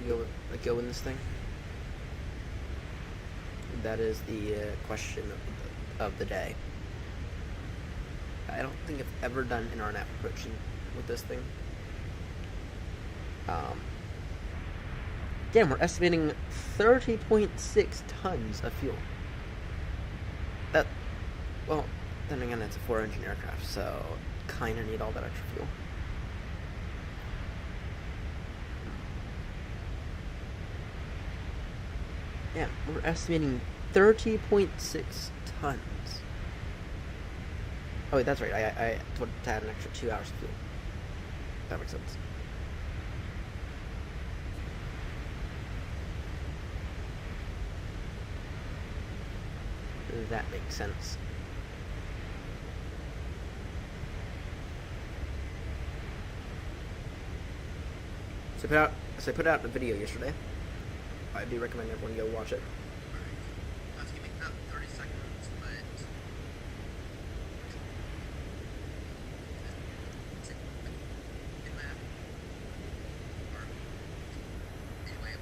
go in this thing? That is the question of the day. I don't think I've ever done an RNAV approach with this thing. Again, we're estimating 30.6 tons of fuel. That, well, then again, it's a 4-engine aircraft, so kind of need all that extra fuel. Yeah, we're estimating 30.6 tons. Oh wait, that's right. I told it to add an extra 2 hours of fuel. That makes sense. That makes sense. So I put out a video yesterday. I do recommend everyone go watch it. Let's give me 30 seconds, but anyway.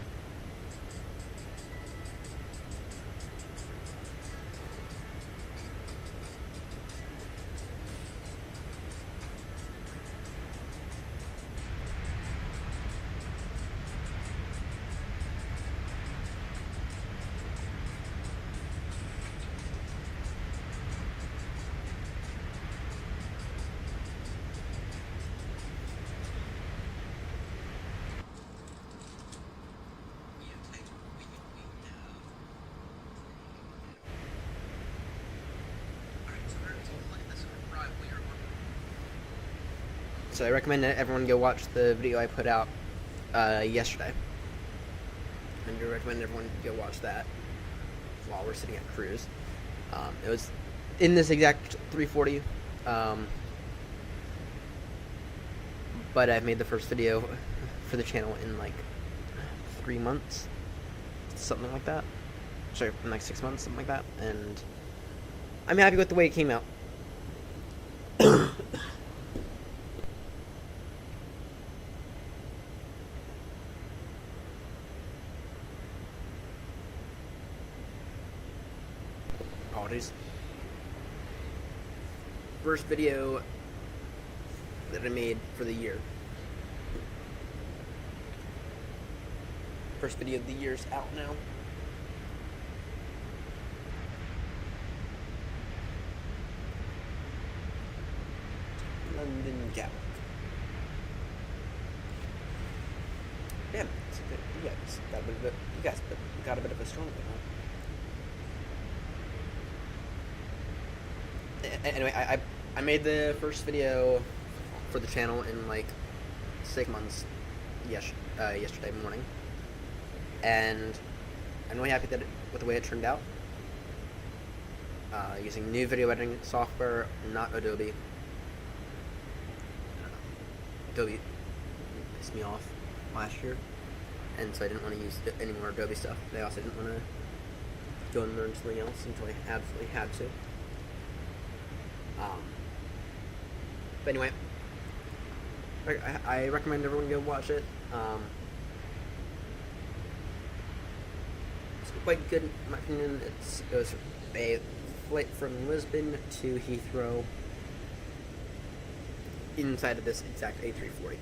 So I recommend that everyone go watch the video I put out yesterday. And I recommend everyone go watch that while we're sitting at cruise. It was in this exact 340, but I've made the first video for the channel in like 3 months, something like that. Sorry, in like 6 months, something like that. And I'm happy with the way it came out. Apologies. First video that I made for the year. First video of the year's out now. London Gatwick. Damn, you guys got a bit of a strong one, huh? Anyway, I made the first video for the channel in like 6 months yesterday morning, and I'm really happy with the way it turned out. Using new video editing software, not Adobe. Adobe pissed me off last year, and so I didn't want to use any more Adobe stuff. I also didn't want to go and learn something else until I absolutely had to. But anyway, I recommend everyone go watch it. It's quite good in my opinion. It goes a flight from Lisbon to Heathrow inside of this exact A340.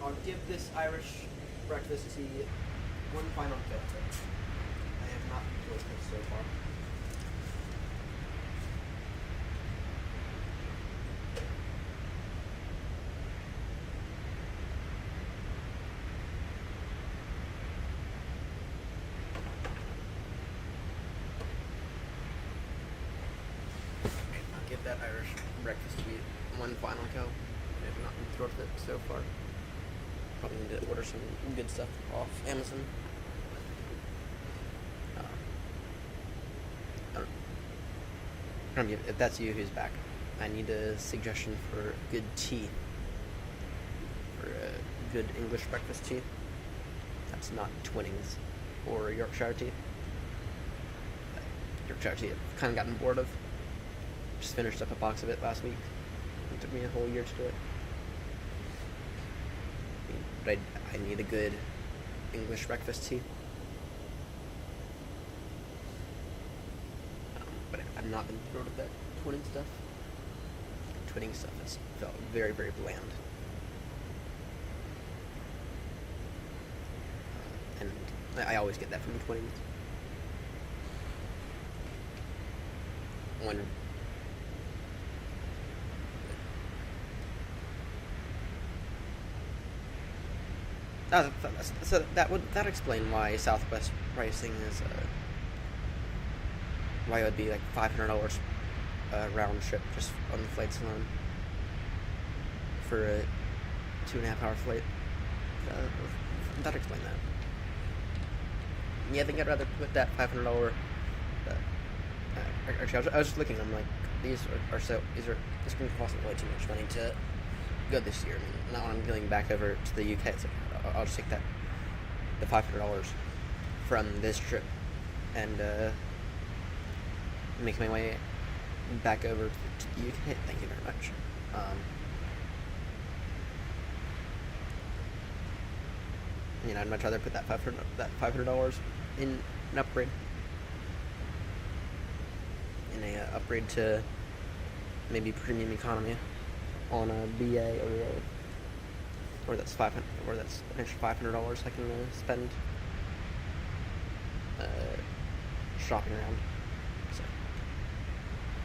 I'll give this Irish breakfast tea one final go. I have not enjoyed this so far. I'll give that Irish breakfast tea one final go. I have not enjoyed it so far. Probably need to order some good stuff off Amazon. If that's you who's back, I need a suggestion for good tea. For a good English breakfast tea. That's not Twinings or Yorkshire tea. Yorkshire tea I've kind of gotten bored of. Just finished up a box of it last week. It took me a whole year to do it. But I need a good English breakfast tea. But I've not been thrilled with that twinning stuff. Twinning stuff has felt very, very bland. And I always get that from Twinings. When so that explain why Southwest pricing is why it would be like $500 round trip just on the flights alone for a 2.5 hour flight. That explain that. Yeah, I think I'd rather put that $500. Actually, I was just looking. I'm like, this is going to cost me way too much money to go this year. I mean, not when I'm going back over to the UK. It's like, I'll just take the $500 from this trip and make my way back over to the UK. Thank you very much. I'd much rather put that $500 in an upgrade. In a upgrade to maybe premium economy on a BA or that's an extra $500 I can spend shopping around. So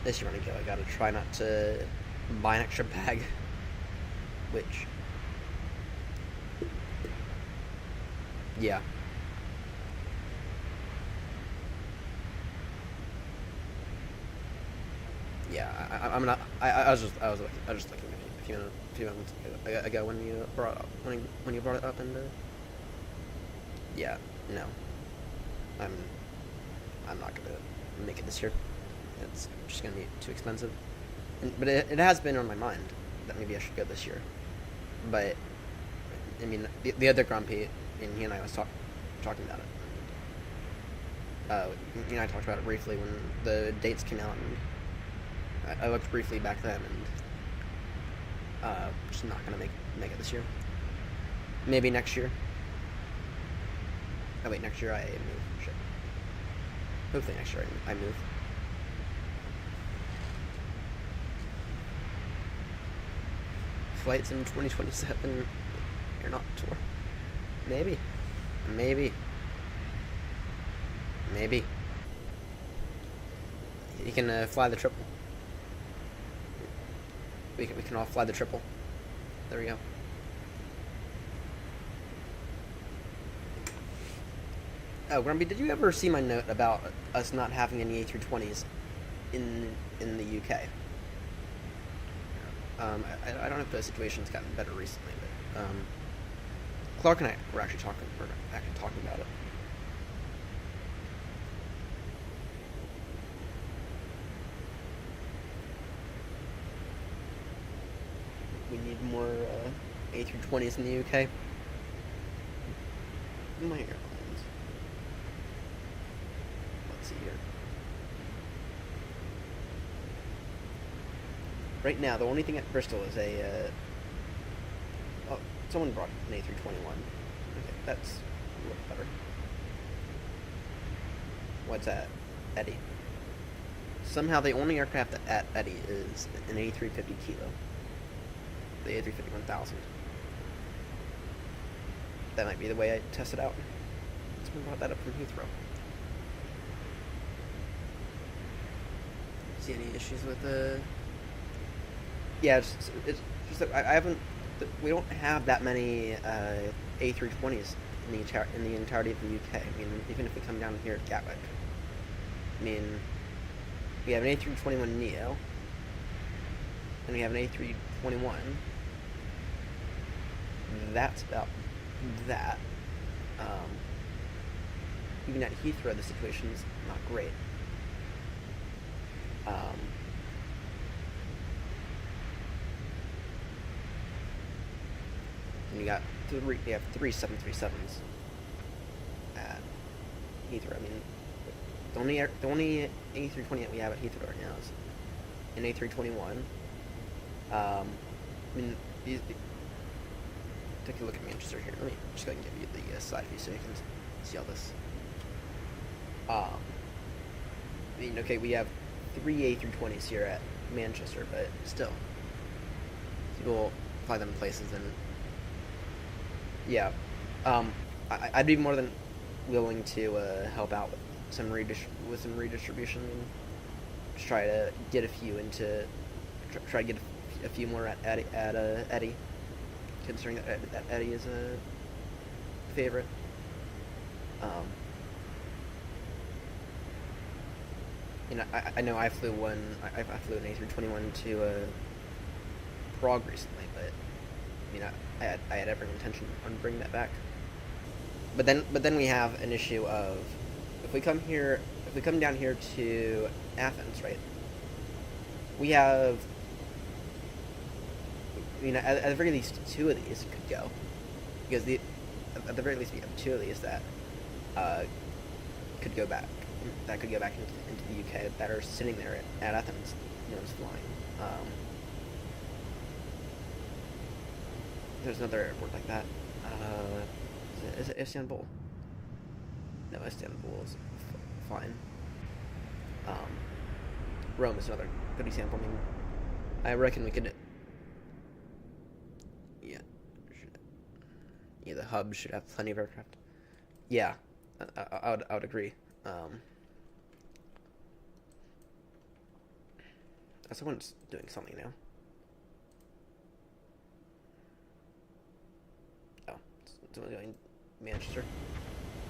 this year when I go, I gotta try not to buy an extra bag, which yeah. Yeah, I was just looking a few moments ago when you brought it up, and yeah, no, I'm not gonna make it this year. It's just gonna be too expensive. But it has been on my mind that maybe I should go this year. But I mean, the other Grumpy, and he and I was talking about it. I talked about it briefly when the dates came out, and I looked briefly back then, and just not gonna make it this year. Maybe next year. Oh wait, next year I move. Shit. Hopefully next year I move. Flights in 2027. AirNott tour. Maybe. You can fly the triple. We can all fly the triple. There we go. Oh, Grumpy, did you ever see my note about us not having any A320s in the UK? I don't know if the situation's gotten better recently, but Clark and I were actually talking about it. We need more A320s in the UK. My airlines. Let's see here. Right now, the only thing at Bristol is a. Oh, someone brought an A321. Okay, that's a little better. What's that? Eddie. Somehow, the only aircraft at Eddie is an A350 Kilo. The A350-1000. that might be the way I test it out. Someone brought that up from Heathrow. See any issues with the? Yeah, it's just that I haven't. We don't have that many A320s in the entirety of the UK. I mean, even if we come down here at Gatwick, I mean, we have an A321 Neo, and we have an A321. That's about that. Even at Heathrow, the situation's not great. And you have three 737s at Heathrow. I mean, the only A320 that we have at Heathrow right now is an A321. I mean, take a look at Manchester here. Let me just go ahead and give you the side view so you can see all this. I mean, okay, we have 3 A320s here at Manchester, but still, people fly them places, and yeah, I'd be more than willing to help out with some redistribution, and just try to get a few into, try to get a few more at Eddie, considering that Eddie is a favorite. You know, I know I flew an A321 to Prague recently, but I mean, I had every intention on bringing that back. But then we have an issue of if we come down here to Athens, right? We have, you know, at the very least 2 of these could go, because at the very least we have 2 of these that could go back into the UK that are sitting there at Athens. No one's flying. There's another airport like that. Is it Istanbul? No, Istanbul is fine. Rome is another good example. I mean, I reckon we could. Yeah, the hub should have plenty of aircraft. Yeah, I would agree. Someone's doing something now. Oh, someone's doing Manchester.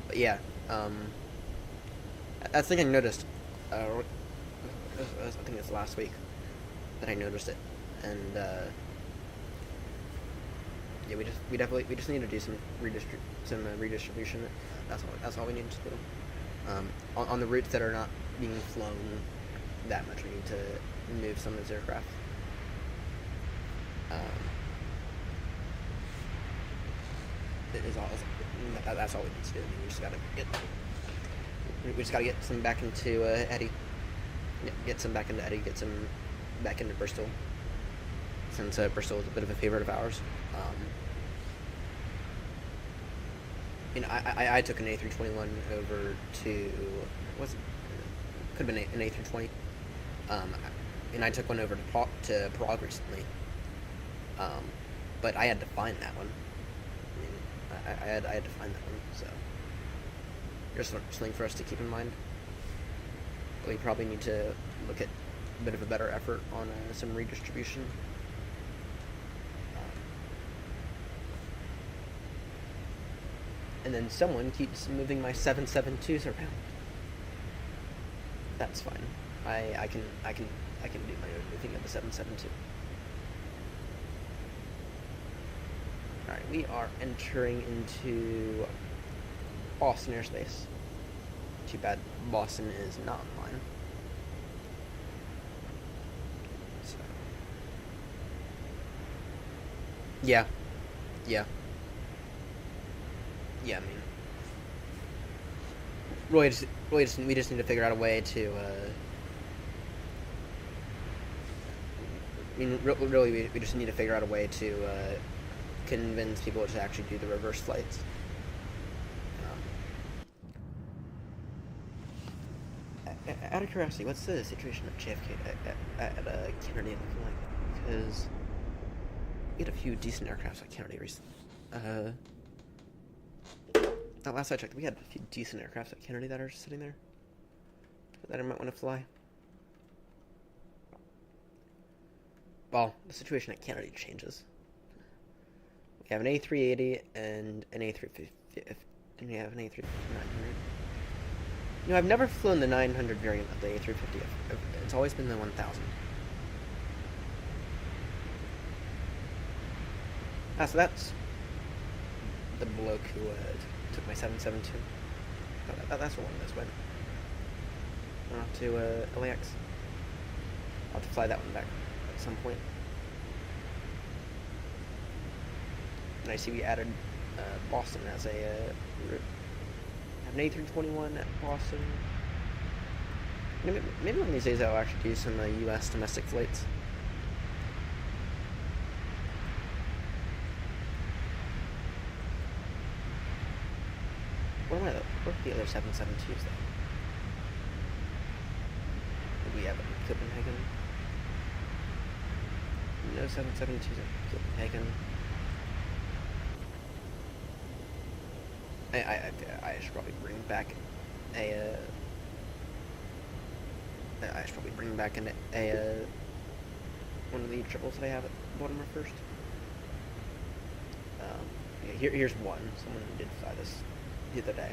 But yeah, that's the thing I noticed. I think it's last week that I noticed it, and yeah, we just need to do some redistribution. That's all we need to do. On the routes that are not being flown that much, we need to move some of those aircraft. That's all we need to do. I mean, we just gotta get some back into Eddie. Get some back into Eddie. Get some back into Bristol, since Bristol is a bit of a favorite of ours. You know, I took an A321 over to could have been an A320. And I took one over to Prague recently. But I had to find that one. I mean, I had to find that one. So there's something for us to keep in mind. We probably need to look at a bit of a better effort on some redistribution. And then someone keeps moving my 772s around. That's fine. I can do my own moving of the 772. Alright, we are entering into Boston airspace. Too bad Boston is not online. So yeah. I mean, we just need to figure out a way to. I mean, really, we just need to figure out a way to convince people to actually do the reverse flights. Out of curiosity, what's the situation at JFK at Kennedy looking like? Because we had a few decent aircrafts at Kennedy recently. last I checked, we had a few decent aircrafts at Kennedy that are just sitting there that I might want to fly. Well, the situation at Kennedy changes. We have an A380 and an A350, and we have an A350-900. You know, I've never flown the 900 variant of the A350. It's always been the 1000. Ah, so that's the bloke who took my 772. That's where one of those went. Went off to LAX. I'll have to fly that one back at some point. And I see we added Boston as a route. Have an A321 at Boston. Maybe one of these days I'll actually do some U.S. domestic flights. What are the other 772s though? We have in Copenhagen. No 772s in Copenhagen. I should probably bring back a. I should probably bring back one of the triples that I have at Baltimore first. Yeah, here's one. Someone did fly this the other day.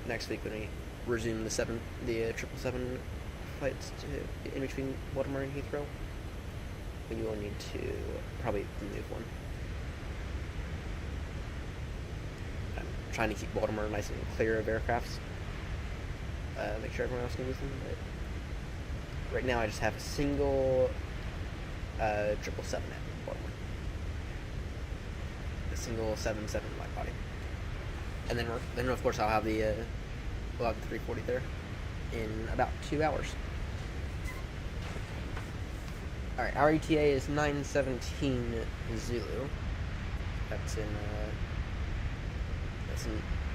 Next week when we resume the 777 flights in between Baltimore and Heathrow, we will need to probably move one. I'm trying to keep Baltimore nice and clear of aircrafts. Make sure everyone else can use them, but right now I just have a single 777 at Baltimore. A single 777 wide body. And then of course I'll have the 340 there in about 2 hours. Alright, our ETA is 9:17 Zulu. That's in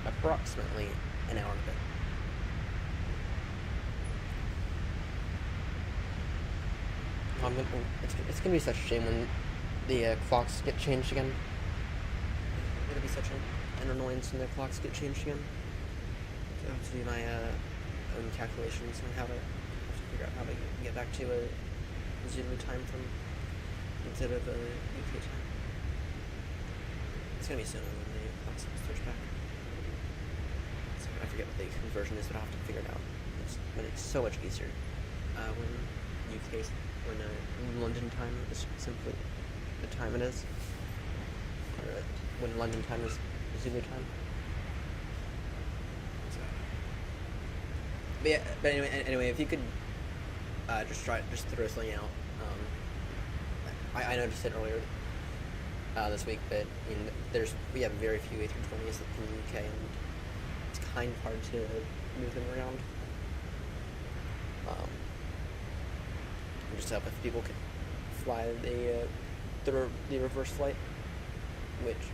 approximately an hour and a bit. It's gonna be such a shame when the clocks get changed again. It's gonna be such an annoyance when the clocks get changed again. So I have to do my own calculations on how to figure out how to get back to a Zulu time instead of a UK time. It's gonna be soon when the clocks switch back. So I forget what the conversion is, but I'll have to figure it out. It's so much easier when London time is simply the time it is, or when London time is Zulu time. So, but anyway, if you could just throw something out. I noticed it earlier this week, but we have very few A320s in the UK, and it's kind of hard to move them around. Just up if people could fly the reverse flight, which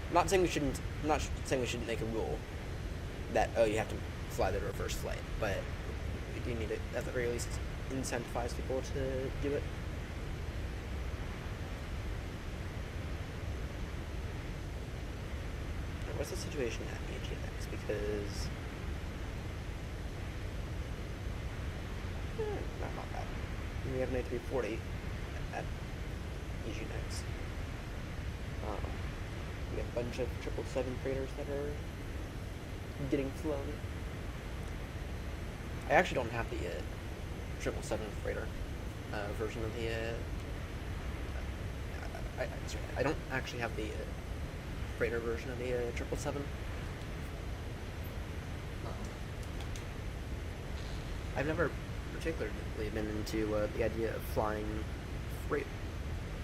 I'm not saying we shouldn't make a rule that you have to fly the reverse flight, but we do need to at the very least incentivize people to do it. Now, what's the situation at ATX? Because not bad. We have an A340 at EGNX. We have a bunch of 777 freighters that are getting flown. I actually don't have the 777 freighter version of the. I don't actually have the freighter version of the 777. I've never particularly been into the idea of flying freight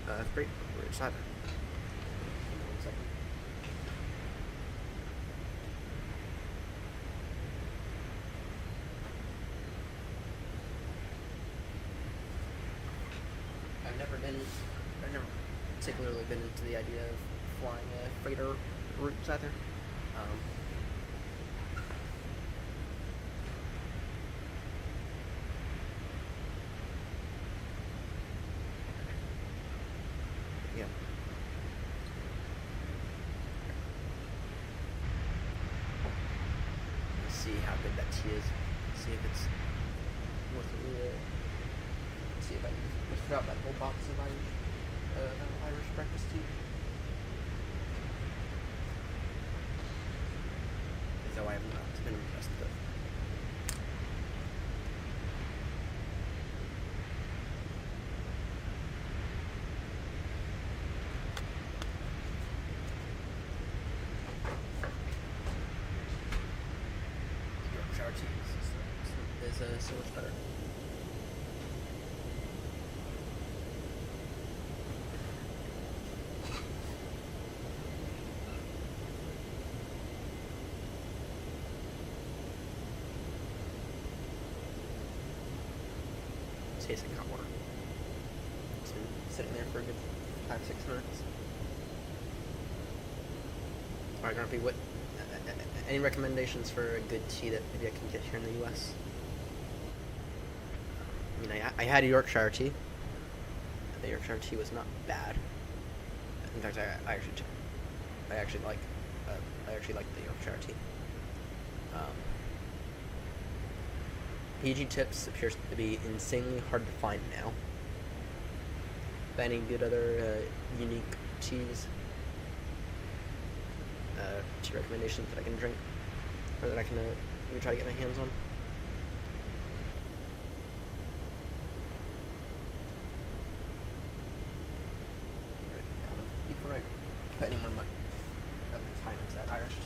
routes either. One second. I've never particularly been into the idea of flying freighter routes either. see how good that tea is. See if it's worth it. See if I can fill out that whole box of Irish breakfast tea. Though I have not been impressed with. Yorkshire tea is so much better. Tastes like hot water. It's been sitting there for a good 5-6 minutes. Alright, Grumpy, what? Any recommendations for a good tea that maybe I can get here in the U.S.? I mean, I had a Yorkshire tea. The Yorkshire tea was not bad. In fact, I actually like the Yorkshire tea. PG Tips appears to be insanely hard to find now. Any good other unique teas? Tea recommendations that I can drink, or that I can maybe try to get my hands on? Before I put any more of my time into that Irish tea.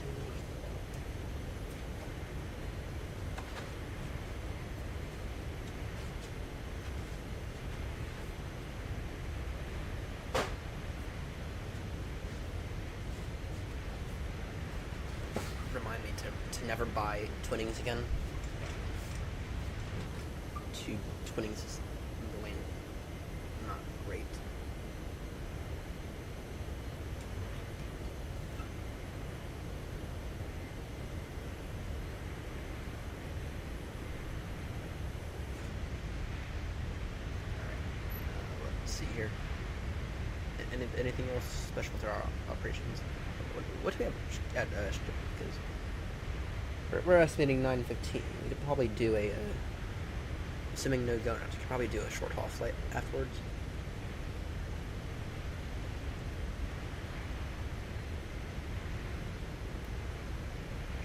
Remind me to never buy Twinnings again. Twinnings is really not great. Let's see here. Anything else special with our operations? What do we have at because we're estimating 9:15. We could probably do a assuming no go-nuts, we could probably do a short haul flight afterwards.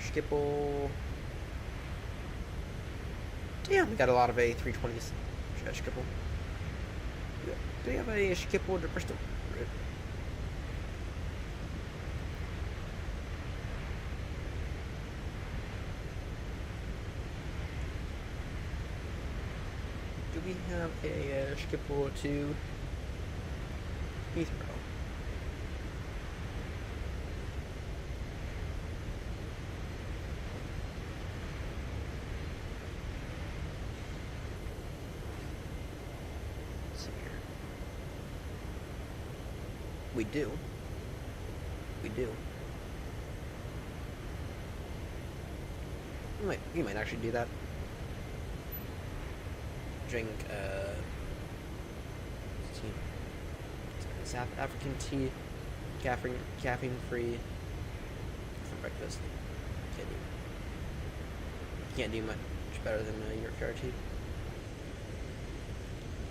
Schiphol. Yeah, we got a lot of A320s at Schiphol. Do we have a Schiphol to Bristol? Do we have a Schiphol to Heathrow? Let's see here. We do. We might actually do that. Drink South African tea, caffeine free for breakfast. Can't do much better than Yorkshire tea.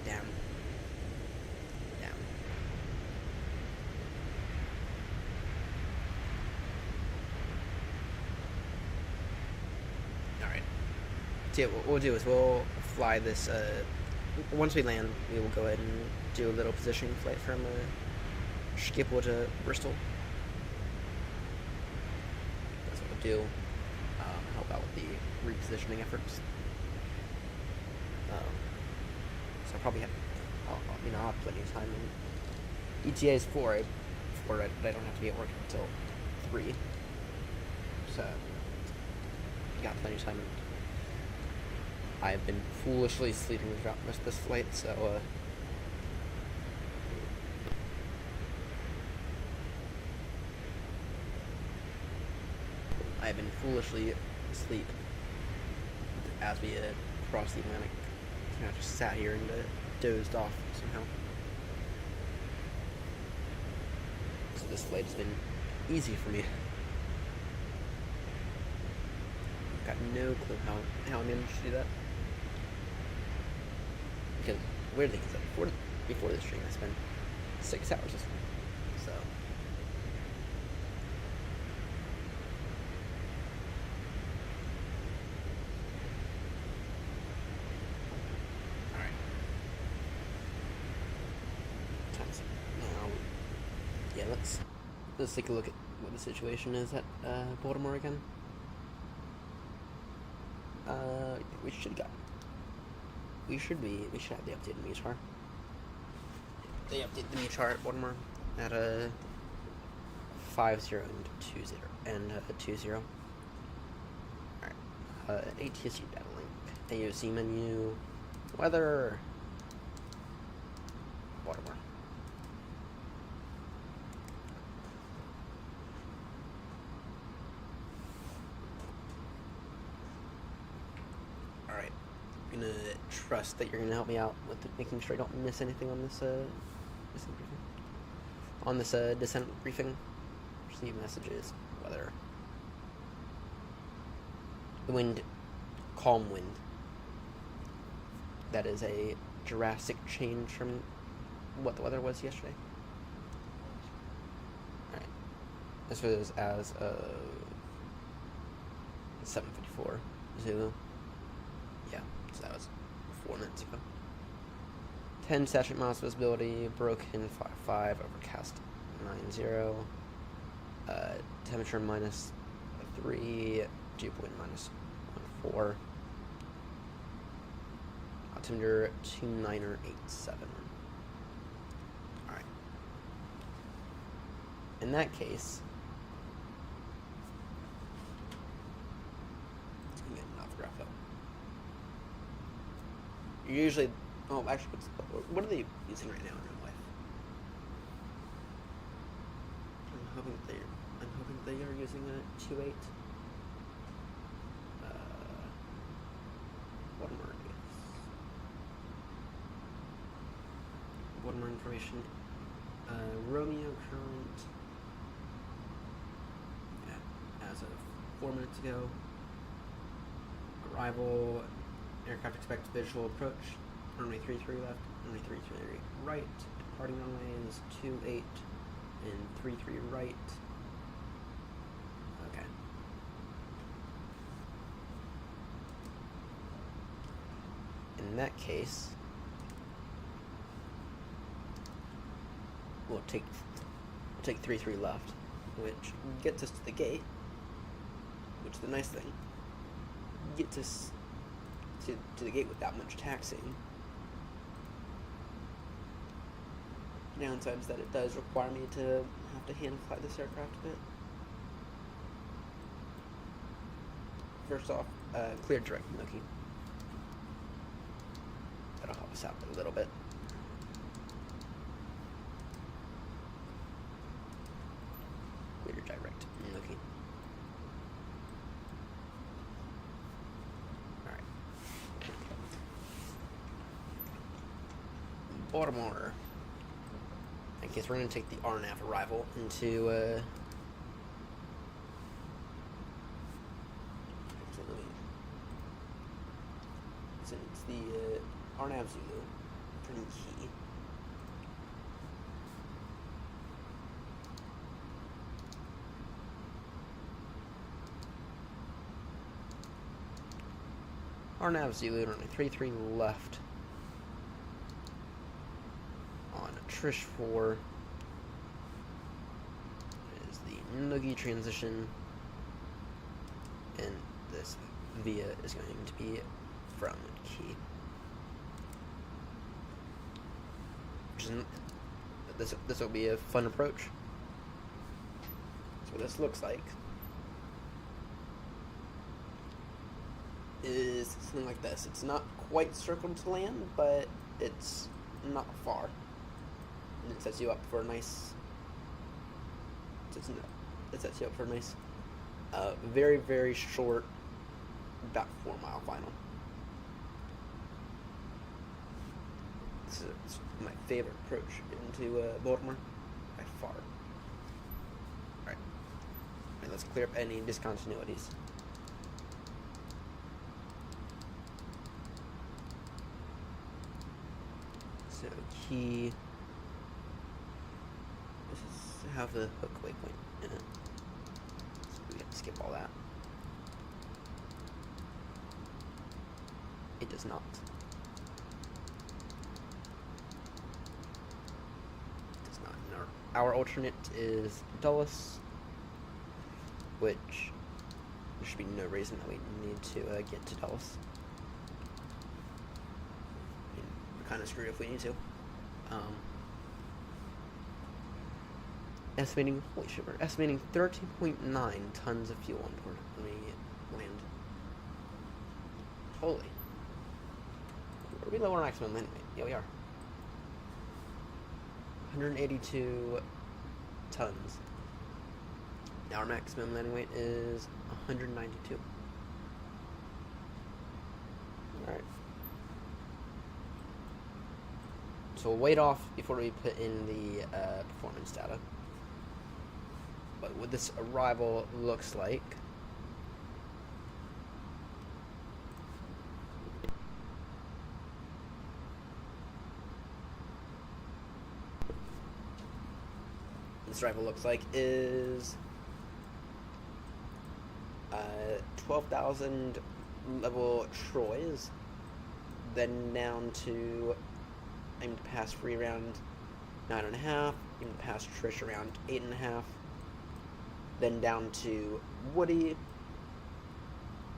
Damn. Alright. So yeah, what we'll do is we'll fly this, once we land, we will go ahead and do a little positioning flight from Schiphol to Bristol. That's what we'll do. Help out with the repositioning efforts. So I'll probably have, I'll have plenty of time. And ETA is 4, but I don't have to be at work until 3. So, you got plenty of time. I've been foolishly sleeping throughout most of this flight, so, I've been foolishly asleep as we crossed the Atlantic. I just sat here and dozed off somehow. So this flight has been easy for me. got no clue how I managed to do that. Because weird thing is that before this stream I spent 6 hours this week. So alright. Now yeah, let's take a look at what the situation is at Baltimore again. We should have the updated METAR. They updated the METAR at Baltimore at 50 and 20. Alright. ATSU data link. AOC menu. Weather. Baltimore. Alright. I'm gonna trust that you're gonna help me out with making sure I don't miss anything on this descent briefing. On this descent briefing, receive messages, weather, the wind, calm wind. That is a drastic change from what the weather was yesterday. Alright, this was as of 7:54 Zulu. Yeah, so that was 4 minutes ago. 10 statute miles visibility, broken 5.5, overcast 9.0, temperature -3, dew point -1.4, altimeter 2987. Alright. In that case, let's get an autograph though. Usually, oh, actually, what are they using right now in real life? I'm hoping they are using a 2.8. What more information? Romeo current. Yeah, as of 4 minutes ago. Arrival. Aircraft expects visual approach. Runway 33 left, runway 33 right. Departing runways 28 and 33 right. Okay. In that case, we'll take 33 left, which gets us to the gate. Which is the nice thing. Gets us to the gate without much taxiing. Downside is that it does require me to have to hand fly this aircraft a bit. First off, clear direct Nookie. That'll help us out a little bit. Clear direct Nookie. Baltimore. In case we're going to take the RNAV arrival into, since the RNAV Zulu, pretty key. RNAV Zulu, runway 33 left. Trish 4 is the Noogie transition, and this via is going to be from Key. This will be a fun approach. So what this looks like is something like this. It's not quite circled to land, but it's not far. And it sets you up for a nice. It sets you up for a nice, very, very short, about 4 mile final. This is my favorite approach into Baltimore by far. Alright, let's clear up any discontinuities. So key. This is have the hook waypoint in it. So we have to skip all that. It does not. It does not. And our alternate is Dulles, which there should be no reason that we need to get to Dulles. I mean, we're kind of screwed if we need to. Estimating, holy shit, we're estimating 13.9 tons of fuel on board when we land. Holy. Are we low on maximum landing weight? Yeah, we are. 182 tons. Our maximum landing weight is 192. Alright. So we'll wait off before we put in the performance data. But what this arrival looks like. This arrival looks like is 12,000 level Troys, then down to aim to pass free around 9.5, aim to pass Trish around 8.5, then down to Woody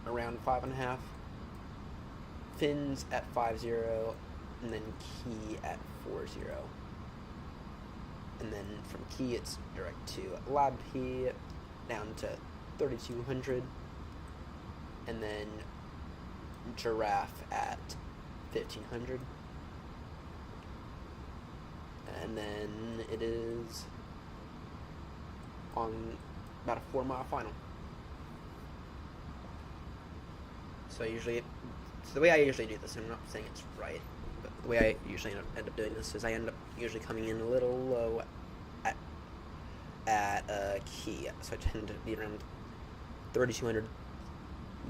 around 5.5, Fins at 5.0, and then Key at 4.0. And then from Key it's direct to Lab P down to 3,200, and then Giraffe at 1,500. And then it is on about a 4-mile final. So the way I usually do this, I'm not saying it's right, but the way I usually end up doing this is I end up usually coming in a little low at Key, so I tend to be around 3,200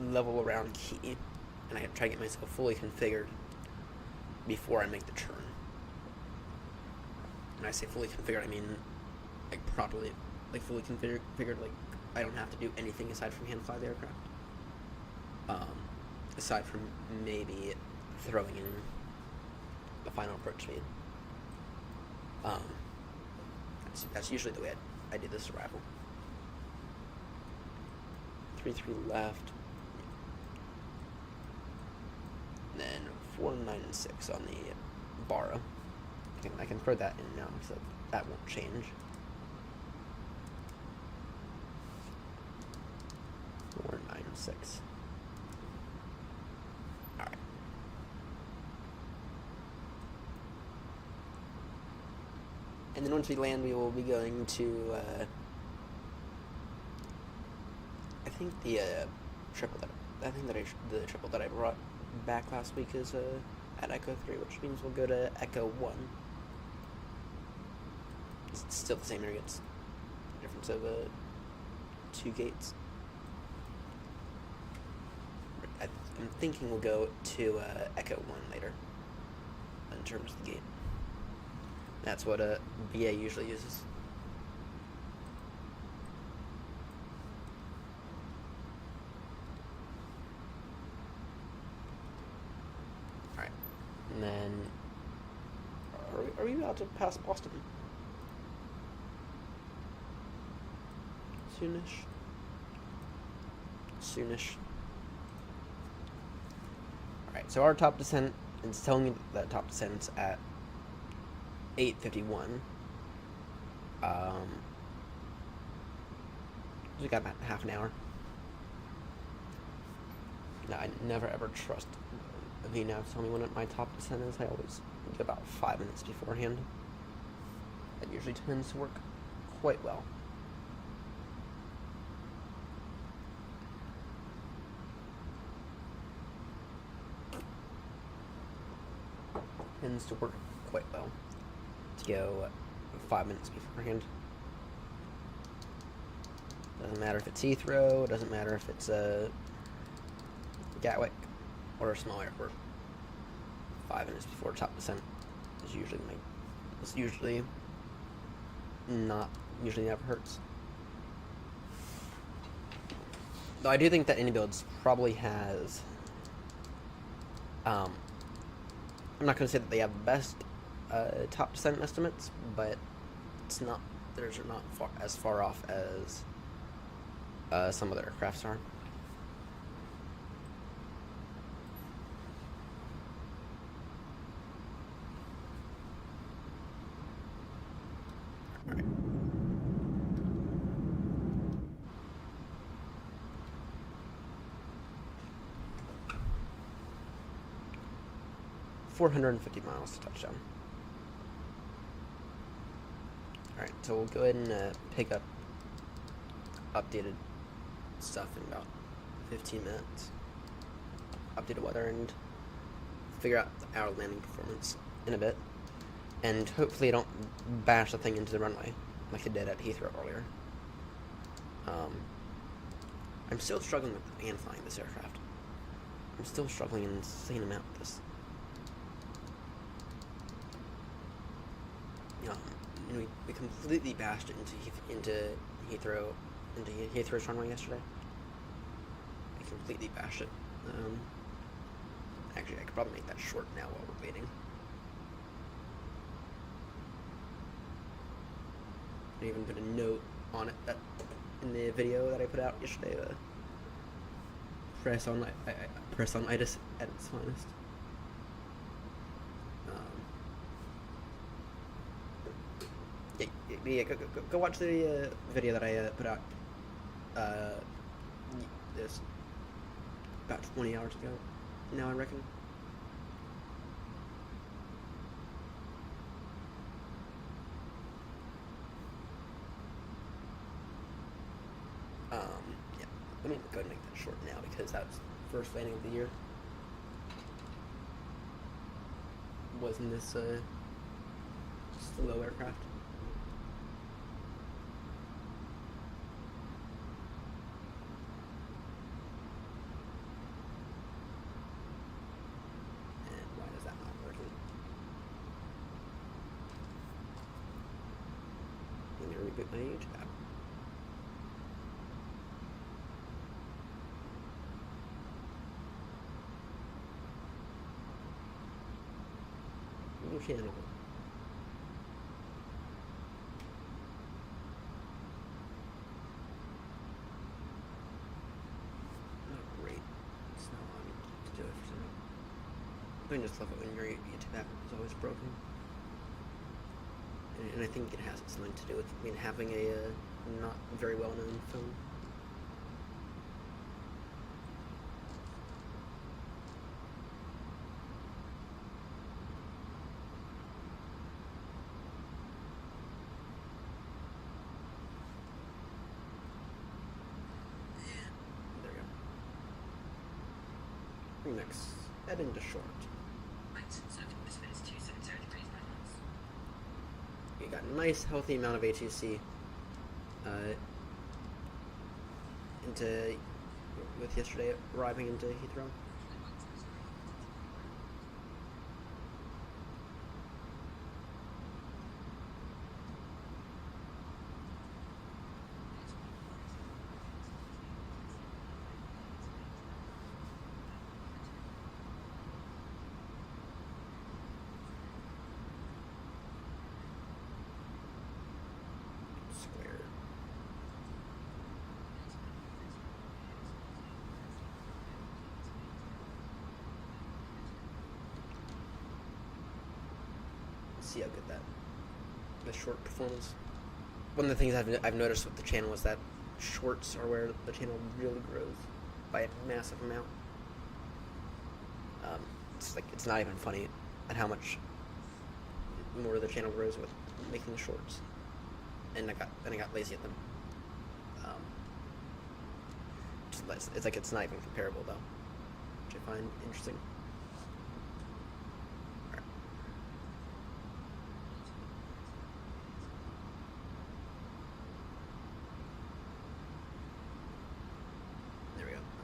level around Key, and I try to get myself fully configured before I make the turn. When I say fully configured, I mean like properly, like fully configured, like I don't have to do anything aside from hand fly the aircraft. Aside from maybe throwing in the final approach speed. That's usually the way I do this arrival. 3-3 left. Then 496 on the Barra. I can throw that in now, so that won't change. 496. Alright. And then once we land, we will be going to, I think the triple that I brought back last week is at Echo 3, which means we'll go to Echo 1. It's still the same area, it's a difference of 2 gates. I'm thinking we'll go to Echo 1 later, in terms of the gate. That's what BA usually uses. Alright, and then, are we about to pass Boston? Soonish. Alright, so our top descent is telling me that top descent's at 8:51. We got about half an hour. Now, I never ever trust VNAV to tell me when my top descent is. I always do about 5 minutes beforehand. That usually tends to work quite well. Tends to work quite well to go 5 minutes beforehand. Doesn't matter if it's Heathrow, doesn't matter if it's Gatwick or a small airport. 5 minutes before top descent It's usually never hurts. Though I do think that Inibuilds probably has. I'm not going to say that they have the best top descent estimates, but it's not. Theirs are not as far off as some other aircrafts are. All right. $450 miles to touchdown. Alright, so we'll go ahead and pick up updated stuff in about 15 minutes. Updated weather and figure out our landing performance in a bit. And hopefully I don't bash the thing into the runway like I did at Heathrow earlier. I'm still struggling with flying this aircraft. I'm still struggling an insane amount with this. And we completely bashed it into Heathrow's runway yesterday. We completely bashed it. Actually, I could probably make that short now while we're waiting. I even put a note on it that in the video that I put out yesterday. Press on itis at its finest. Yeah, go watch the video that I put out this about 20 hours ago now, I reckon. Yeah, let me go ahead and make that short now because that was the first landing of the year. Wasn't this slow aircraft? Reboot my YouTube app. New channel. Not great. It's not allowing me to do it for some reason. I just love it when your YouTube app is always broken. And I think it has something to do with having a not very well known phone. There we go. Next, head into short. We got a nice healthy amount of ATC with yesterday arriving into Heathrow. See how good the short performance. One of the things I've noticed with the channel is that shorts are where the channel really grows by a massive amount. It's not even funny at how much more the channel grows with making the shorts. And I got lazy at them. It's not even comparable though, which I find interesting.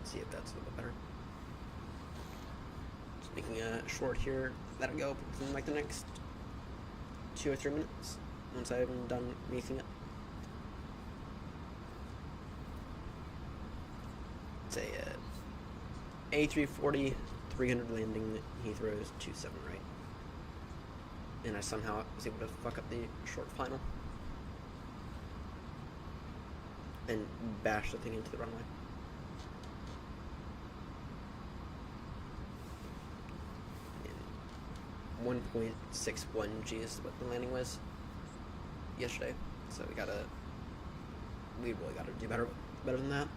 See if that's a little bit better. Just making a short here. That'll go within like the next 2 or 3 minutes once I'm done making it. It's a A340 300 landing Heathrow is 27 right. And I somehow was able to fuck up the short final and bash the thing into the runway. And 1.61 G is what the landing was yesterday, so we really gotta do better than that.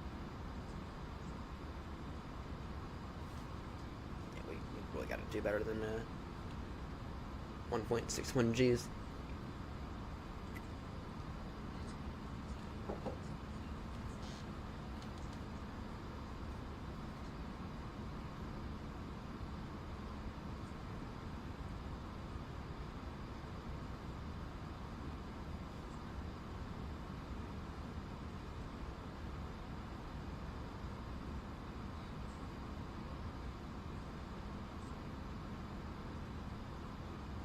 Yeah, we really gotta do better than 1.61 Gs.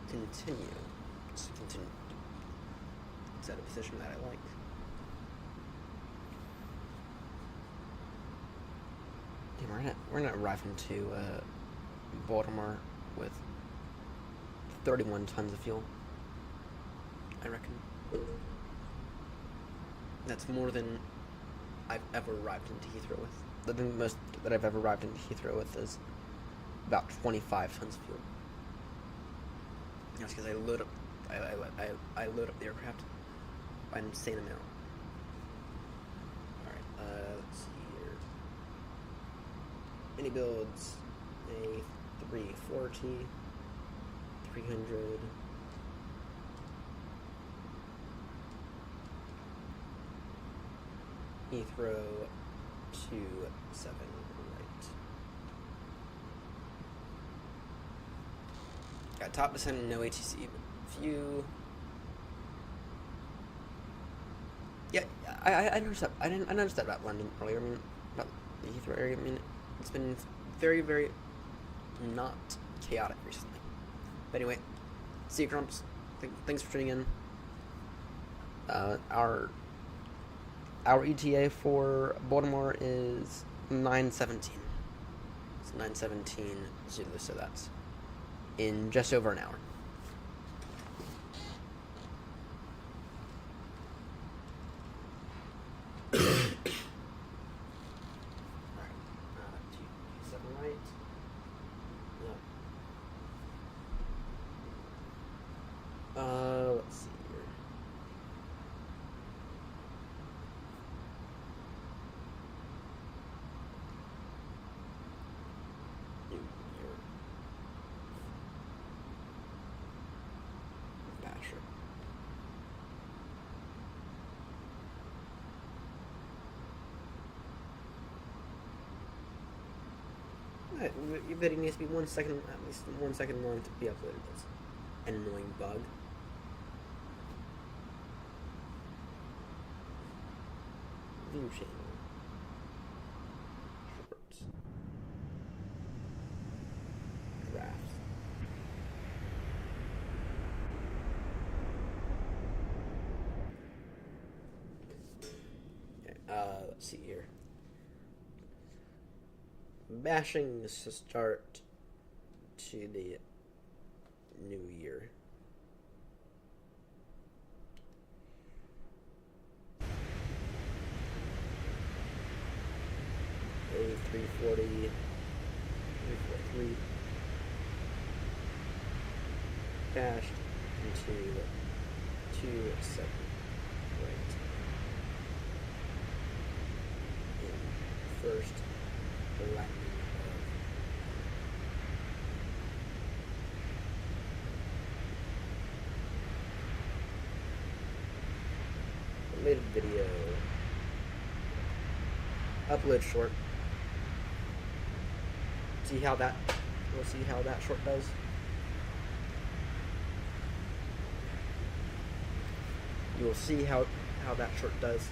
Continue. Just continue. Is that a position that I like? Damn, we're gonna arrive into Baltimore with 31 tons of fuel. I reckon. That's more than I've ever arrived into Heathrow with. The most that I've ever arrived into Heathrow with is about 25 tons of fuel. That's because I load up the aircraft by an insane amount. Alright, let's see here. Inibuilds a 340, 300. Heathrow 27 right. Got top descent, no ATC view. Yeah, I noticed that. I noticed that about London earlier. I mean, about the Heathrow area. I mean, it's been very, very not chaotic recently. But anyway, see you, Crumps. Thanks for tuning in. Our ETA for Baltimore is 9:17. It's 9:17 Zulu, so that's in just over an hour. Let's see here. New Year. Basher. Your video needs to be 1 second, at least 1 second long to be uploaded. That's an annoying bug. View channel. Shorts. Drafts. Okay, let's see here. Bashing the start to the new year. A340, 343, dashed into 27 right. In first landing of related video. Upload short. See how that, we'll see how that short does. You will see how that short does.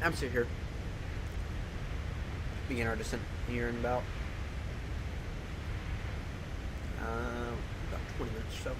I'm still here. Begin our descent here in about 20 minutes or so.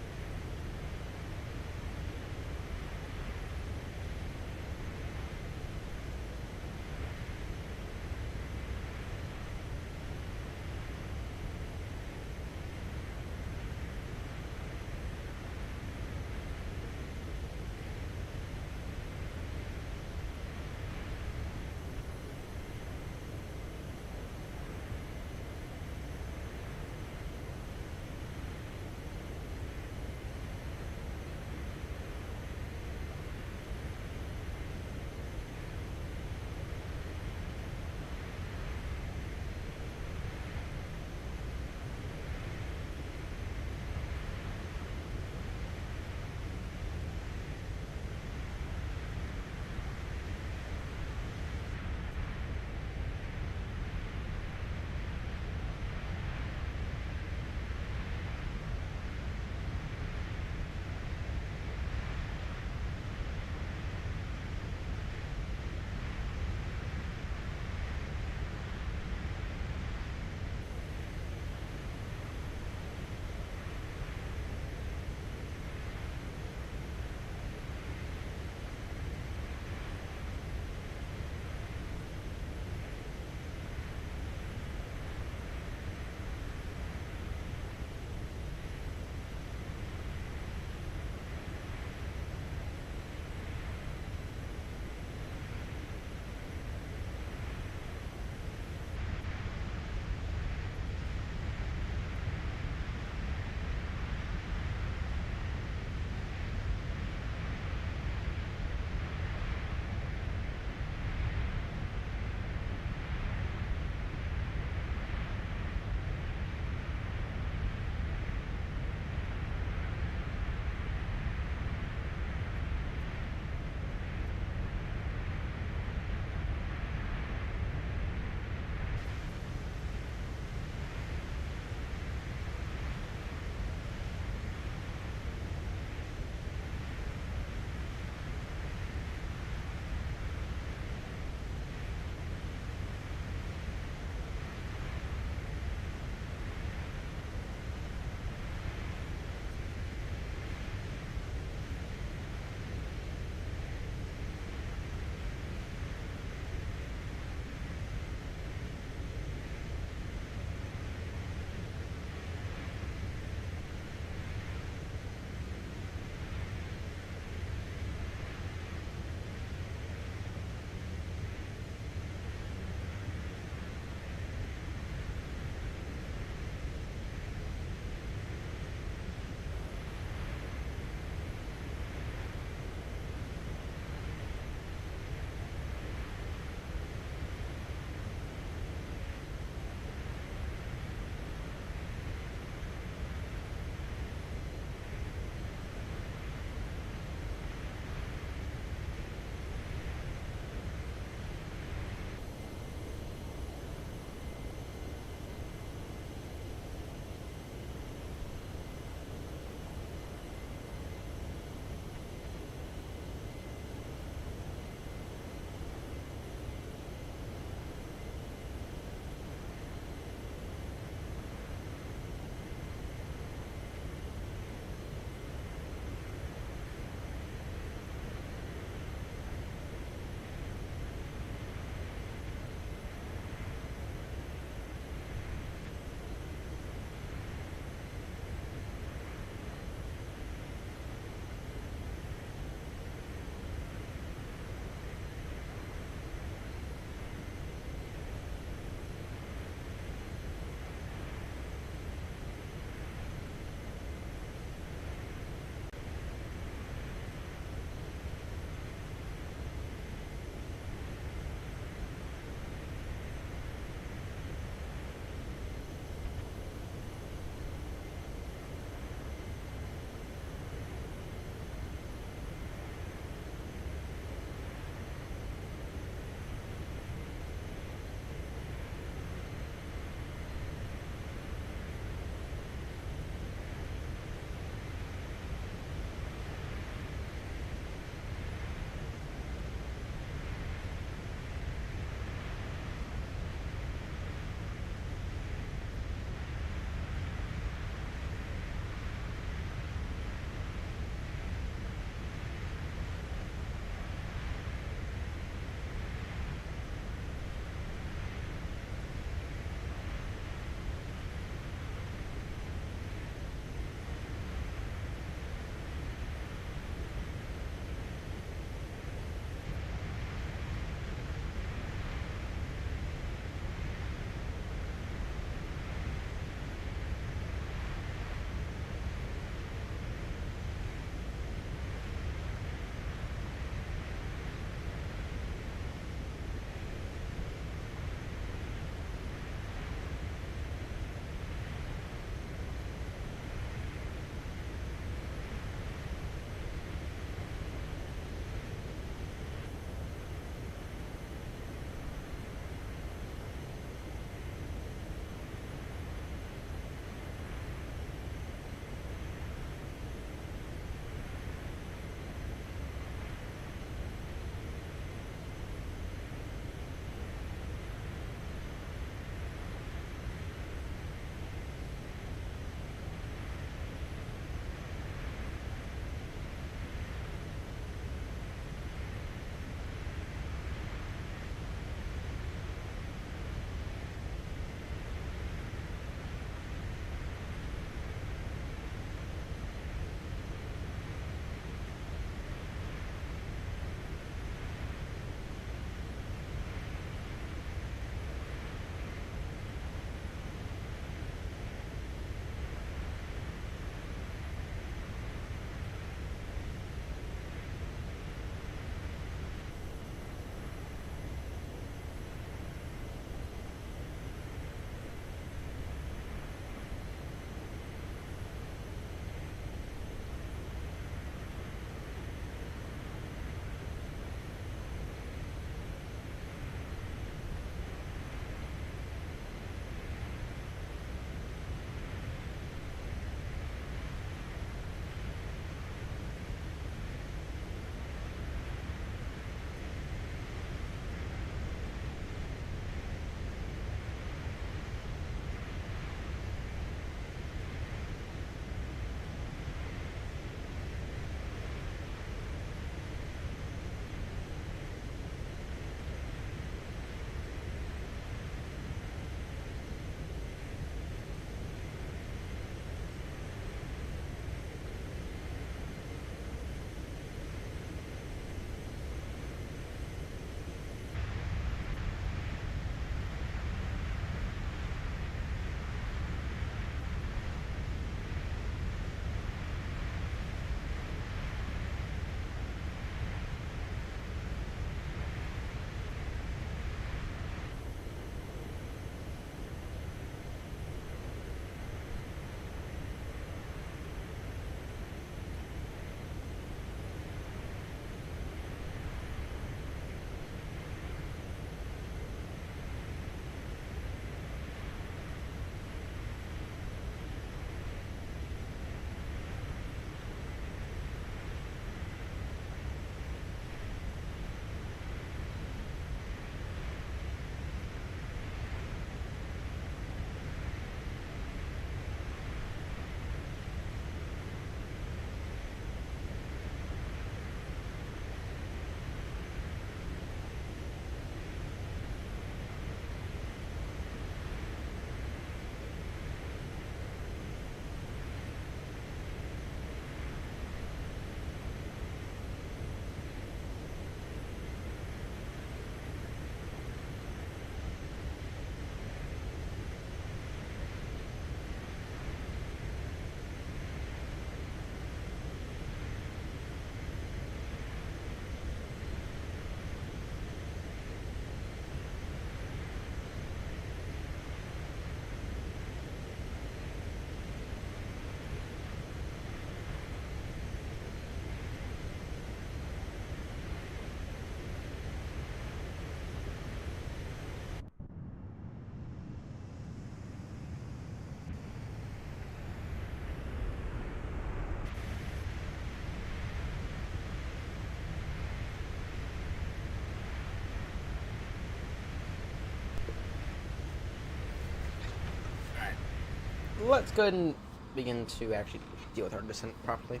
let's go ahead and begin to actually deal with our descent properly.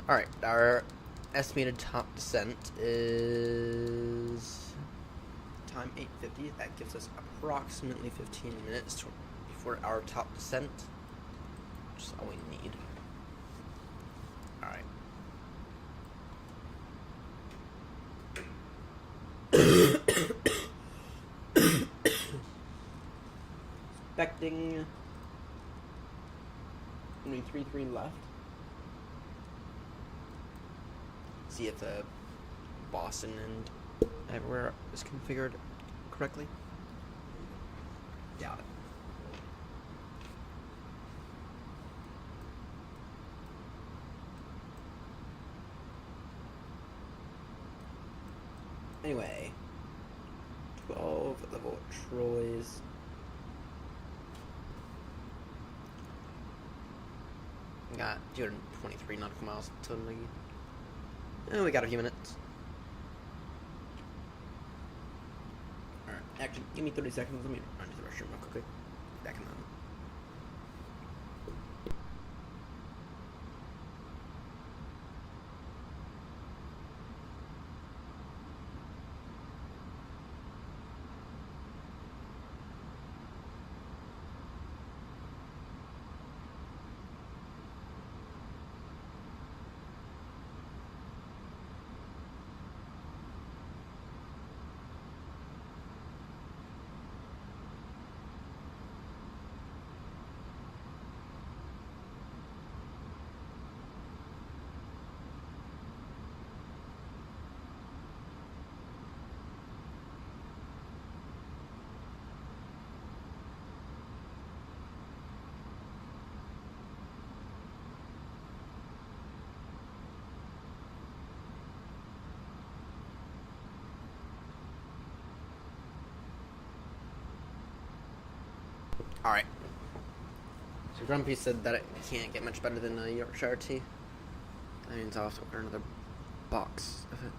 Alright, our estimated top descent is time 8:50. That gives us approximately 15 minutes before our top descent, which is all we need. Alright. Expecting only 3-3 left. See if the Boston and everywhere is configured correctly. Doubt it. Anyway, 12 level Troy's. Got 223 nautical miles totally. We got a few minutes. Alright, actually, give me 30 seconds. Let me run to the restroom real quickly. Back in a moment. Alright. So Grumpy said that it can't get much better than a Yorkshire tea. That means I'll have to order another box of it.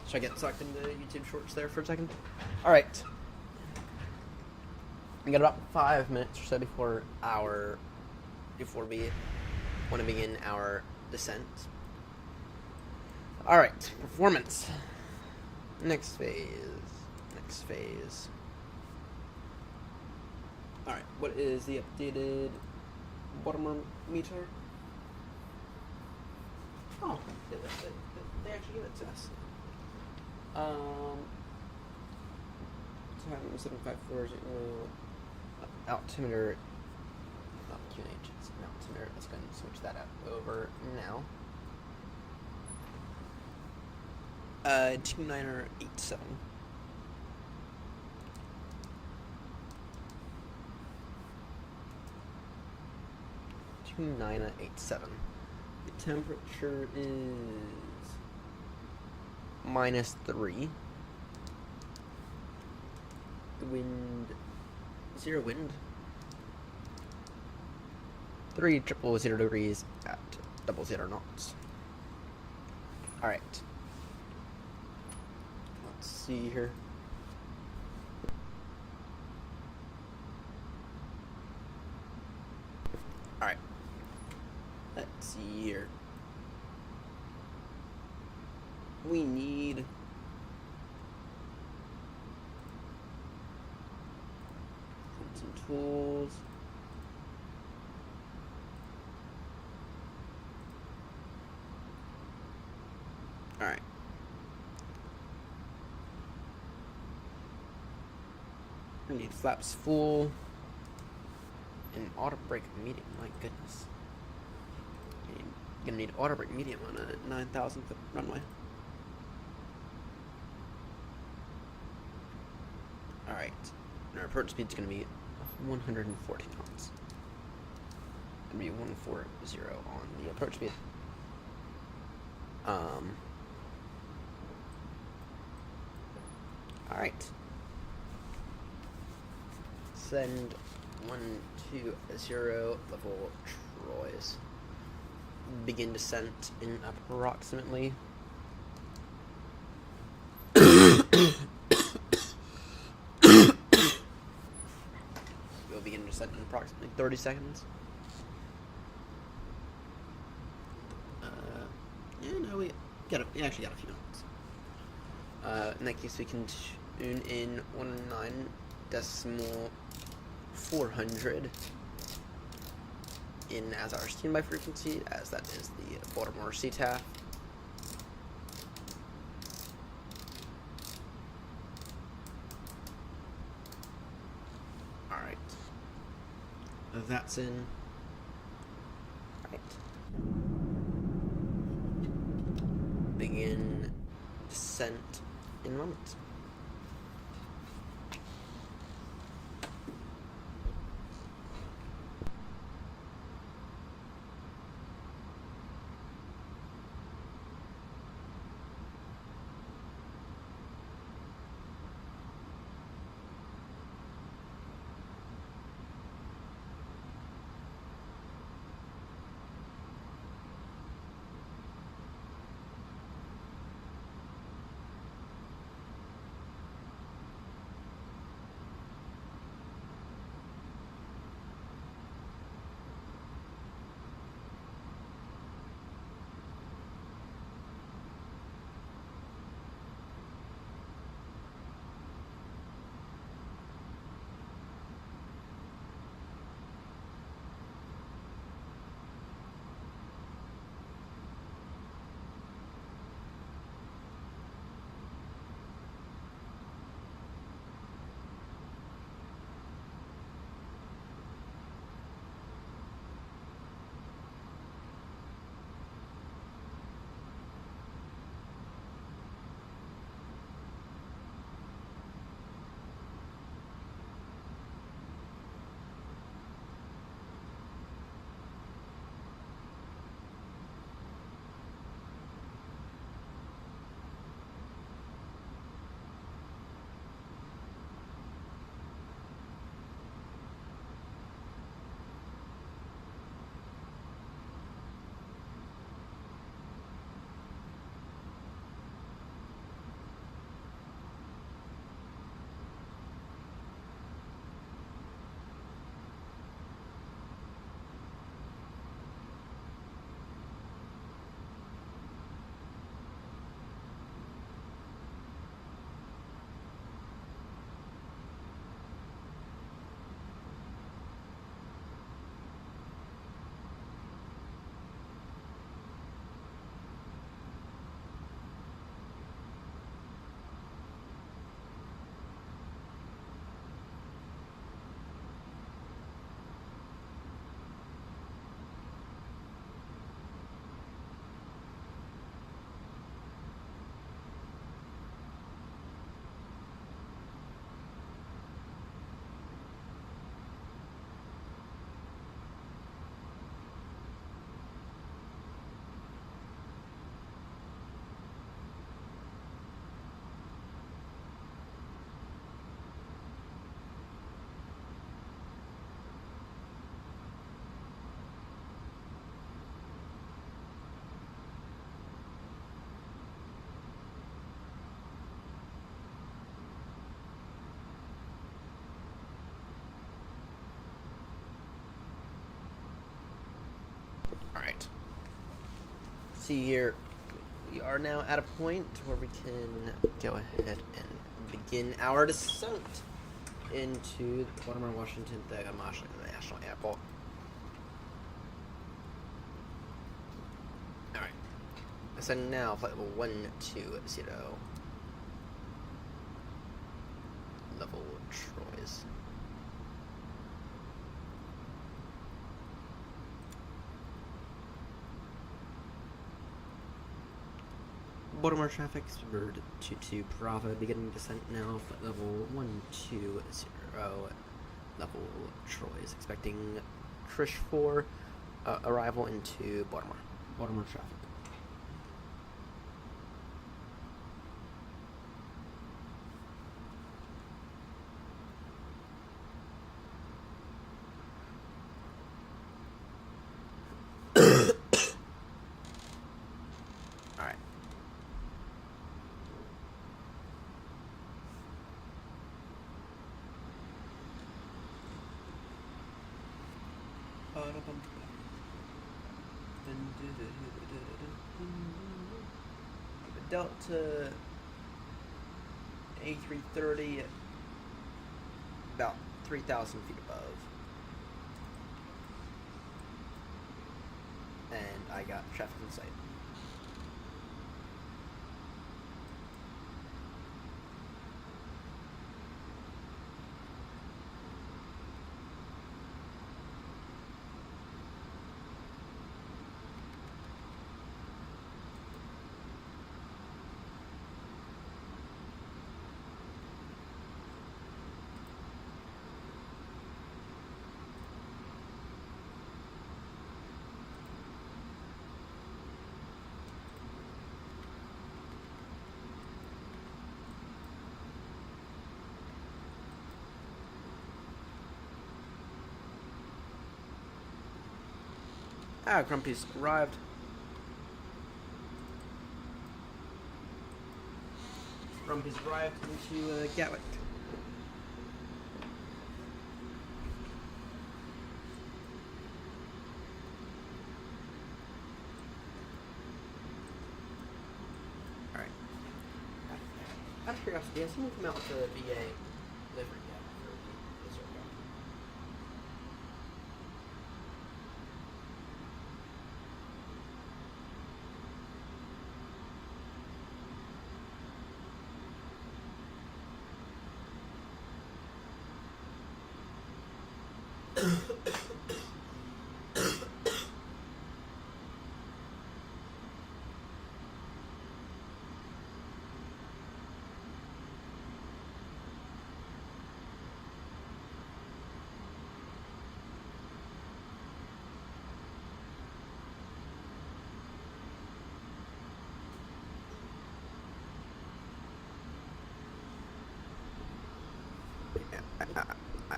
Should I get sucked into YouTube Shorts there for a second? Alright. We got about 5 minutes or so before we want to begin our descent. Alright, performance. Next phase. Alright, what is the updated Baltimore meter? Oh, they actually give it to us. Time 754 altimeter. Not QNH, it's an altimeter. Let's go ahead and switch that up over now. 2987. -987. The temperature is -3. The wind, 0 wind. 300 degrees at 00 knots. Alright. Let's see here. Alright. Let's see here. We need some tools. Alright. We need flaps full. And auto brake medium, my goodness. You're gonna need auto brake medium on a 9,000 foot runway. Alright. And our approach speed's gonna be 140 knots. Gonna be 140 on the approach speed. Alright. Send 120 level Troyes. Begin descent in approximately we'll begin descent in approximately 30 seconds. We actually got a few minutes. In that case, we can tune in 19.400 in as our standby frequency, as that is the Baltimore CTAF. Alright. That's in. Alright. Begin descent in moments. Alright. See here, we are now at a point where we can go ahead and begin our descent into Baltimore, Washington International Airport. Alright. Ascending now, flight level 120. Level Troyes. Baltimore traffic, Speedbird 22 Bravo, beginning descent now, flight level 120, level Troyes, expecting Trish 4, arrival into Baltimore. Baltimore traffic. Delta A330 about 3,000 feet above. And I got traffic in sight. Grumpy's arrived. Grumpy's arrived into Gatwick. Alright. Out of curiosity, has someone come out with a VA livery yet for this aircraft?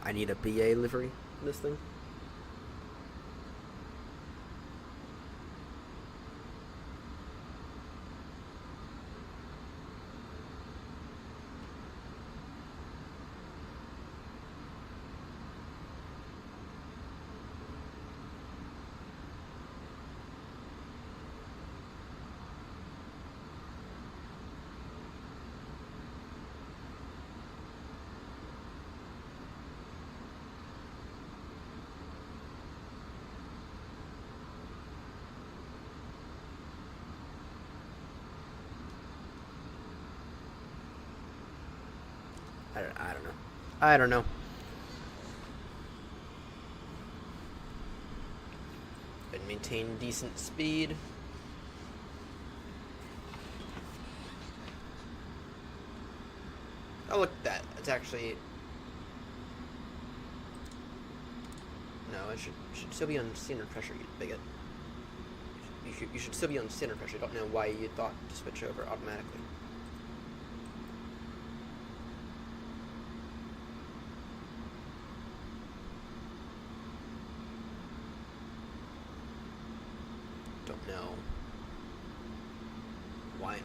I need a BA livery for this thing. I don't know. And maintain decent speed. Oh, look at that. It's actually... No, it should still be on standard pressure, you bigot. You should still be on standard pressure. I don't know why you thought to switch over automatically. Don't know why it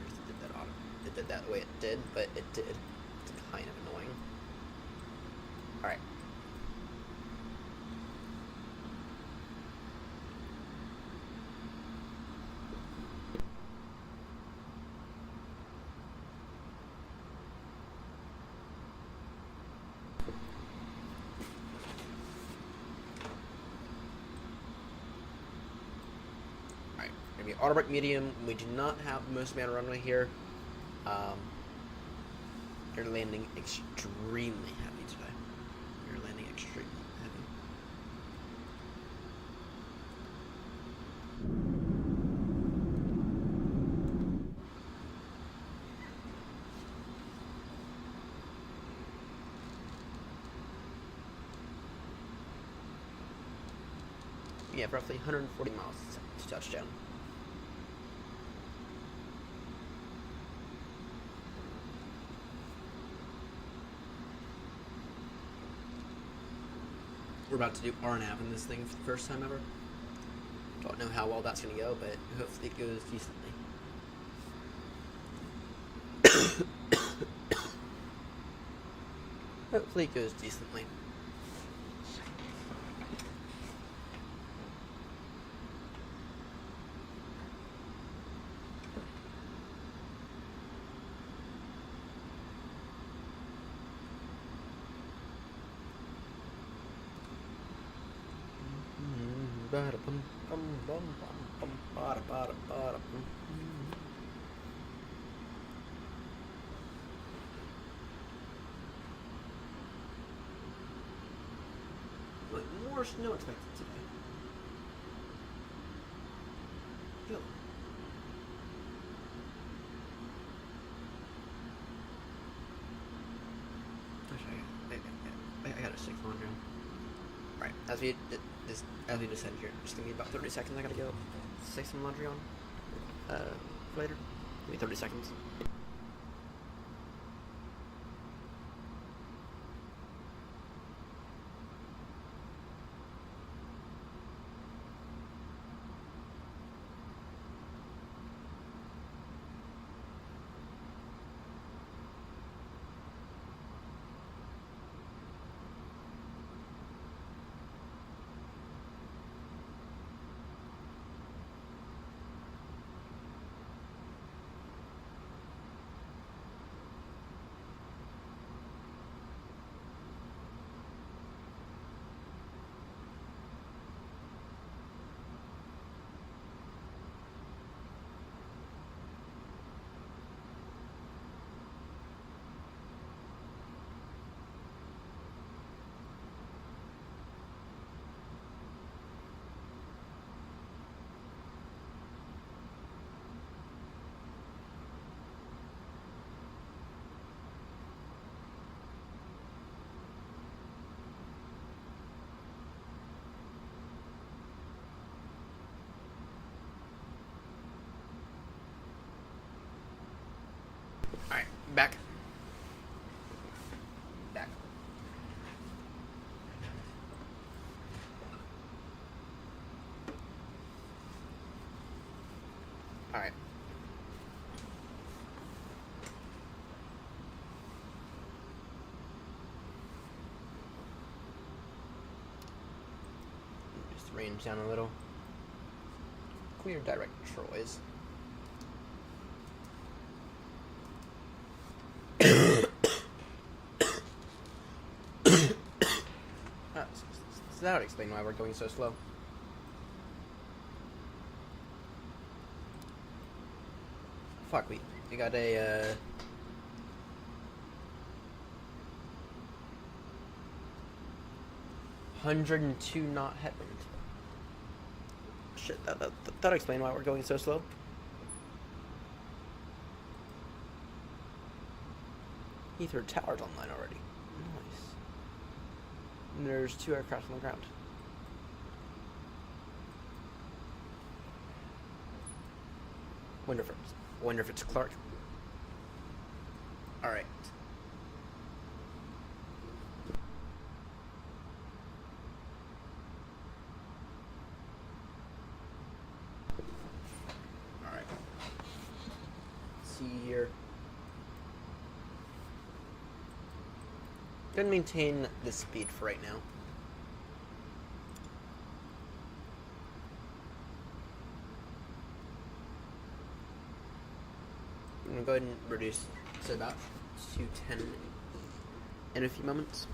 did that the way it did, but it did. It's kind of annoying. Alright. autobrake medium. We do not have the most amount of runway here. You're landing extremely heavy today. You're landing extremely heavy. We have roughly 140 miles to touchdown. We're about to do RNAV in this thing for the first time ever. Don't know how well that's going to go, but hopefully it goes decently. Hopefully it goes decently. Like more snow expected today. Yo. I got a 6 laundry on. Alright, as we descend here, just give me about 30 seconds. I gotta go 6 some laundry on. Later. Give me 30 seconds. Alright, back. Back. Alright. Just range down a little. Clear direct Troy's. So that would explain why we're going so slow. Fuck, we got a 102 knot headwind. Shit, that'll explain why we're going so slow. Heathrow Tower's online already. Nice. And there's 2 aircraft on the ground. Wonder if it's Clark. Alright. Alright. See here. Gonna maintain the speed for right now. I'm gonna go ahead and reduce to about 210 in a few moments.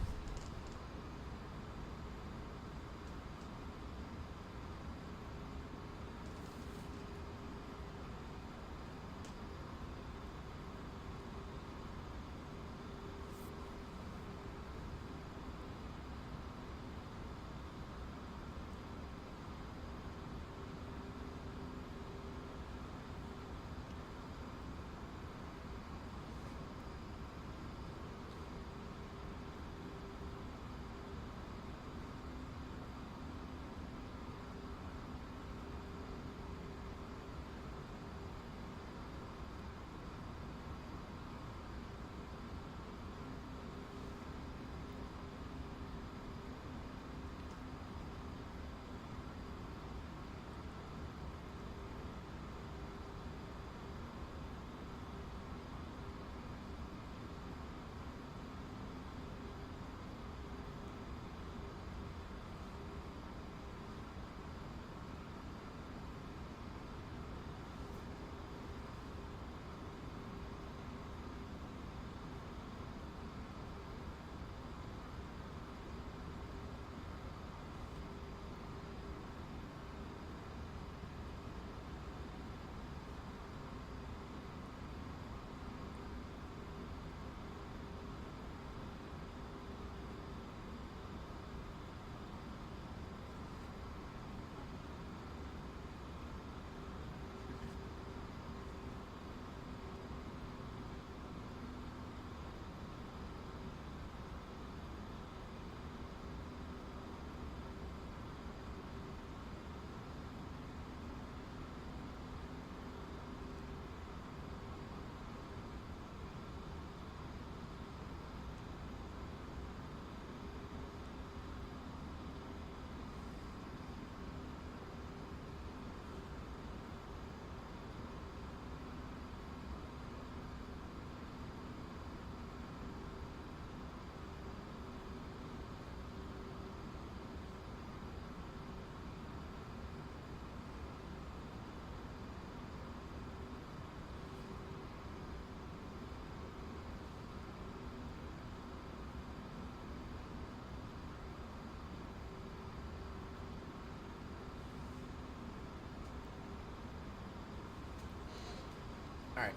Alright.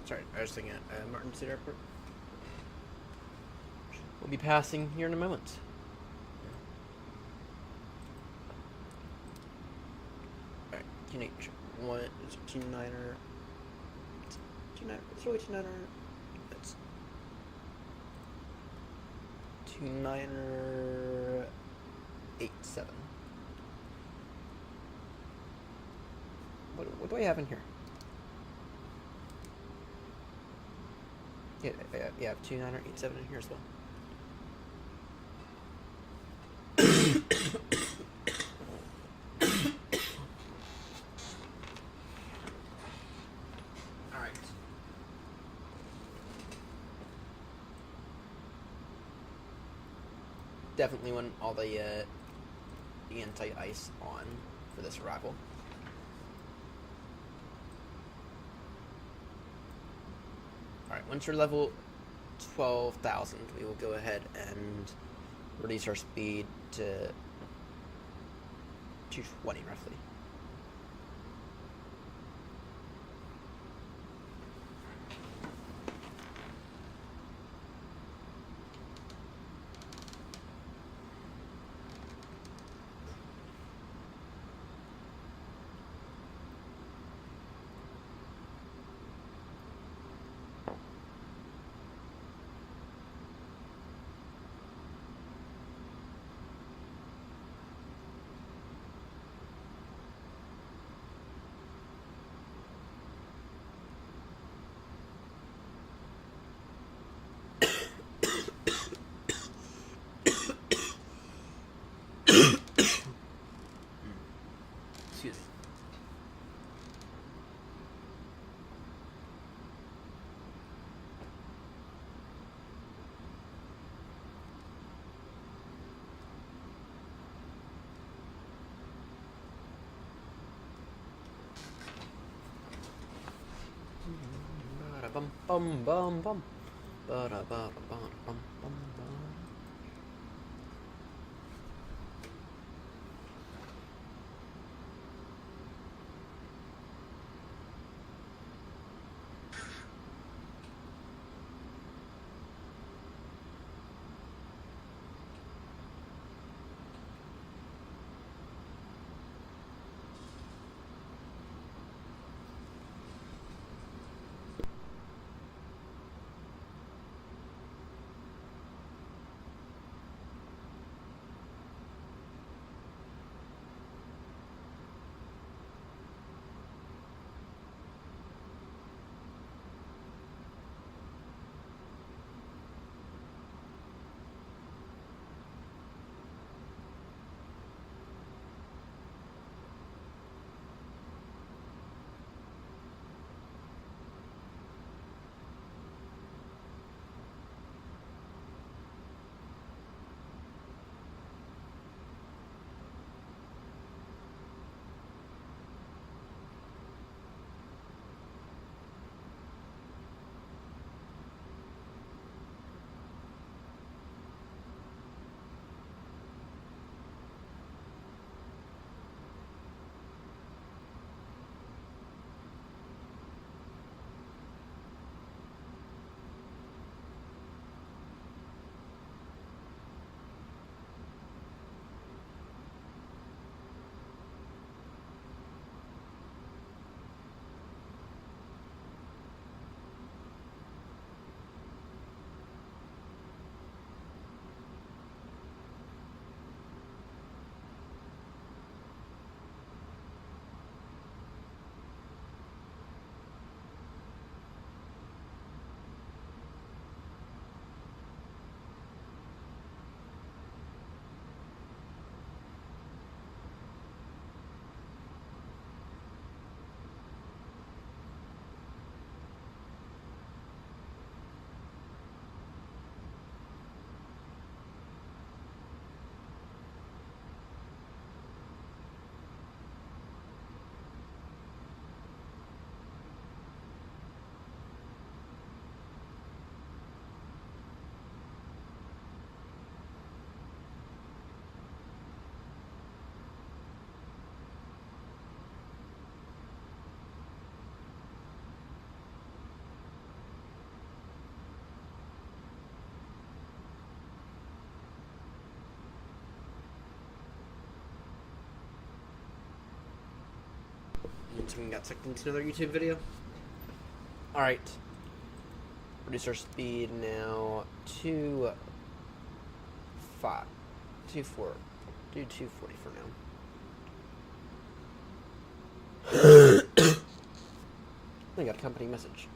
Sorry, I was thinking at Martin City Airport. We'll be passing here in a moment. Alright, QNH 1 is 29er. 29er. It's really 29er. That's 29er 87. What do I have in here? Yeah, I have 29er 87 in here as well. Alright. Definitely want all the anti-ice on for this arrival. Alright, once we're level 12,000, we will go ahead and reduce our speed to 220 roughly. Excuse me. Bum bum bum bum. Ba da ba bum bum bum bum. And someone got sucked into another YouTube video. Alright. Reduce our speed now to 240 for now. I got a company message.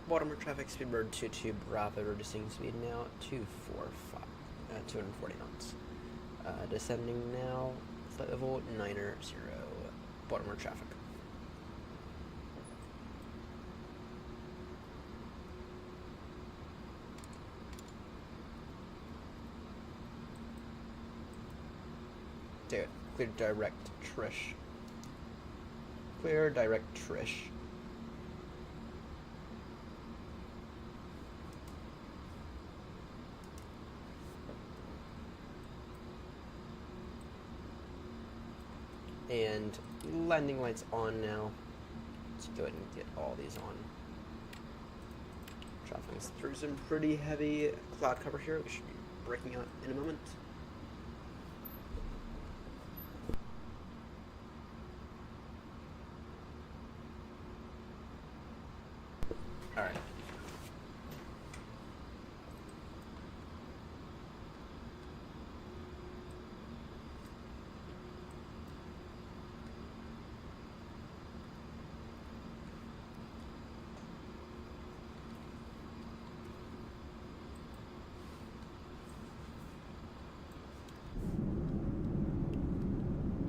Baltimore traffic, Speedbird 22 Bravo, reducing speed now to 240 knots. Descending now, flight level 90, Baltimore traffic. Clear direct Trish. Clear direct Trish. And landing lights on now. Let's go ahead and get all these on. Traveling through some pretty heavy cloud cover here. We should be breaking out in a moment. Alright.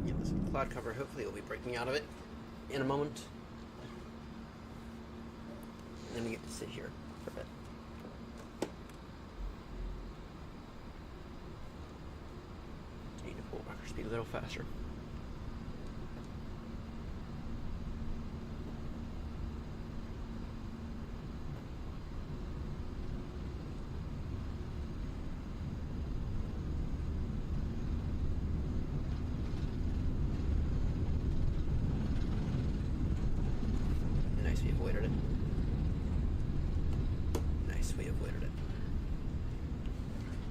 Yeah, this cloud cover, hopefully we'll be breaking out of it in a moment. And then we get to sit here for a bit. Need to pull back our speed a little faster. Nice, we avoided it. We avoided it.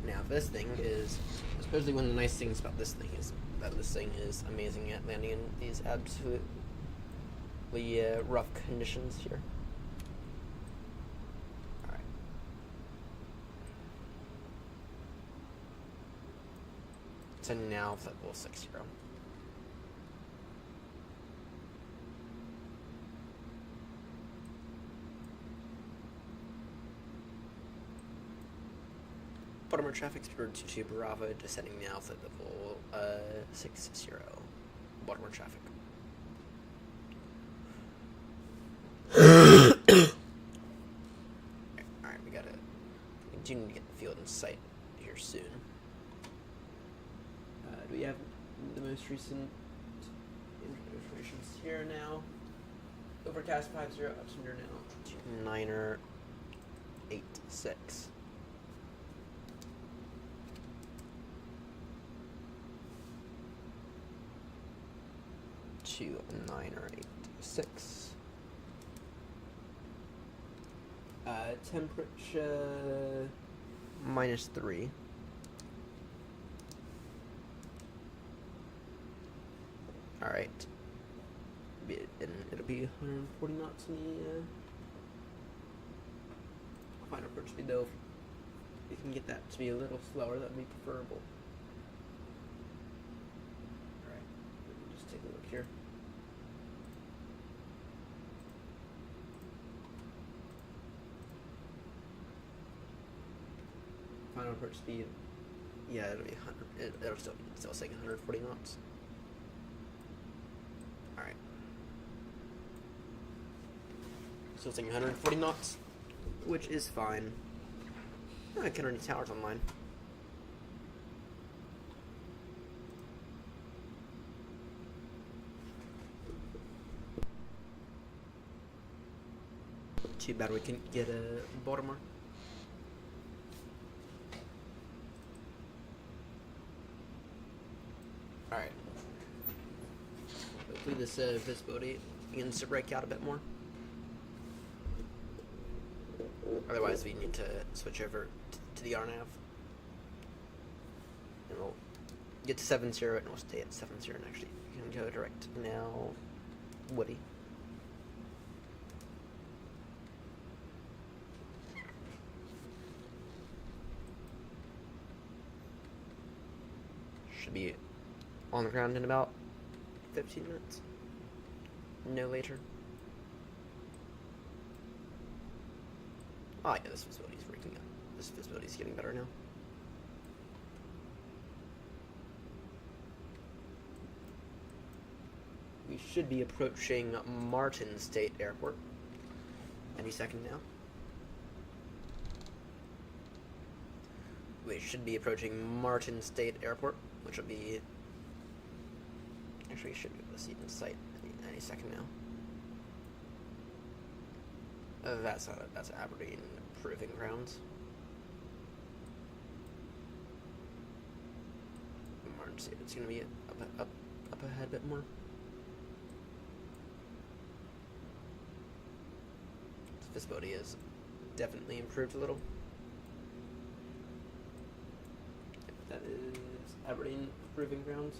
Now this thing is, supposedly one of the nice things about this thing is that this thing is amazing at landing in these absolutely rough conditions here. Alright. So now flight level 60. Baltimore traffic, Speedbird 22 Bravo, descending now, flight level 60. Baltimore traffic. Alright, we do need to get the field in sight here soon. Do we have the most recent information here now? Overcast 50, up to now, 2986. 2986. Temperature -3. Alright. It'll be 140 knots in the final approach speed though. If you can get that to be a little slower, that would be preferable. Alright, just take a look here. Final approach speed, yeah, it'll be 100. It'll still saying 140 knots. All right, still saying 140 knots, which is fine. I can run the towers online. Too bad we couldn't get a Baltimore. Alright. Hopefully this visibility begins to break out a bit more. Otherwise we need to switch over to the RNAV. get to 7-0 and we'll stay at 7-0 and actually you can go direct now. Woody. Should be on the ground in about 15 minutes. No later. Oh yeah, this visibility's freaking up. This visibility's getting better now. We should be approaching Martin State Airport any second now. We should be approaching Martin State Airport, which will be... Actually, we should be able to see it in sight any second now. That's Aberdeen Proving Grounds. Martin State, it's going to be up ahead a bit more. Visibility has definitely improved a little. That is Aberdeen Proving Grounds.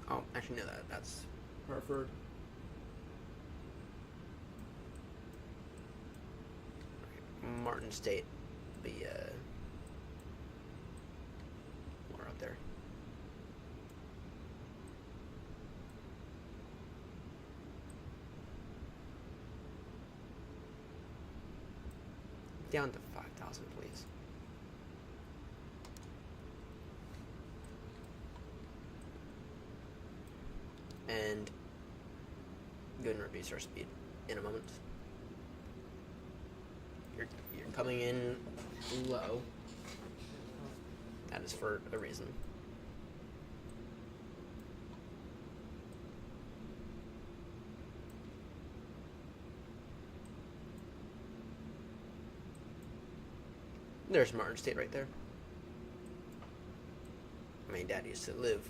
Oh, actually no, that's Hartford. Martin State, be more up there. Down to 5,000, please. And go and reduce our speed in a moment. You're coming in low. That is for a reason. There's Martin State right there. My dad used to live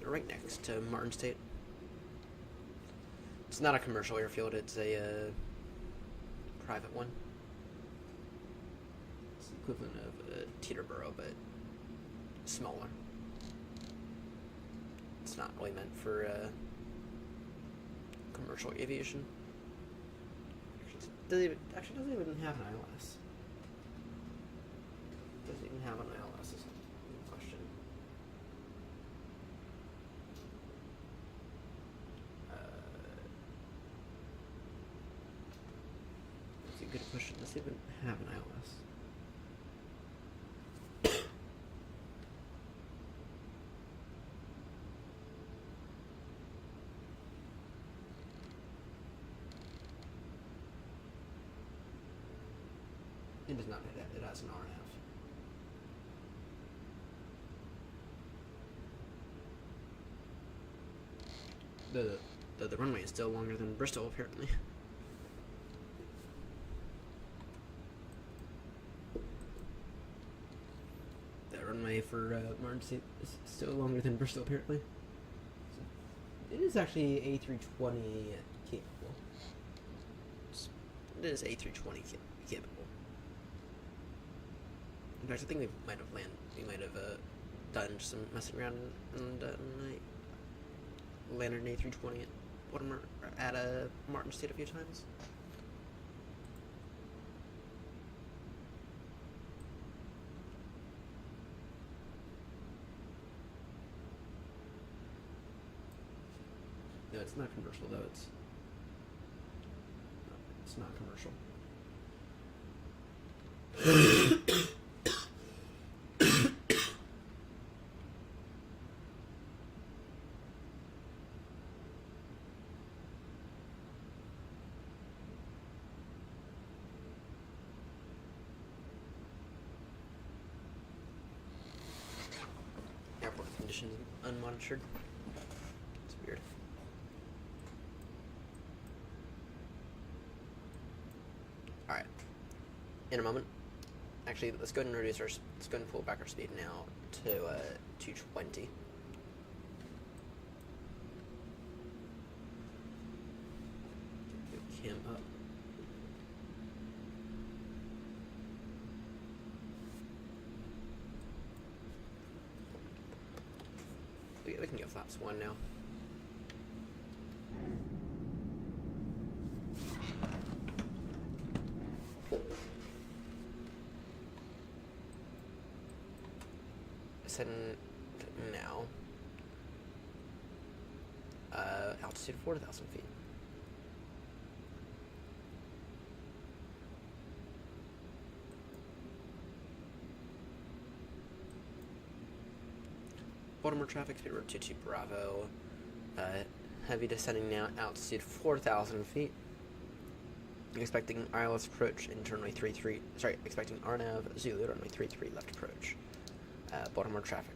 right next to Martin State. It's not a commercial airfield, it's a private one. It's the equivalent of Teterboro, but smaller. It's not really meant for commercial aviation. Actually, doesn't even have an ILS. Doesn't even have an ILS is a question. It's a good question. Does it even have an ILS? It does not. It has an RNF. The runway is still longer than Bristol, apparently. The runway for Martin State is still longer than Bristol, apparently. So it is actually A320 capable. It is A320 capable. In fact, I think we might have done some messing around and landed an A320 at Martin State a few times. No, it's not commercial though. It's not commercial. Airport conditions unmonitored. It's weird. Alright. In a moment. Actually, let's go ahead and let's go ahead and pull back our speed now to 220. Cam up. We can go flaps 1 now. Setting now. Altitude 4,000 feet. Baltimore traffic, Speedbird 22 Bravo. Heavy descending now, altitude 4,000 feet. Expecting ILS approach into runway 33. Sorry, expecting RNAV Zulu runway 33 left approach. Baltimore traffic.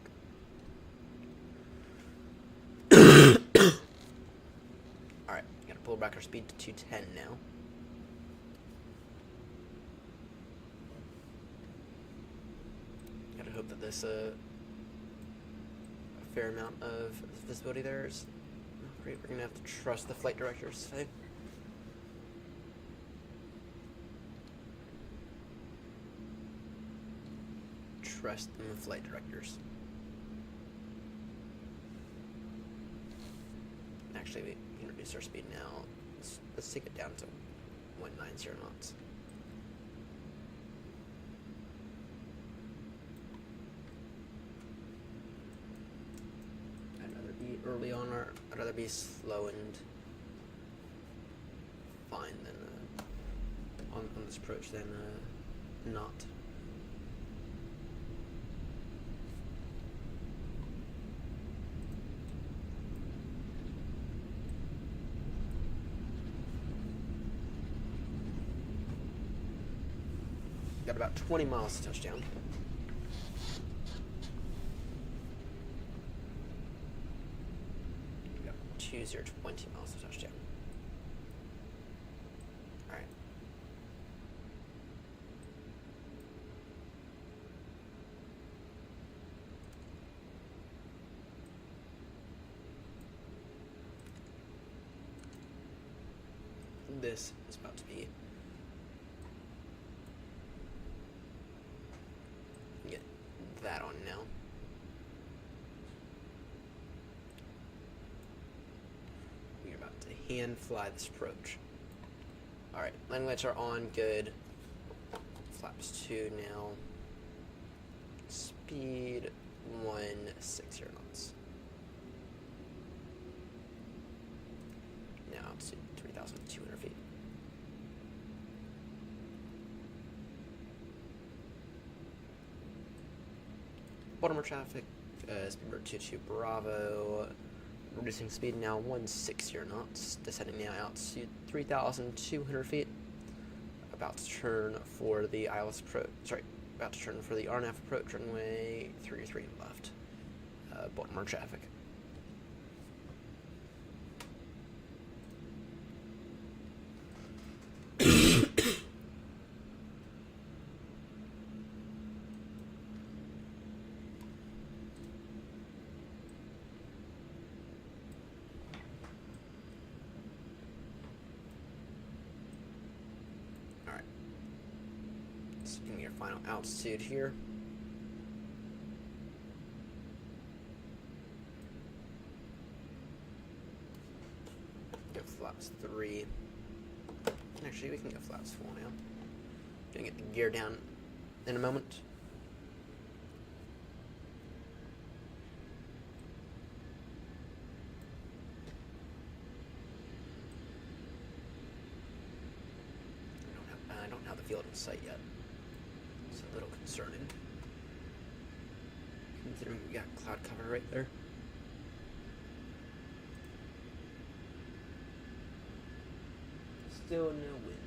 Alright, gotta pull back our speed to 210 now. Gotta hope that this a fair amount of visibility there is. Oh, great, we're gonna have to trust the flight directors today. Trust the flight directors. Actually, we can reduce our speed now. Let's take it down to 190 knots. I'd rather be early on, or I'd rather be slow and fine than on this approach than not. Got about 20 miles to touchdown. Got 20 miles to touchdown. Alright. This is about to be that on now. We're about to hand fly this approach. Alright, landing lights are on, good. Flaps 2 now. Speed 160 knots. Now altitude 3,200 feet. Baltimore traffic, Speedbird 22 Bravo, reducing speed now 160 knots, descending now altitude 3,200 feet, about to turn for the ILS approach, about to turn for the RNAV approach, runway 33 left, Baltimore traffic. Your final altitude here. Go flaps 3. Actually, we can go flaps 4 now. Gonna get the gear down in a moment. I don't have the field in sight yet. It's a little concerning, considering we got cloud cover right there. Still no wind.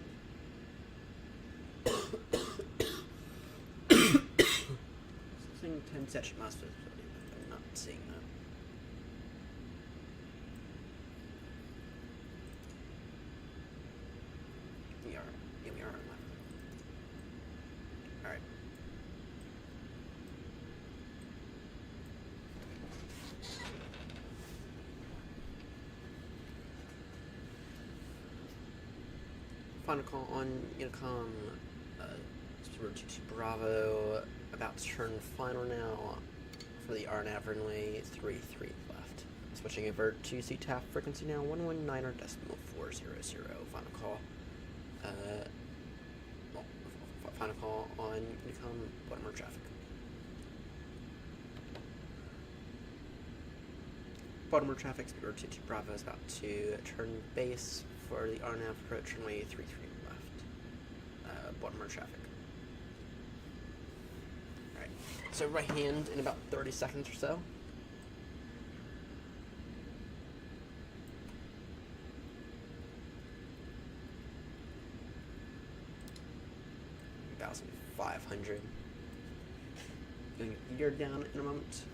Seeing 10 section miles visibility, but I'm not seeing that. We are in left. Final call on Unicom. Speedbird 22 Bravo. About to turn final now for the RNAV runway 33 left. Switching over to CTAF frequency now 119.400. Final call. Final call on Unicom. Baltimore traffic. Baltimore traffic, Speedbird 22 Bravo is about to turn base for the RNAV approach runway 33 left. Baltimore traffic. Alright, so right hand in about 30 seconds or so. $1,500. Going to get the gear down in a moment.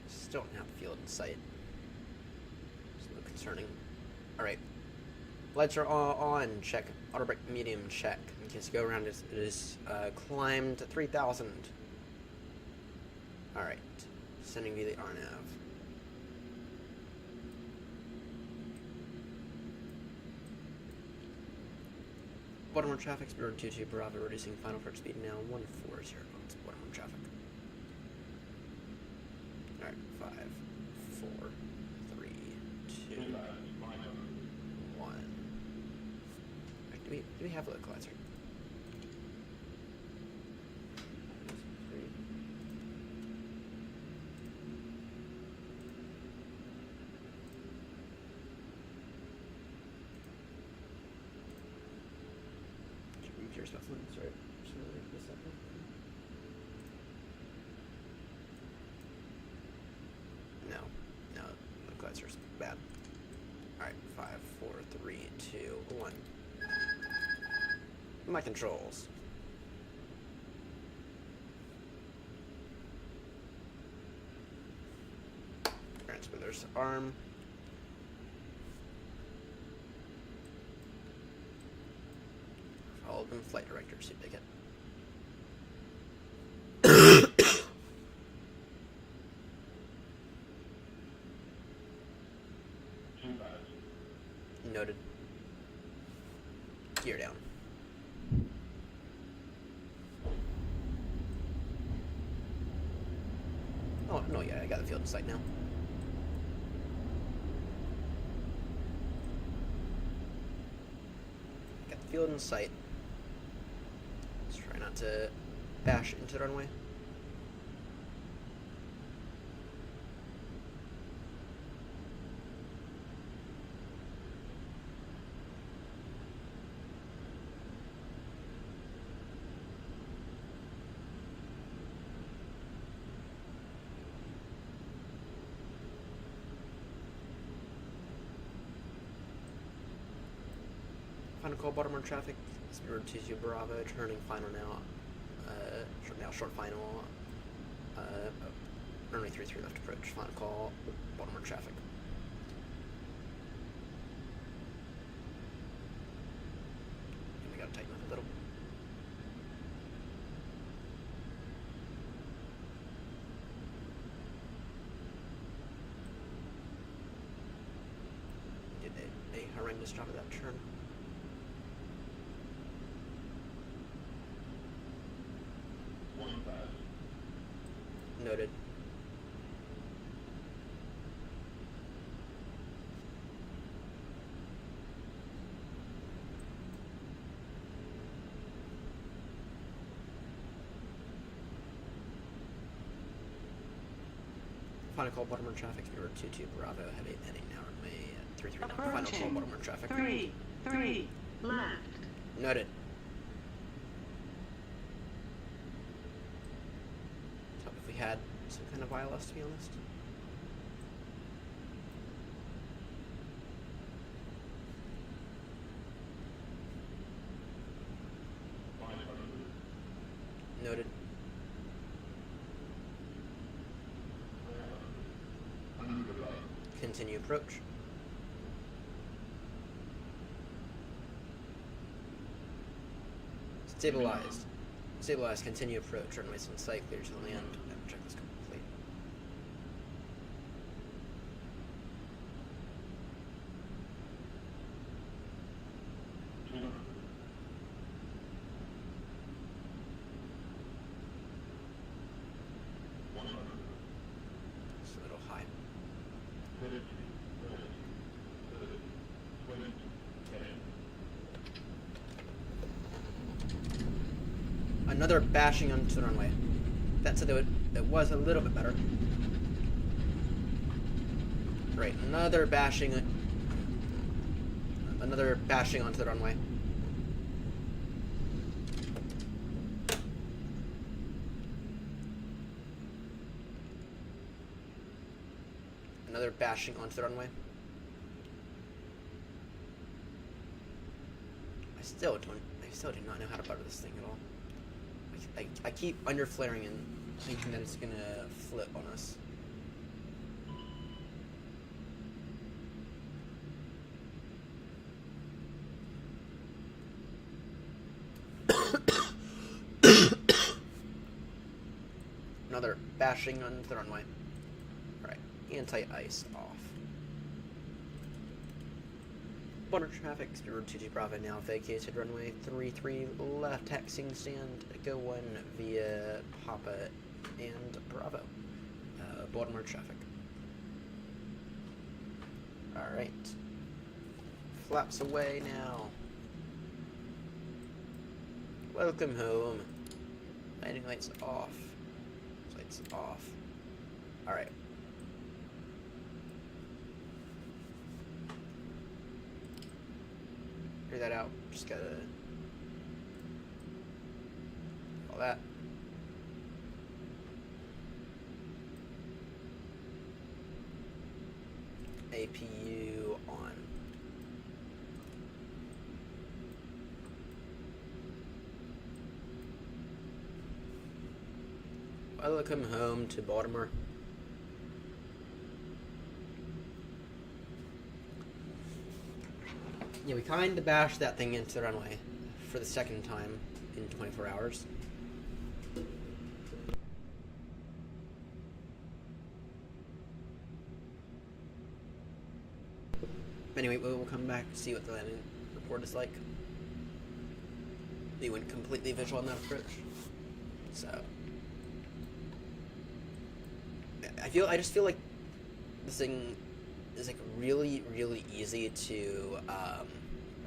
Still don't have the field in sight. It's a little concerning. Alright. Lights are all on. Check. Auto brake medium check. In case you go around, it is climbed 3,000. Alright. Sending via the RNAV. Baltimore traffic, Speedbird 22 Bravo, reducing final approach speed now 140 knots. Baltimore traffic. Alright, 5, 4, 3, 2, 1. Right, do we have a localizer? Curious about something, sorry. Just gonna leave this up. No, localizer's bad. Alright, 5, 4, 3, 2, 1. My controls. Transmitter's arm. Followed them, flight director, see ticket. Noted. Gear down. Oh, no, yeah, I got the field in sight now. Got the field in sight. Let's try not to bash into the runway. Final call, Baltimore traffic, Speedbird 22 Bravo, turning final now, short final, runway 33 left approach, final call, Baltimore traffic. And we gotta tighten up a little. Did a horrendous job of that turn. Noted. Final call, Baltimore traffic, Speedbird 22 Bravo, heavy heading now runway 33 now. Final call, Baltimore traffic. 3 left. Noted. If we had some kind of ILS, to be honest. Noted. Continue approach. Stabilized. Stabilized, continue approach. Runways in sight, clear to land. Check this complete. It's a little high. Another bashing onto the runway. That said, it was a little bit better. Right, another bashing onto the runway. Another bashing onto the runway. I still do not know how to butter this thing at all. I keep under flaring and thinking that it's gonna flip on us. Another bashing onto the runway. Alright, anti-ice off. Border traffic, Speedbird 22 Bravo now vacated runway 33 left, taxiing stand, go 1 via Papa and Bravo. Baltimore traffic. Alright. Flaps away now. Welcome home. Landing lights off. Lights off. Alright. Figure that out. Just gotta all that. APU on. Welcome home to Baltimore. Yeah, we kind of bashed that thing into the runway for the second time in 24 hours. Anyway, we'll come back and see what the landing report is like. We went completely visual on that approach. So I just feel like this thing is like really easy to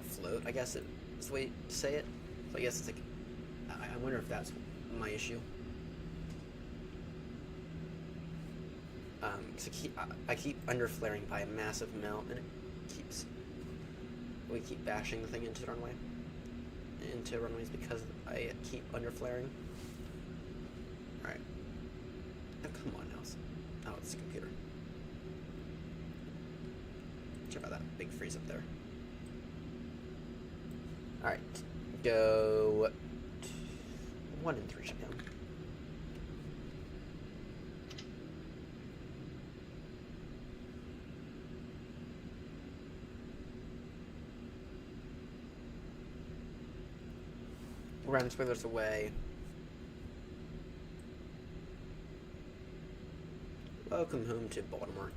float, I guess is the way to say it. So I guess it's like I wonder if that's my issue. 'Cause I keep under flaring by a massive amount, and we keep bashing the thing into runways because I keep under flaring. All right. Oh, come on now. Oh, it's the computer. Check out that big freeze up there. Alright. Go 1 and 3 shut down. Run spoilers away. Welcome home to Baltimore.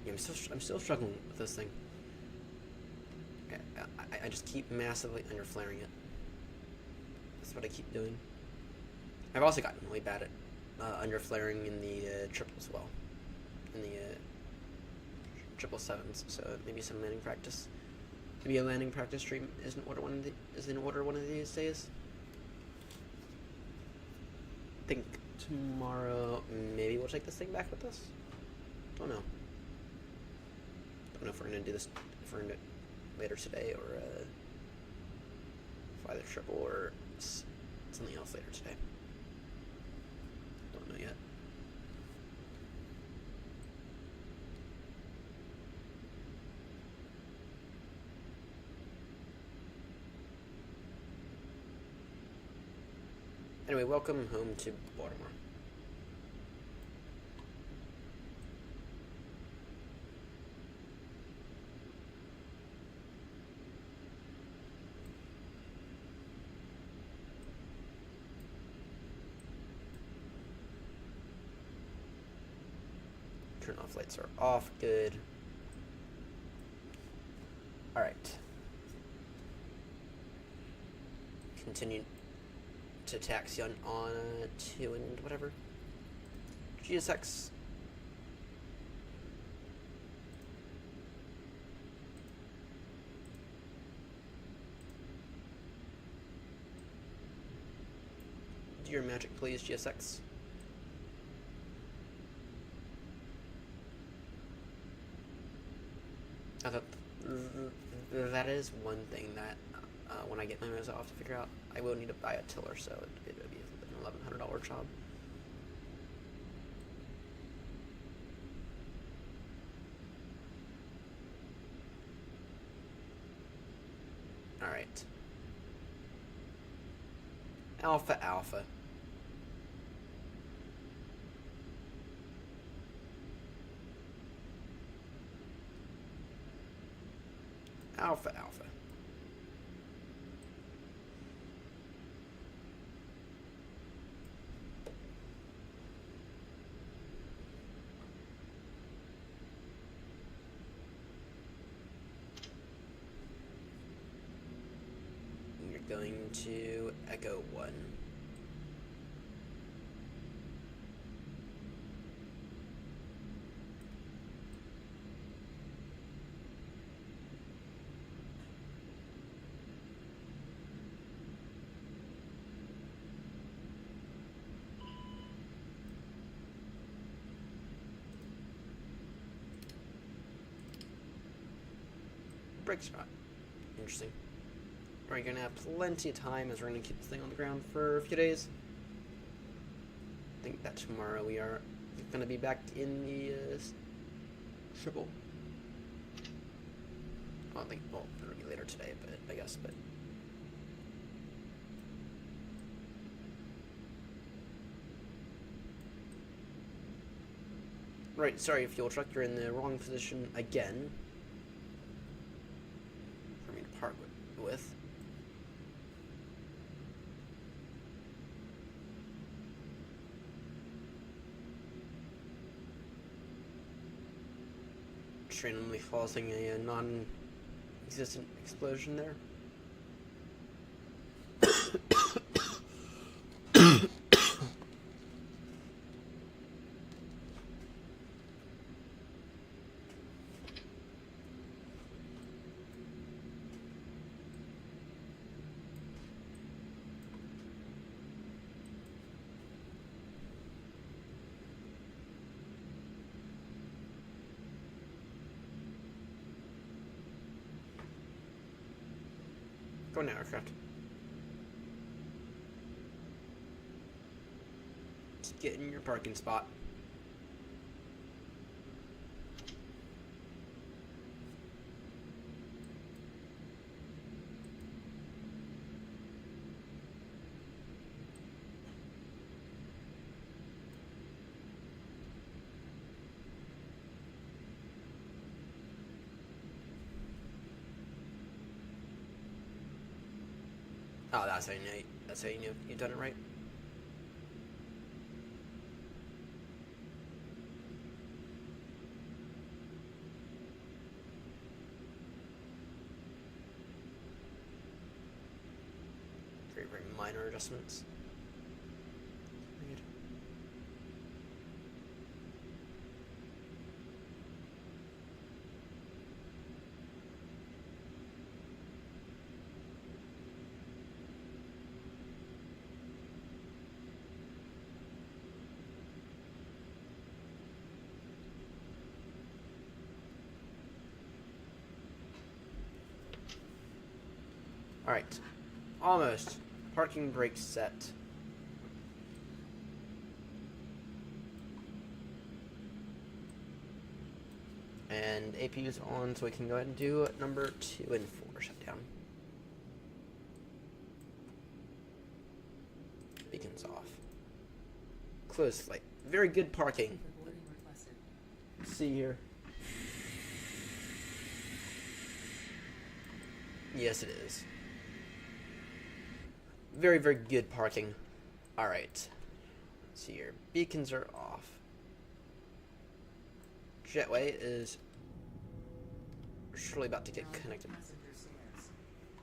Yeah, I'm still struggling with this thing. I just keep massively under flaring it. That's what I keep doing. I've also gotten really bad at under flaring in the triple as well. In the 777s, so maybe some landing practice. Maybe a landing practice stream is in order one of these days. I think tomorrow maybe we'll take this thing back with us. Don't know. Don't know if we're gonna do this. If we're gonna do it later today or fly the triple or something else later today. Don't know yet. Anyway, welcome home to Baltimore. Turn off lights are off. Good. Alright. Continue to taxi on to and whatever. GSX. Do your magic, please, GSX. I thought that is one thing that when I get my memos, I'll have to figure out. I will need to buy a tiller, so it'll be an $1,100 job. Alright. Alpha Alpha. Alpha Alpha. You're going to Echo 1. Brake spot. Interesting. We're gonna have plenty of time as we're gonna keep this thing on the ground for a few days. I think that tomorrow we are gonna be back in the triple. I don't think, well, it'll be later today, but I guess, but. Right, sorry, fuel truck, you're in the wrong position again. For me to park with. Randomly causing a non-existent explosion there. Go now, aircraft. Just get in your parking spot. Oh, that's how you know. That's how you know you've done it right. Very, very minor adjustments. Very good. Alright, almost. Parking brake set. And APU is on, so we can go ahead and do number 2 and 4 shutdown. Beacons off. Closed flight. Very good parking. Let's see here. Yes, it is. Very, very good parking. Alright. Let's see here. Beacons are off. jetway is surely about to get connected.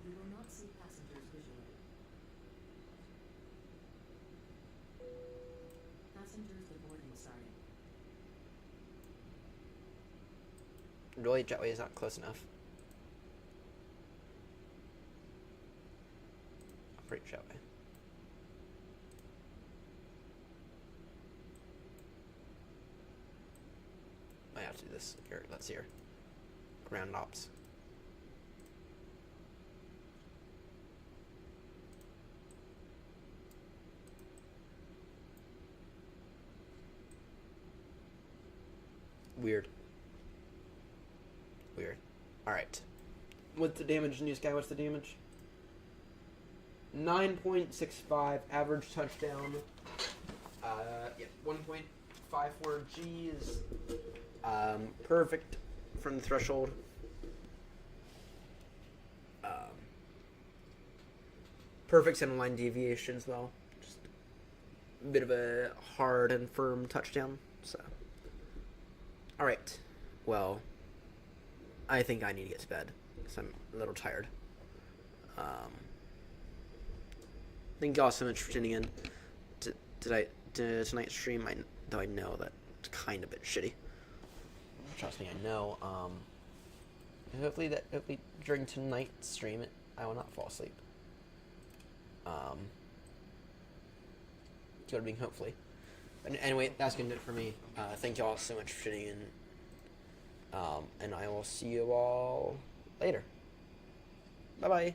You will not see passengers visually. Passengers boarding starting. Really, jetway is not close enough. Operate jetway. I have to do this. Here, let's see here. Ground ops. Weird. Alright. What's the damage, news guy? What's the damage? 9.65 average touchdown. Yeah, 1.54 G's. Perfect from the threshold. Perfect center line deviation as well. Just a bit of a hard and firm touchdown. So, all right. Well, I think I need to get to bed because I'm a little tired. Thank you all so much for tuning in to tonight's stream. Though I know that it's kind of a bit shitty. Trust me, I know. Hopefully during tonight's stream, I will not fall asleep. Good being hopefully. But anyway, that's gonna do it for me. Thank you all so much for tuning in. And I will see you all later. Bye bye.